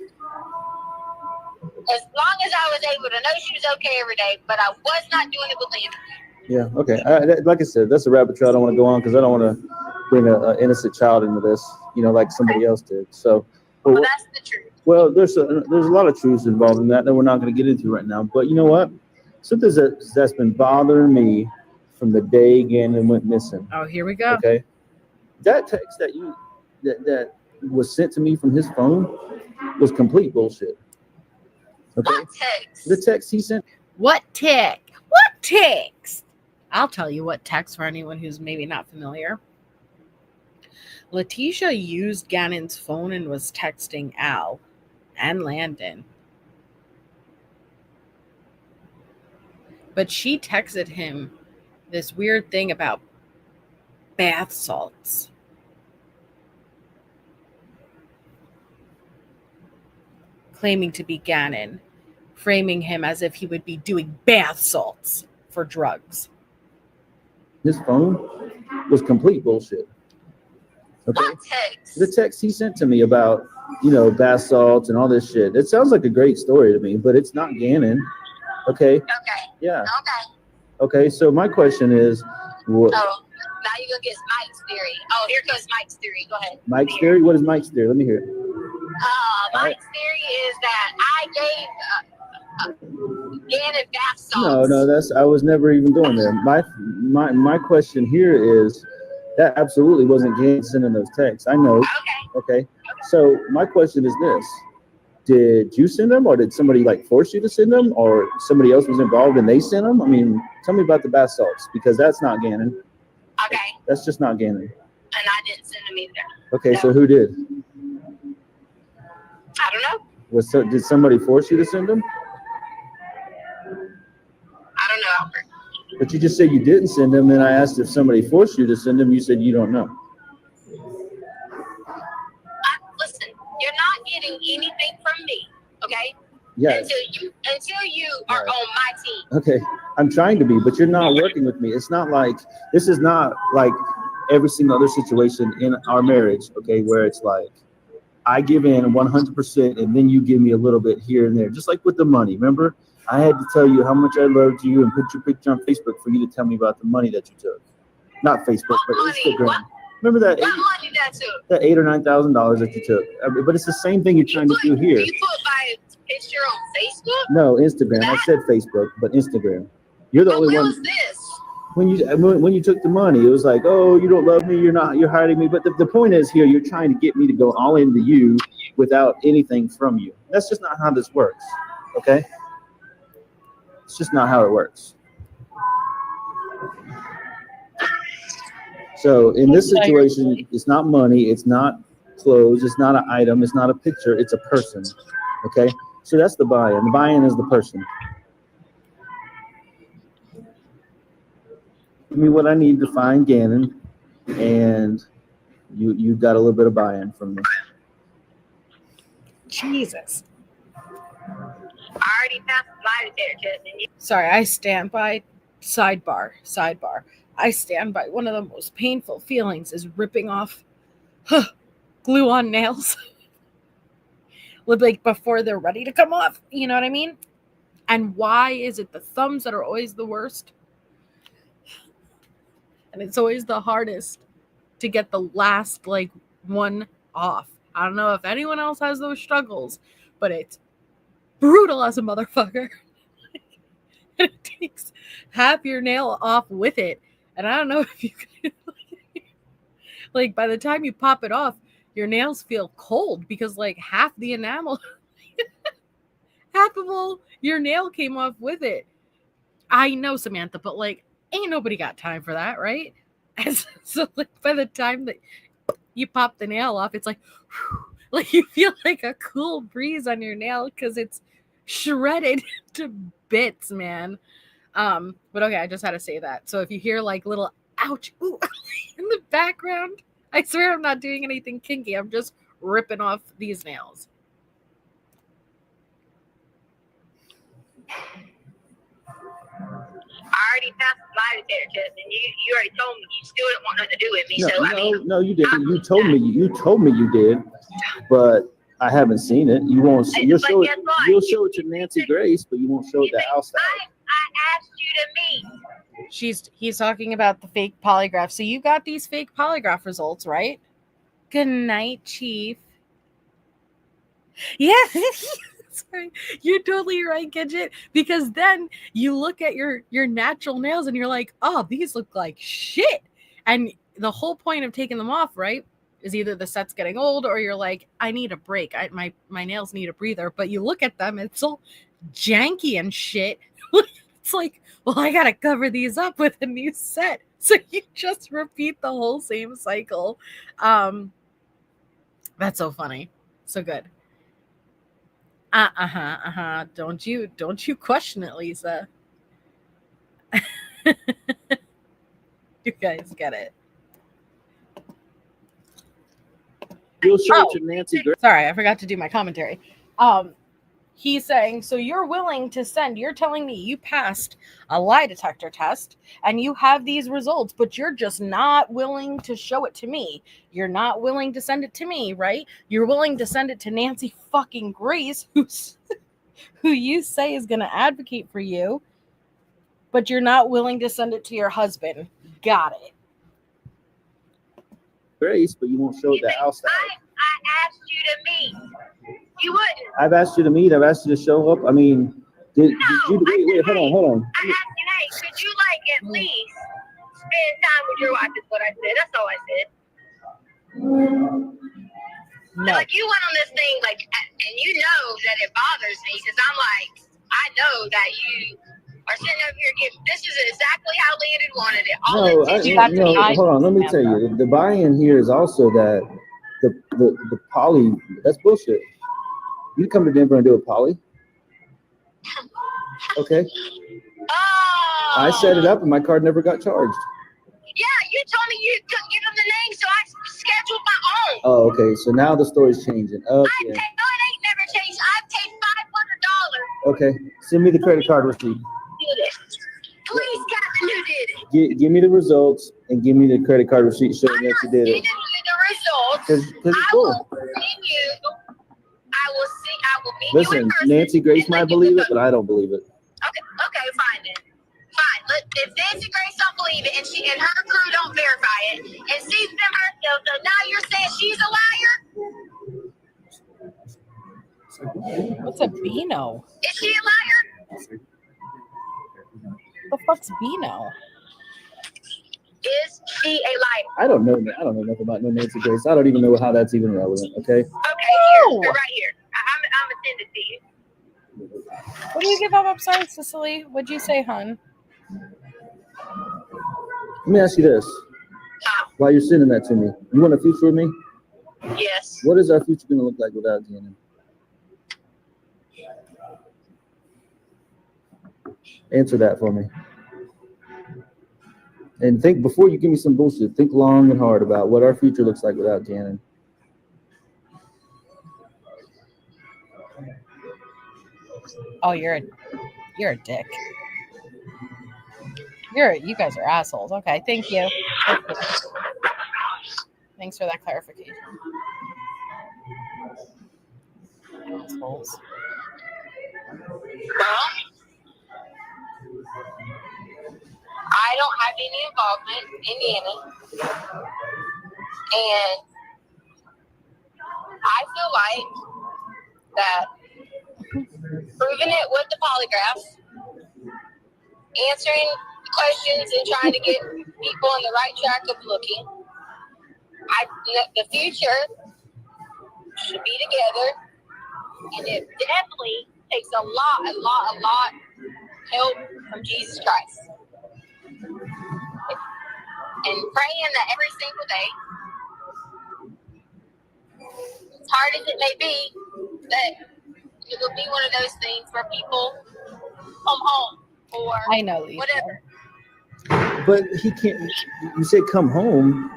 As long as I was able to know she was okay every day, but I was not doing it with Landon. Yeah, okay. Like I said, that's a rabbit trail I don't want to go on because I don't want to bring an innocent child into this, like somebody else did. So, well, that's the truth. Well, there's a lot of truths involved in that we're not going to get into right now. But you know what? Something that's been bothering me from the day Gannon went missing. Oh, here we go. Okay, that text that was sent to me from his phone was complete bullshit. Okay, what text? The text he sent. What text? What text? I'll tell you what text for anyone who's maybe not familiar. Leticia used Gannon's phone and was texting Al and Landon. But she texted him this weird thing about bath salts. Claiming to be Gannon, framing him as if he would be doing bath salts for drugs. His phone was complete bullshit. Okay. What text? The text he sent to me about, bath salts and all this shit. It sounds like a great story to me, but it's not Gannon. Okay. Okay. Yeah. Okay. So my question is, what? Oh, now you're gonna get Mike's theory. Oh, here goes Mike's theory. Go ahead. Mike's theory? What is Mike's theory? Let me hear it. Mike's theory is that I gave Gannon bath salts. No, I was never even going there. My question here is, that absolutely wasn't Gannon sending those texts. I know. Okay. So my question is this: Did you send them, or did somebody like force you to send them, or somebody else was involved and they sent them? I mean, tell me about the bath salts, because that's not Gannon. Okay. That's just not Gannon. And I didn't send them either. Okay, No. so who did? I don't know. Did somebody force you to send them? I don't know, Albert. But you just said you didn't send them, and I asked if somebody forced you to send them. You said you don't know. Listen, you're not getting anything from me, okay? Yeah. Until you are on my team. Okay, I'm trying to be, but you're not working with me. It's not like, this is not like every single other situation in our marriage, okay, where it's like, I give in 100% and then you give me a little bit here and there. Just like with the money, remember? I had to tell you how much I loved you and put your picture on Facebook for you to tell me about the money that you took. Not Facebook, but Instagram. Remember that? What money that took? That $8,000 or $9,000 that you took. But it's the same thing you're trying to do here. You put my picture on Facebook? No, Instagram. I said Facebook, but Instagram. You're the only one. When was this? When you took the money, it was like, oh, you don't love me, you're hiding me. But the point is here, you're trying to get me to go all into you without anything from you. That's just not how this works, okay? It's just not how it works. So in this situation, it's not money, it's not clothes, it's not an item, it's not a picture, it's a person, okay? So that's the buy-in. The buy-in is the person. Give me what I need to find Gannon, and you got a little bit of buy-in from me. Jesus. I already passed the lie detector test. Sorry, I stand by sidebar. I stand by one of the most painful feelings is ripping off glue on nails. Like before they're ready to come off. You know what I mean? And why is it the thumbs that are always the worst? And it's always the hardest to get the last like one off. I don't know if anyone else has those struggles, but it's brutal as a motherfucker. And it takes half your nail off with it. And I don't know if you can, like by the time you pop it off, your nails feel cold because like half the enamel, half of all your nail came off with it. I know, Samantha, but like ain't nobody got time for that, right? And so like by the time that you pop the nail off, it's like, whew, like you feel like a cool breeze on your nail because it's shredded to bits, man. But okay, I just had to say that. So if you hear like little ouch ooh, in the background, I swear I'm not doing anything kinky. I'm just ripping off these nails. I already passed the lie detector test, and you already told me you still didn't want nothing to do with me. No, you didn't. You told me you did, but I haven't seen it. You won't see. You'll show it. You'll show it to Nancy Grace, but you won't show it to AlStauch. I asked you to meet. He's talking about the fake polygraph. So you got these fake polygraph results, right? Good night, Chief. Yeah. Sorry. You're totally right, Gidget. Because then you look at your natural nails and you're like, oh, these look like shit. And the whole point of taking them off, right, is either the set's getting old or you're like, I need a break. My nails need a breather. But you look at them, it's all janky and shit. It's like, well, I got to cover these up with a new set. So you just repeat the whole same cycle. That's so funny. So good. Don't you question it, Lisa. You guys get it. You'll show it to Nancy Grace. Sorry, I forgot to do my commentary. He's saying, so you're willing to send, you're telling me you passed a lie detector test and you have these results, but you're just not willing to show it to me. You're not willing to send it to me, right? You're willing to send it to Nancy fucking Grace, who you say is going to advocate for you, but you're not willing to send it to your husband. Got it. Grace, but you won't show it to AlStauch. I asked you to meet. You wouldn't. I've asked you to meet. I've asked you to show up. I mean, did you? Wait, hold on. I asked you, hey, could you at least spend time with your wife? Is what I said. That's all I said. No. You went on this thing and that it bothers me because I'm like, I know that you are sitting over here giving. This is exactly how Landon wanted it. All No, hold on. Let me tell you. The buy-in here is also that the poly. That's bullshit. You come to Denver and do a poly. Okay. Oh. I set it up and my card never got charged. Yeah, you told me you couldn't give them the name, so I scheduled my own. Oh, okay. So now the story's changing. Okay. No, it ain't never changed. I've paid $500. Okay. Send me the credit card receipt. Do this. Please, Captain, who did it? Give me the results and give me the credit card receipt showing that you did it. I'm not sending you the results. I will send you. I will meet Listen, you in person. Nancy Grace might believe it, but I don't believe it. Okay, fine then. Fine. Look, if Nancy Grace don't believe it and her crew don't verify it and sees them herself, so now you're saying she's a liar? What's a Beano? Is she a liar? The fuck's Beano? Is she a liar? I don't know nothing about no Nancy Grace. I don't even know how that's even relevant. Okay. Okay, here, right here. I'm gonna send it to you. What do you give up? I'm sorry, Cicely. What'd you say, hun? Let me ask you this. While you're sending that to me, you want a future with me? Yes. What is our future going to look like without Gannon? Answer that for me. And think, before you give me some bullshit, think long and hard about what our future looks like without Gannon. Oh, you're a dick. You guys are assholes. Okay, thank you. Thanks for that clarification. Assholes. Well, I don't have any involvement in Gannon. And I feel like that proving it with the polygraph, answering questions and trying to get people on the right track of looking, the future should be together. And it definitely takes a lot help from Jesus Christ. And praying that every single day, as hard as it may be, that it will be one of those things where people come home or I know, Lisa. whatever. But he can't. You say come home.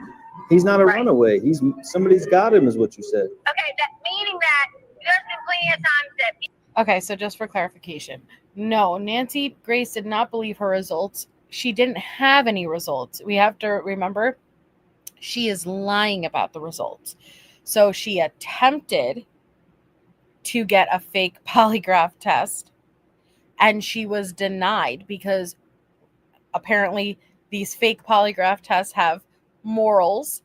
He's not a runaway. Somebody's got him, is what you said. Okay, that meaning that there's been plenty of times that. Okay, so just for clarification, no, Nancy Grace did not believe her results. She didn't have any results. We have to remember she is lying about the results. So she attempted to get a fake polygraph test and she was denied because apparently these fake polygraph tests have morals,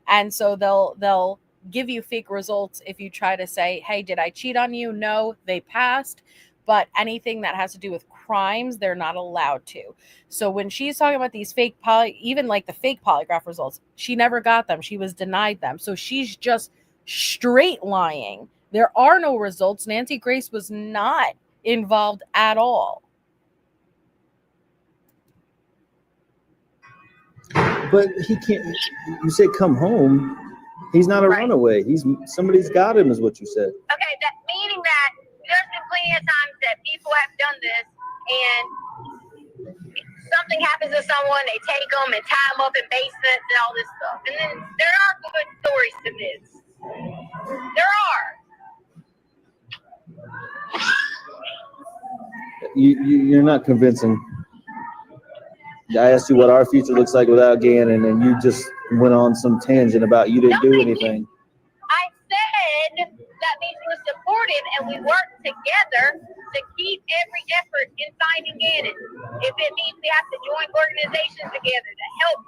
and so they'll give you fake results if you try to say, hey, did I cheat on you? No, they passed. But anything that has to do with crimes, they're not allowed to. So when she's talking about these fake even like the fake polygraph results, she never got them. She was denied them. So she's just straight lying. There are no results. Nancy Grace was not involved at all. But he can't. You say come home. He's not a runaway. Somebody's got him, is what you said. Okay, that meaning that there's been plenty of times that people have done this, and something happens to someone, they take them and tie them up in basements and all this stuff. And then there are good stories to this. There are. You're not convincing. I asked you what our future looks like without Gannon, and you just went on some tangent about you didn't do anything. I said that means we're supportive and we work together to keep every effort in finding Gannon. If it means we have to join organizations together to help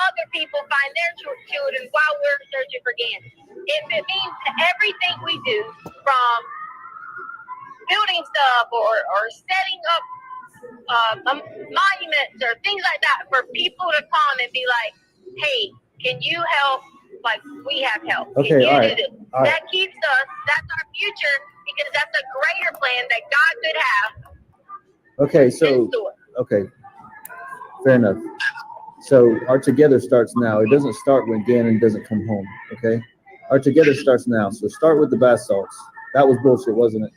other people find their children while we're searching for Gannon. If it means that everything we do, from building stuff or setting up monuments or things like that, for people to come and be like, hey, can you help? Like, we have help. Okay, all right. That keeps us, that's our future, because that's a greater plan that God could have. Okay, so okay, fair enough. So our together starts now. It doesn't start when Gannon doesn't come home. Okay, our together starts now. So start with the bath salts. That was bullshit, wasn't it?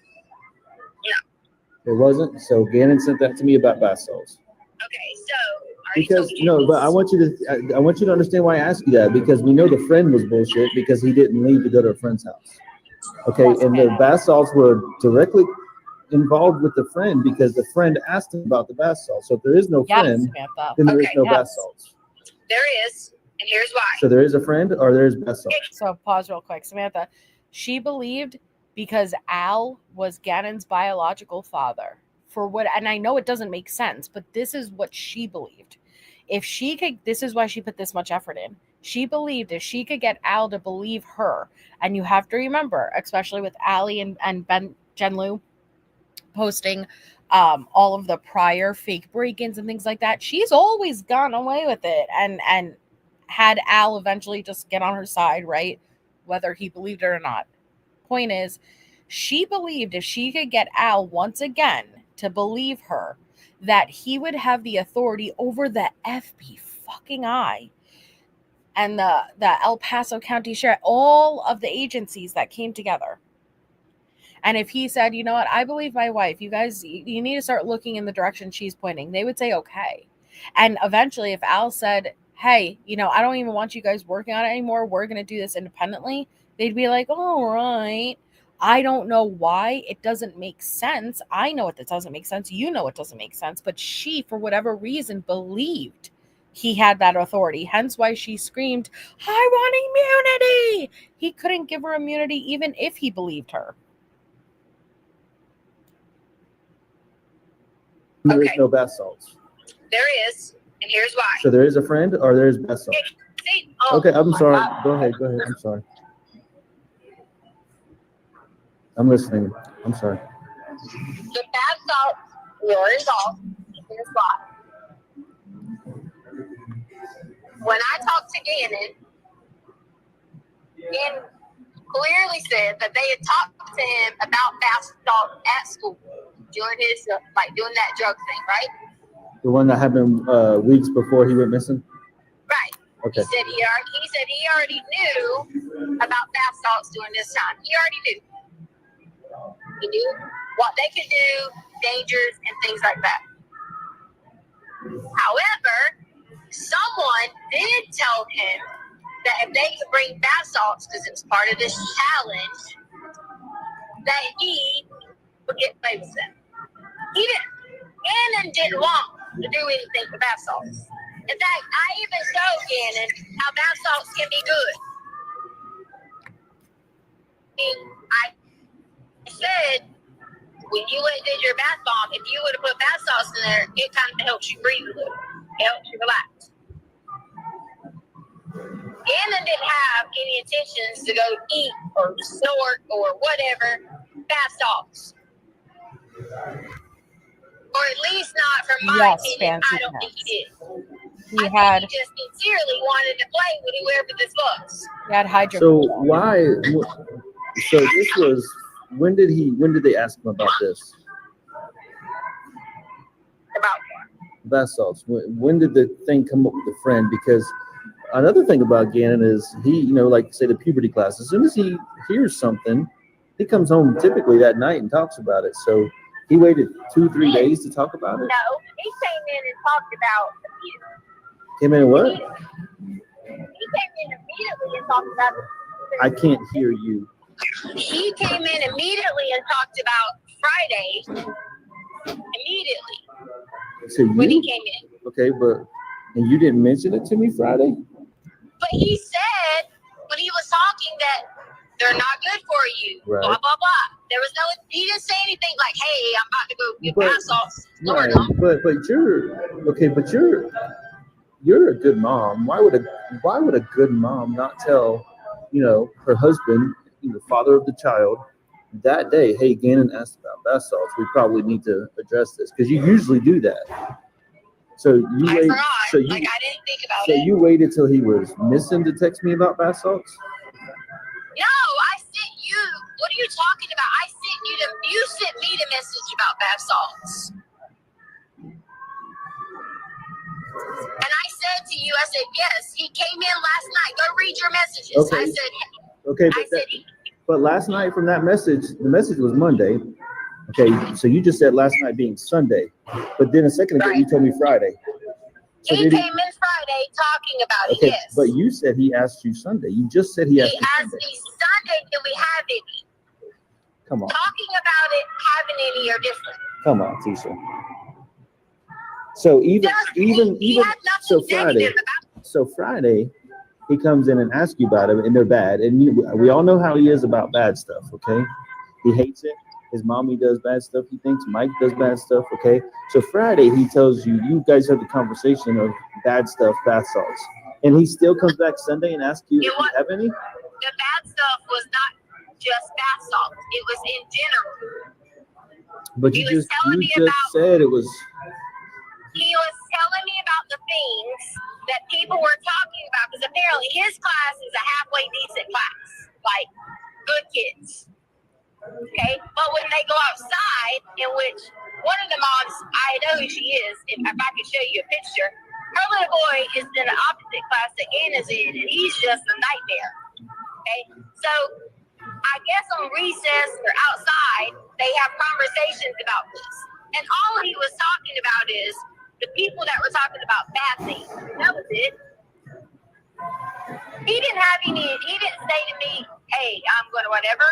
Yeah. It wasn't. So Gannon sent that to me about bath salts. Okay, so Because no, but I want you to understand why I asked you that, because we know the friend was bullshit because he didn't leave to go to a friend's house. Okay, and the bath salts were directly involved with the friend because the friend asked him about the bath salts. So if there is no friend, then there is no bath salts. there is, and here's why. So there is a friend or there is bath salts. So pause real quick. Samantha, she believed because Al was Gannon's biological father. For what, and I know it doesn't make sense, but this is what she believed. If she could, this is why she put this much effort in. She believed if she could get Al to believe her, and you have to remember, especially with Allie and Ben Jenlu posting all of the prior fake break-ins and things like that, she's always gone away with it and had Al eventually just get on her side, right? Whether he believed it or not. Point is, she believed if she could get Al once again to believe her, that he would have the authority over the FBI and the El Paso County Sheriff, all of the agencies that came together. And if he said, you know what, I believe my wife, you guys, you need to start looking in the direction she's pointing, they would say, okay. And eventually, if Al said, hey, you know, I don't even want you guys working on it anymore, we're going to do this independently, they'd be like, all right. I don't know why it doesn't make sense. I know it doesn't make sense. You know it doesn't make sense. But she, for whatever reason, believed he had that authority. Hence why she screamed, I want immunity. He couldn't give her immunity even if he believed her. There is no bath salts. There is, and here's why. So there is a friend or there is bath salts. See, Okay, I'm sorry. Go ahead. I'm sorry. I'm listening. I'm sorry. The bath salts were involved. Here's why. When I talked to Gannon, Gannon clearly said that they had talked to him about bath salts at school during his doing that drug thing, right? The one that happened weeks before he went missing? Right. Okay. He said he already knew about bath salts during this time. He already knew. He knew what they could do, dangers, and things like that. However, someone did tell him that if they could bring bath salts, because it was part of this challenge, that he would get away with it. He didn't. Gannon didn't want to do anything with bath salts. In fact, I even showed Gannon how bath salts can be good. I said, when you did your bath bomb, if you would have put bath salts in there, it kind of helps you breathe a little. It helps you relax. Gannon didn't have any intentions to go eat or snort or whatever bath salts. Or at least not from my opinion. I don't think he did. He had just sincerely wanted to play with whoever this was. He had hydro. So why? So this was. When did they ask him about this? About what? Bath salts. When did the thing come up with the friend? Because another thing about Gannon is he, like say the puberty class. As soon as he hears something, he comes home typically that night and talks about it. So he waited 2-3 days to talk about it. No, he came in and talked about it. Came in and what? He came in immediately and talked about it. I can't hear you. He came in immediately and talked about Friday. Immediately. So when he came in. Okay, and you didn't mention it to me Friday? But he said when he was talking that they're not good for you. Right. Blah blah blah. There was no. He didn't say anything like, "Hey, I'm about to go get bath salts." Right. But you're a good mom. Why would a good mom not tell, her husband, the father of the child, that day, hey, Gannon asked about bath salts. We probably need to address this, because you usually do that. So you I wait. forgot. So I didn't think about so it. you waited till he was missing to text me about bath salts? No, I sent you What are you talking about? You sent me the message about bath salts. And I said to you, I said, yes, he came in last night. Go read your messages. Okay. I said, Okay, but last night from that message, the message was Monday. Okay, so you just said last night being Sunday, but then a second ago you told me Friday. So he came in Friday talking about okay, it, yes. but you said he asked you Sunday. You just said he asked you asked Sunday. me Sunday, do we have any? Come on. Talking about it, having any are different. Come on, Tisha. So even so Friday, he comes in and asks you about it, and they're bad. And we all know how he is about bad stuff, okay? He hates it. His mommy does bad stuff. He thinks Mike does bad stuff, okay? So Friday, he tells you, you guys have the conversation of bad stuff, bath salts. And he still comes back Sunday and asks you if you have any? The bad stuff was not just bath salts. It was in general. But you just said it was. He was telling me about the things that people were talking about, because apparently his class is a halfway decent class, like good kids. Okay, but when they go outside, in which one of the moms, I know who she is, if I could show you a picture, her little boy is in the opposite class that Gannon's in, and he's just a nightmare. Okay, so I guess on recess or outside, they have conversations about this. And all he was talking about is the people that were talking about bad things. That was it. He didn't say to me, hey, I'm going to whatever.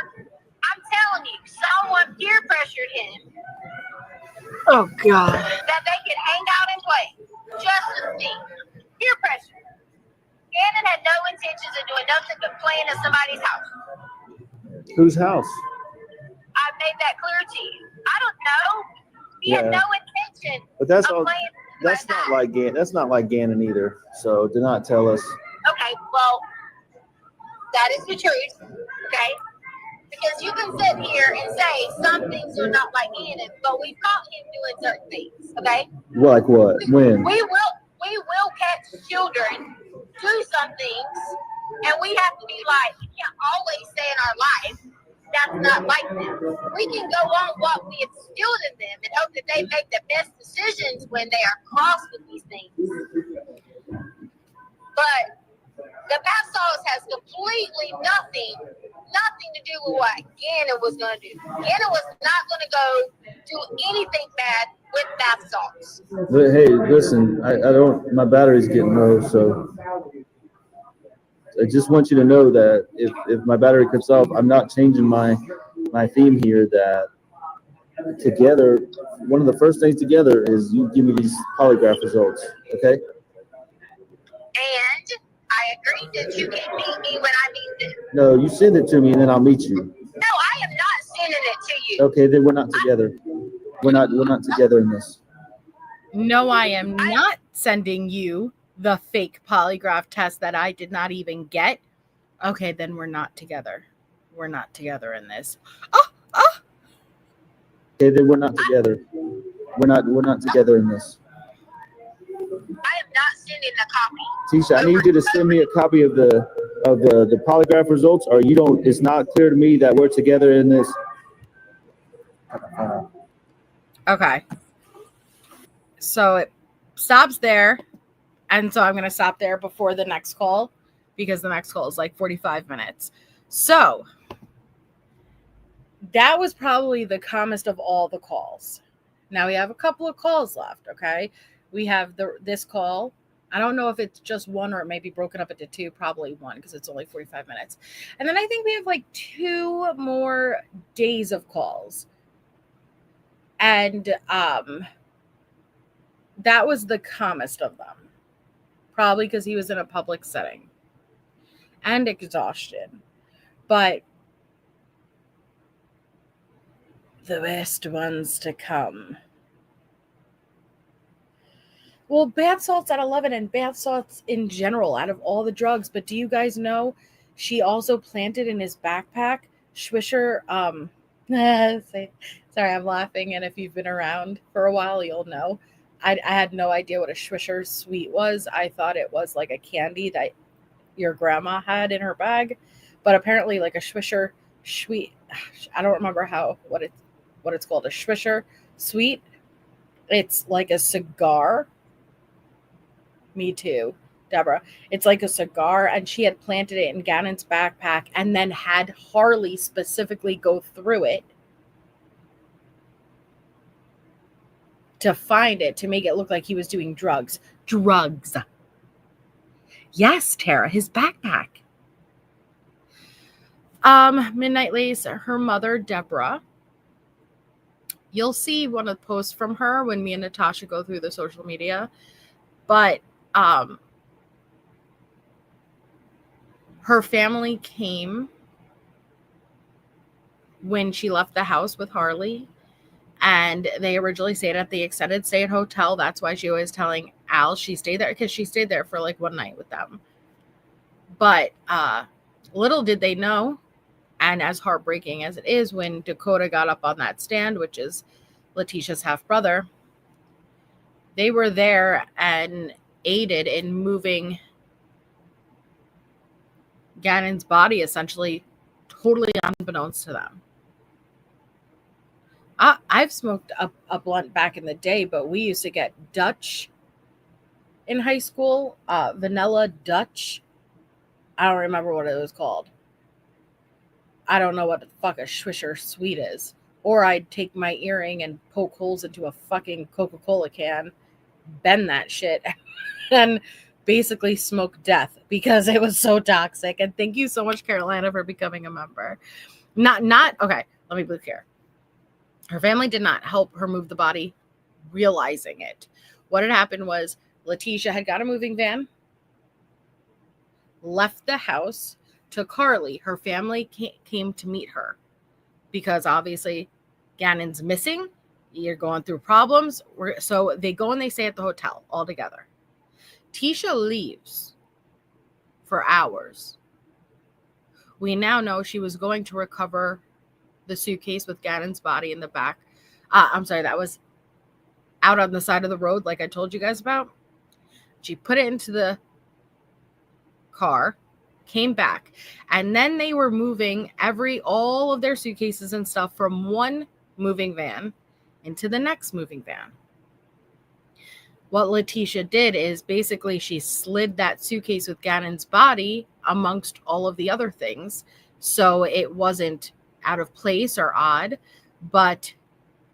I'm telling you, someone peer pressured him. Oh, God. That they could hang out and play. Just to see. Peer pressure. Gannon had no intentions of doing nothing but playing at somebody's house. Whose house? I've made that clear to you. I don't know. He had no intention. But that's of all. playing. That's not like Gannon. That's not like Gannon either. So do not tell us. Okay, well, that is the truth. Okay, because you can sit here and say some things are not like Gannon, but we've caught him doing certain things. Okay. Like what? When? We will catch children do some things, and we have to be like, we can't always say in our life that's not like them. We can go on what we instilled in them and hope that they make the best decisions when they are crossed with these things. But the bath salts has completely nothing to do with what Gannon was going to do. Gannon was not going to go do anything bad with bath salts. But hey, listen, I don't. My battery's getting low, so I just want you to know that if my battery cuts off, I'm not changing my theme here. That together, one of the first things together is you give me these polygraph results, okay? And I agree that you can meet me when I meet them. No, you send it to me and then I'll meet you. No, I am not sending it to you. Okay, then we're not together. We're not together in this. No, I am not sending you the fake polygraph test that I did not even get. Okay, then we're not together. We're not together in this. Okay, then we're not together. We're not together in this. I am not sending the copy. Tisha, I need you to send me a copy of the polygraph results, or you don't. It's not clear to me that we're together in this. Okay. So it stops there. And so I'm going to stop there before the next call because the next call is like 45 minutes. So that was probably the calmest of all the calls. Now we have a couple of calls left, okay? We have this call. I don't know if it's just one or it may be broken up into two, probably one because it's only 45 minutes. And then I think we have like 2 more days of calls. And that was the calmest of them. Probably because he was in a public setting and exhaustion. But the best ones to come. Well, bath salts at 11 and bath salts in general out of all the drugs. But do you guys know she also planted in his backpack Swisher? Sorry, I'm laughing. And if you've been around for a while, you'll know. I had no idea what a Swisher sweet was. I thought it was like a candy that your grandma had in her bag. But apparently like a Swisher sweet I don't remember what it's called, a Swisher sweet. It's like a cigar. Me too, Deborah. It's like a cigar, and she had planted it in Gannon's backpack and then had Harley specifically go through it to find it, to make it look like he was doing drugs. Drugs. Yes, Tara, his backpack. Midnight Lace, her mother, Deborah. You'll see one of the posts from her when me and Natasha go through the social media. But her family came when she left the house with Harley, and they originally stayed at the extended stay at hotel. That's why she was telling Al she stayed there, because she stayed there for like one night with them. But little did they know, and as heartbreaking as it is, when Dakota got up on that stand, which is Leticia's half brother, they were there and aided in moving Gannon's body, essentially totally unbeknownst to them. I've smoked a blunt back in the day, but we used to get Dutch in high school, vanilla Dutch. I don't remember what it was called. I don't know what the fuck a Swisher sweet is. Or I'd take my earring and poke holes into a fucking Coca-Cola can, bend that shit, and basically smoke death because it was so toxic. And thank you so much, Carolina, for becoming a member. Okay, let me be clear. Her family did not help her move the body, realizing it. What had happened was Leticia had got a moving van, left the house, took Harley. Her family came to meet her because obviously Gannon's missing. You're going through problems. So they go and they stay at the hotel all together. Tisha leaves for hours. We now know she was going to recover the suitcase with Gannon's body in the back. I'm sorry, that was out on the side of the road, like I told you guys about. She put it into the car, came back, and then they were moving all of their suitcases and stuff from one moving van into the next moving van. What Leticia did is basically she slid that suitcase with Gannon's body amongst all of the other things, so it wasn't out of place or odd. But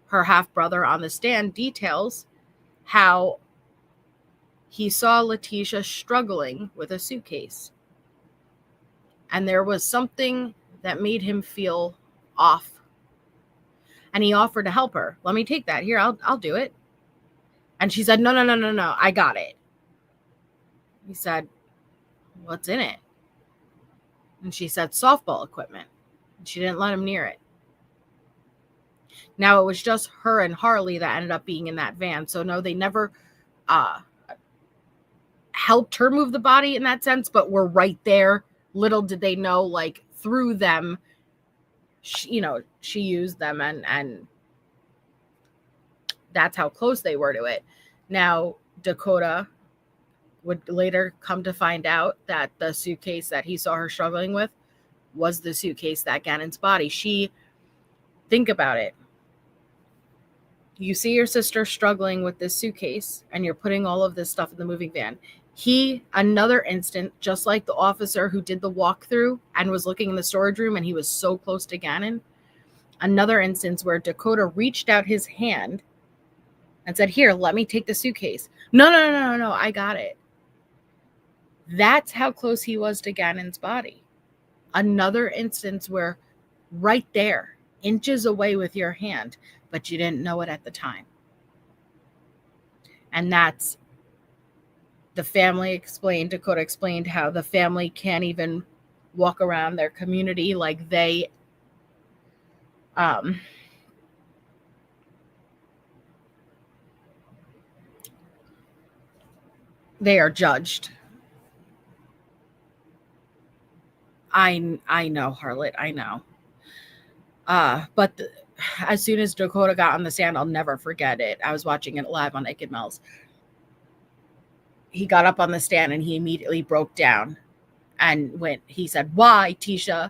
her half-brother on the stand details how he saw Leticia struggling with a suitcase, and there was something that made him feel off, and he offered to help her. Let me take that. Here, I'll do it. And she said, no, I got it. He said, what's in it? And she said, softball equipment. And she didn't let him near it. Now, it was just her and Harley that ended up being in that van. So no, they never helped her move the body in that sense, but were right there. Little did they know, like, through them, she used them, and that's how close they were to it. Now, Dakota would later come to find out that the suitcase that he saw her struggling with was the suitcase that Gannon's body. Think about it. You see your sister struggling with this suitcase, and you're putting all of this stuff in the moving van. Another instant, just like the officer who did the walkthrough and was looking in the storage room, and he was so close to Gannon. Another instance where Dakota reached out his hand and said, here, let me take the suitcase. No, I got it. That's how close he was to Gannon's body. Another instance where right there, inches away with your hand, but you didn't know it at the time. And that's, the family explained, Dakota explained how the family can't even walk around their community like they are judged. I know, Harlot, I know. But as soon as Dakota got on the stand, I'll never forget it. I was watching it live on Naked Mel's. He got up on the stand and he immediately broke down and he said, why, Tisha?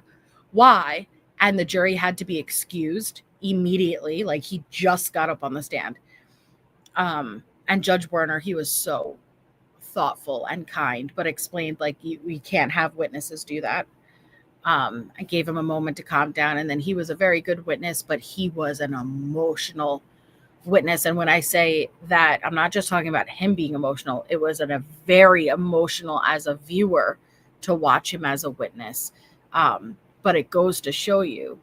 Why? and the jury had to be excused immediately. Like, he just got up on the stand. And Judge Werner, he was so thoughtful and kind, but explained, like, we can't have witnesses do that. I gave him a moment to calm down, and then he was a very good witness, but he was an emotional witness. And when I say that, I'm not just talking about him being emotional. It was a very emotional as a viewer to watch him as a witness. But it goes to show you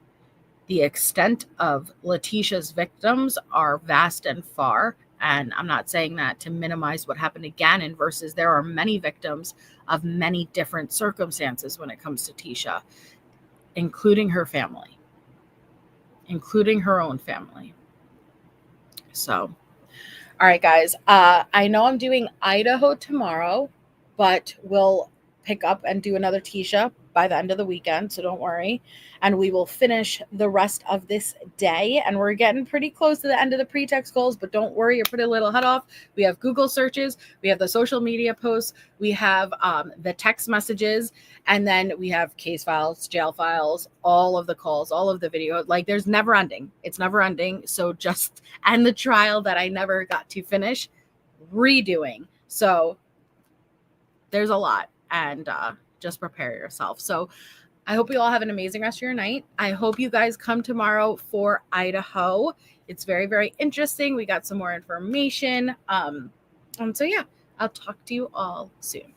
the extent of Leticia's victims are vast and far. And I'm not saying that to minimize what happened to Gannon, versus there are many victims of many different circumstances when it comes to Tisha, including her family, including her own family. So, all right, guys, I know I'm doing Idaho tomorrow, but we'll pick up and do another Tisha by the end of the weekend, so don't worry. And we will finish the rest of this day. And we're getting pretty close to the end of the pretext goals, but don't worry, you're pretty little head off. We have Google searches, we have the social media posts, we have the text messages, and then we have case files, jail files, all of the calls, all of the video. Like, there's never ending. It's never ending. So just, and the trial that I never got to finish redoing. So there's a lot, and just prepare yourself. So I hope you all have an amazing rest of your night. I hope you guys come tomorrow for Idaho. It's very, very interesting. We got some more information. So yeah, I'll talk to you all soon.